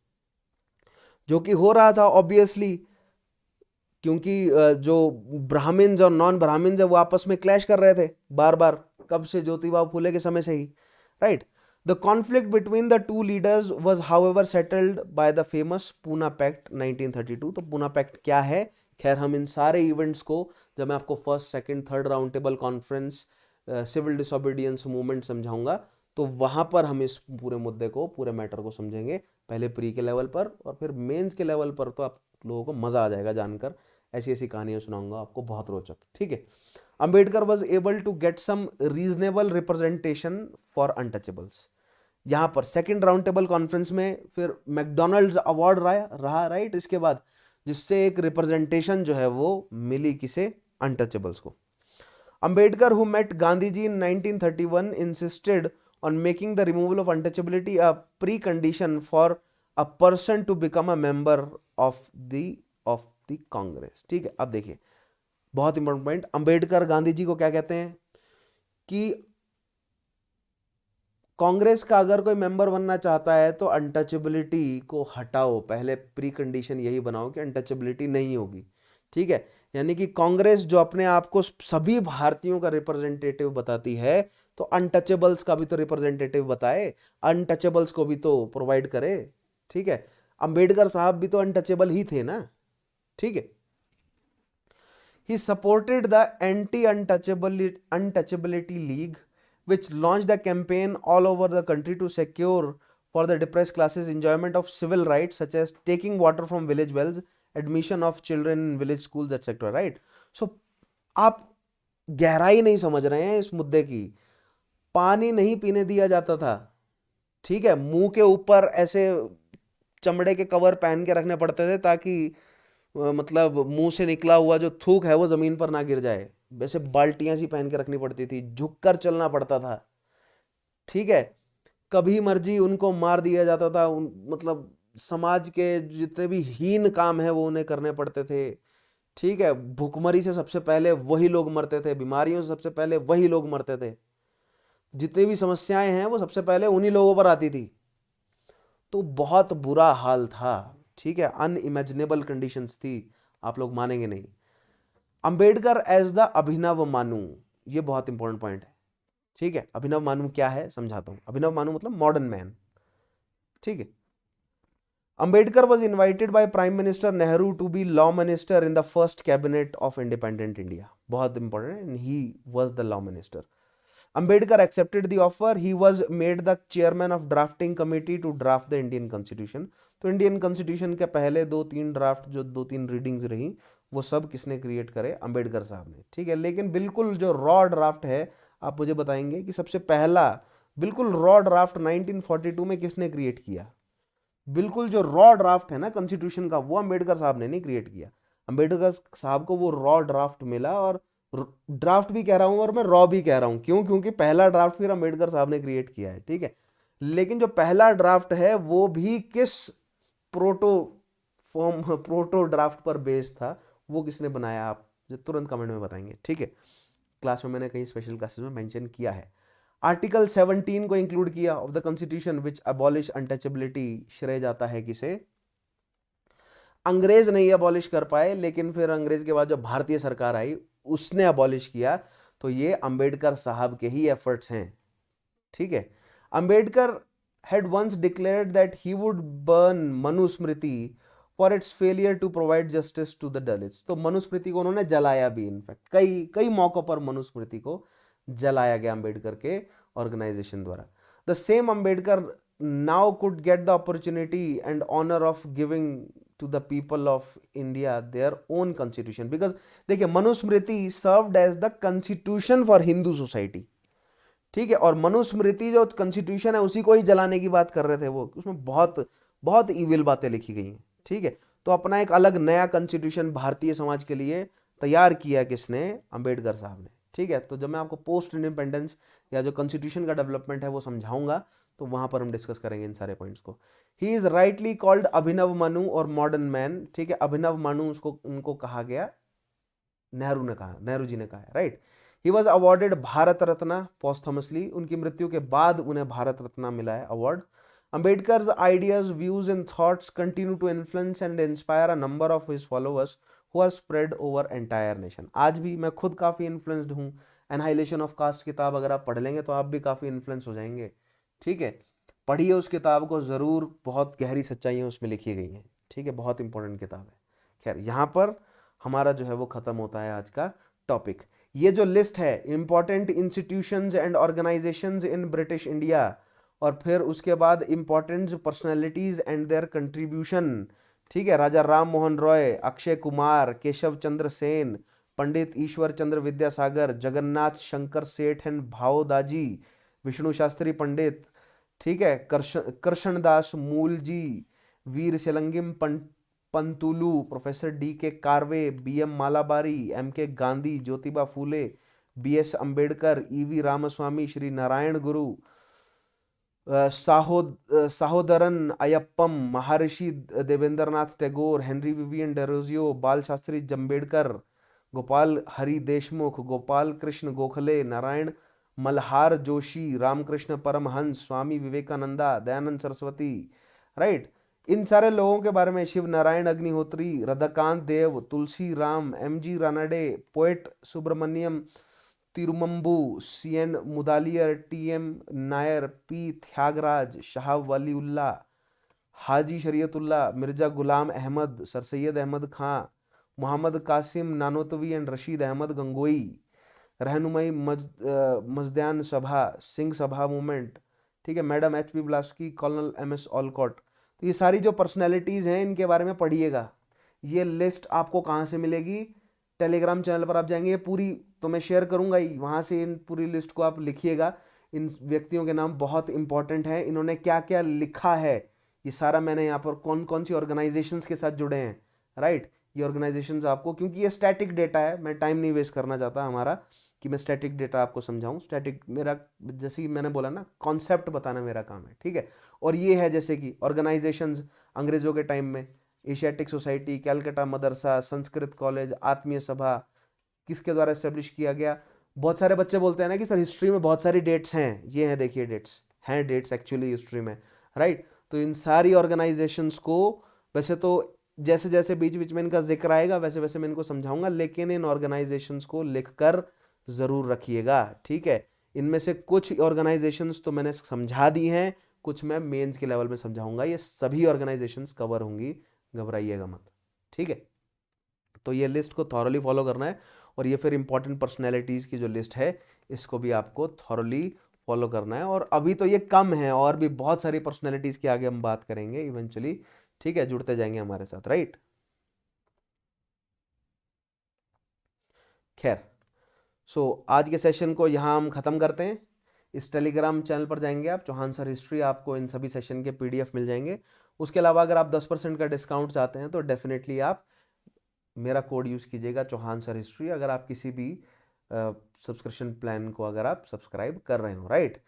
जो कि हो रहा था ऑब्वियसली, क्योंकि जो ब्राह्मण्स और नॉन ब्राह्मण्स है वो आपस में क्लैश कर रहे थे बार बार, कब से? ज्योतिबा फुले के समय से ही, right. The conflict between the two leaders was however settled by the famous Poona pact 1932। तो पूना पैक्ट क्या है? खैर, हम इन सारे इवेंट्स को जब मैं आपको first second third round table conference, civil disobedience movement समझाऊंगा, तो वहां पर हम इस पूरे मुद्दे को, पूरे मैटर को समझेंगे। पहले प्री के लेवल पर और फिर मेंस के लेवल पर तो आप लोगों को मजा आ जाएगा जानकर। ऐसी ऐसी कहानियां सुनाऊंगा आपको, बहुत रोचक। ठीक है, Ambedkar was able to get some reasonable representation for untouchables. यहां पर सेकेंड राउंड टेबल कॉन्फ्रेंस में फिर मैकडोनल्ड्स अवार्ड रहा, राइट, इसके बाद, जिससे एक रिप्रेजेंटेशन जो है वो मिली, किसे? अनटचेबल्स को। Ambedkar who met Gandhi ji in 1931 insisted on making the removal of untouchability a precondition for a person to become a member of the of the Congress। ठीक है, अब देखिए बहुत इंपॉर्टेंट पॉइंट, अंबेडकर गांधी जी को क्या कहते हैं कि कांग्रेस का अगर कोई मेंबर बनना चाहता है तो अनटचेबिलिटी को हटाओ, पहले प्री कंडीशन यही बनाओ कि अनटचेबिलिटी नहीं होगी। ठीक है, यानी कि कांग्रेस जो अपने आप को सभी भारतीयों का रिप्रेजेंटेटिव बताती है, तो अनटचेबल्स का भी तो रिप्रेजेंटेटिव बताए, अनटचेबल्स को भी तो प्रोवाइड करे। ठीक है, अंबेडकर साहब भी तो अनटचेबल ही थे ना। ठीक है, he supported the Anti-Untouchability League, which launched a campaign all over the country to secure for the depressed classes enjoyment of civil rights such as taking water from village wells, admission of children in village schools, etc. Right? So आप गहराई नहीं समझ रहे हैं इस मुद्दे की। पानी नहीं पीने दिया जाता था। ठीक है, मुंह के ऊपर ऐसे चमड़े के कवर पहन के रखने पड़ते थे ताकि मतलब मुंह से निकला हुआ जो थूक है वो जमीन पर ना गिर जाए। वैसे बाल्टियां सी पहन के रखनी पड़ती थी, झुककर चलना पड़ता था। ठीक है, कभी मर्जी उनको मार दिया जाता था, मतलब समाज के जितने भी हीन काम है वो उन्हें करने पड़ते थे। ठीक है, भूखमरी से सबसे पहले वही लोग मरते थे, बीमारियों से सबसे पहले वही लोग मरते थे, जितनी भी समस्याएं हैं वो सबसे पहले उन्हीं लोगों पर आती थी। तो बहुत बुरा हाल था। ठीक है, अनइमेजिनेबल कंडीशंस थी, आप लोग मानेंगे नहीं। अंबेडकर एज द अभिनव मानु, ये बहुत इंपॉर्टेंट पॉइंट है। ठीक है, अभिनव मानु क्या है समझाता हूं। अभिनव मानु मतलब मॉडर्न मैन। ठीक है, Ambedkar was invited by prime minister Nehru to be law minister in the first cabinet of independent India. बहुत important, he was the law minister. Ambedkar accepted the offer. He was made the chairman of drafting committee to draft the Indian Constitution। तो इंडियन कॉन्स्टिट्यूशन के पहले दो तीन ड्राफ्ट, जो दो तीन रीडिंग्स रही, वो सब किसने क्रिएट करे? अंबेडकर साहब ने। ठीक है, लेकिन बिल्कुल जो रॉ ड्राफ्ट है, आप मुझे बताएंगे कि सबसे पहला बिल्कुल रॉ ड्राफ्ट 1942 में किसने क्रिएट किया? बिल्कुल जो रॉ ड्राफ्ट है ना कॉन्स्टिट्यूशन का, वो अंबेडकर साहब ने नहीं क्रिएट किया। अंबेडकर साहब को वो रॉ ड्राफ्ट मिला, और ड्राफ्ट भी कह रहा हूं और मैं रॉ भी कह रहा हूं, क्यों? क्योंकि पहला ड्राफ्ट फिर अंबेडकर साहब ने क्रिएट किया है, ठीक है। लेकिन जो पहला ड्राफ्ट है वो भी किस प्रोटो प्रोटो ड्राफ्ट पर बेस्ड था, वो किसने बनाया, आप जो तुरंत कमेंट में बताएंगे, ठीक है। क्लास में मैंने कहीं स्पेशल क्लासेस में मेंशन किया है। आर्टिकल 17 को इंक्लूड किया of the constitution which abolish untouchability, श्रेय जाता है किसे? अंग्रेज नहीं अबॉलिश कर पाए, लेकिन फिर अंग्रेज के बाद जो भारतीय सरकार आई उसने अबॉलिश किया, तो ये अंबेडकर साहब के ही एफर्ट्स हैं, ठीक है। Ambedkar had once declared that he would burn Manusmriti for its failure to provide justice to the Dalits। तो मनुस्मृति को उन्होंने जलाया भी, इनफैक्ट कई कई मौकों पर मनुस्मृति को जलाया गया अंबेडकर के ऑर्गेनाइजेशन द्वारा। The same Ambedkar now could get the opportunity and honor of giving to the people of India their own constitution, because देखिए Manusmriti served as the constitution for Hindu society, ठीक है। और मनुस्मृति जो कॉन्स्टिट्यूशन है उसी को ही जलाने की बात कर रहे थे वो, उसमें बहुत बहुत इविल बातें लिखी गई हैं, ठीक है। तो अपना एक अलग नया कॉन्स्टिट्यूशन भारतीय समाज के लिए तैयार किया किसने? अंबेडकर साहब ने, ठीक है। तो जब मैं आपको पोस्ट इंडिपेंडेंस या जो कॉन्स्टिट्यूशन का डेवलपमेंट है वो समझाऊंगा, तो वहां पर हम डिस्कस करेंगे इन सारे पॉइंट्स को। ही इज राइटली कॉल्ड अभिनव मनु और मॉडर्न मैन, ठीक है। अभिनव मनु उसको उनको कहा गया, नेहरू ने कहा, नेहरू जी ने कहा है, right. He was awarded Bharat Ratna posthumously, उनकी मृत्यु के बाद उन्हें भारत रत्न मिला है award. Ambedkar's ideas, views and thoughts continue to influence and inspire a number of his followers who are spread over entire nation. आज भी मैं खुद काफ़ी इन्फ्लुएंस्ड हूँ। एनहाइलेशन ऑफ कास्ट किताब अगर आप पढ़ लेंगे तो आप भी काफ़ी इन्फ्लुएंस हो जाएंगे, ठीक है। पढ़िए उस किताब को ज़रूर, बहुत गहरी सच्चाइयाँ उसमें लिखी गई हैं, ठीक है, बहुत इंपॉर्टेंट किताब है। खैर यहाँ पर हमारा जो है वो ख़त्म होता है आज का टॉपिक। ये जो लिस्ट है important institutions and organisations in British India, और फिर उसके बाद important personalities and there contribution, ठीक है। राजा राम मोहन रॉय, अक्षय कुमार, केशव चंद्र सेन, पंडित ईश्वर चंद्र विद्यासागर, जगन्नाथ शंकर सेठ एंड भावदाजी, विष्णु शास्त्री पंडित, ठीक है, Krishnadas Mool ji, Veer Salingam Pantulu, professor D K Karve, B M Malabari, M K Gandhi, Jyotiba Phule, B S Ambedkar, E V Ramaswamy, Shri Narayana Guru, Sahodaran Ayyappan, Maharishi Debendranath Tagore, Henry Vivian Derozio, Bal Shastri Jambhekar, Gopal Hari Deshmukh, Gopal Krishna Gokhale, Narayan Malhar Joshi, Ramakrishna Paramahamsa, Swami Vivekananda, Dayanand Saraswati, right. इन सारे लोगों के बारे में, Shiv Narayan Agnihotri, Radhakant Dev, Tulsi Ram, M G Ranade, poet Subramaniam Thirumambu, C N Mudaliar, T M Nair, P Thyagaraja, Shah Waliullah, Haji Shariatullah, Mirza Ghulam Ahmad, sir Syed Ahmad Khan, Mohammad Qasim Nanotvi and Rashid Ahmad Gangohi, Rahnumai Mazdayasnan Sabha, Singh Sabha movement, ठीक है, madam H P Blavatsky, colonel M S Olcott. तो ये सारी जो पर्सनैलिटीज़ हैं इनके बारे में पढ़िएगा। ये लिस्ट आपको कहाँ से मिलेगी? टेलीग्राम चैनल पर आप जाएंगे, ये पूरी तो मैं शेयर करूंगा ही, वहाँ से इन पूरी लिस्ट को आप लिखिएगा। इन व्यक्तियों के नाम बहुत इंपॉर्टेंट हैं, इन्होंने क्या क्या लिखा है ये सारा मैंने यहाँ पर, कौन कौन सी ऑर्गेनाइजेशंस के साथ जुड़े हैं, राइट। ये ऑर्गेनाइजेशंस आपको, क्योंकि ये स्टैटिक डेटा है, मैं टाइम नहीं वेस्ट करना चाहता हमारा कि मैं स्टैटिक डेटा आपको समझाऊं। स्टैटिक मेरा, जैसे कि मैंने बोला ना, कॉन्सेप्ट बताना मेरा काम है, ठीक है। और ये है जैसे कि ऑर्गेनाइजेशंस अंग्रेजों के टाइम में, एशियाटिक सोसाइटी, कैलकाटा मदरसा, संस्कृत कॉलेज, आत्मीय सभा, किसके द्वारा एस्टेब्लिश किया गया। बहुत सारे बच्चे बोलते हैं ना कि सर हिस्ट्री में बहुत सारी डेट्स हैं, ये हैं देखिए डेट्स हैं, डेट्स एक्चुअली हिस्ट्री में, राइट। तो इन सारी ऑर्गेनाइजेशंस को, वैसे तो जैसे जैसे बीच बीच में इनका जिक्र आएगा वैसे वैसे मैं इनको समझाऊंगा, लेकिन इन ऑर्गेनाइजेशंस को लिखकर ज़रूर रखिएगा, ठीक है। इनमें से कुछ ऑर्गेनाइजेशंस तो मैंने समझा दी हैं, कुछ मैं मेंस के लेवल में समझाऊंगा। ये सभी ऑर्गेनाइजेशंस कवर होंगी, घबराइएगा मत, ठीक है। तो ये लिस्ट को थॉरली फॉलो करना है, और ये फिर इंपॉर्टेंट पर्सनैलिटीज़ की जो लिस्ट है इसको भी आपको थॉरली फॉलो करना है। और अभी तो ये कम है, और भी बहुत सारी पर्सनैलिटीज़ की आगे हम बात करेंगे इवेंचुअली, ठीक है, जुड़ते जाएंगे हमारे साथ, राइट। खैर, सो आज के सेशन को यहाँ हम ख़त्म करते हैं। इस टेलीग्राम चैनल पर जाएंगे आप, चौहान सर हिस्ट्री, आपको इन सभी सेशन के पीडीएफ मिल जाएंगे। उसके अलावा अगर आप 10% का डिस्काउंट चाहते हैं तो डेफिनेटली आप मेरा कोड यूज़ कीजिएगा, चौहान सर हिस्ट्री, अगर आप किसी भी सब्सक्रिप्शन प्लान को अगर आप सब्सक्राइब कर रहे हो, right.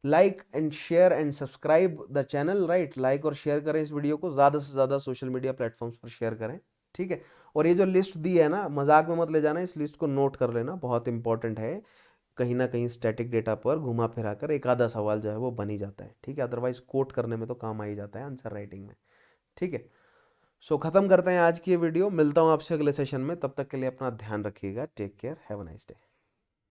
Like and share and subscribe the channel, right. Like और शेयर करें इस वीडियो को, ज़्यादा से ज़्यादा सोशल मीडिया प्लेटफॉर्म्स पर शेयर करें, ठीक है। और ये जो लिस्ट दी है ना, मजाक में मत ले जाना, इस लिस्ट को नोट कर लेना, बहुत इंपॉर्टेंट है। कहीं ना कहीं स्टैटिक डेटा पर घुमा फिरा कर एक आधा सवाल जो है वो बन ही जाता है, ठीक है। अदरवाइज कोट करने में तो काम आ ही जाता है आंसर राइटिंग में, ठीक है। सो खत्म करते हैं आज की ये वीडियो, मिलता हूँ आपसे अगले सेशन में, तब तक के लिए अपना ध्यान रखिएगा, take care, have a nice day.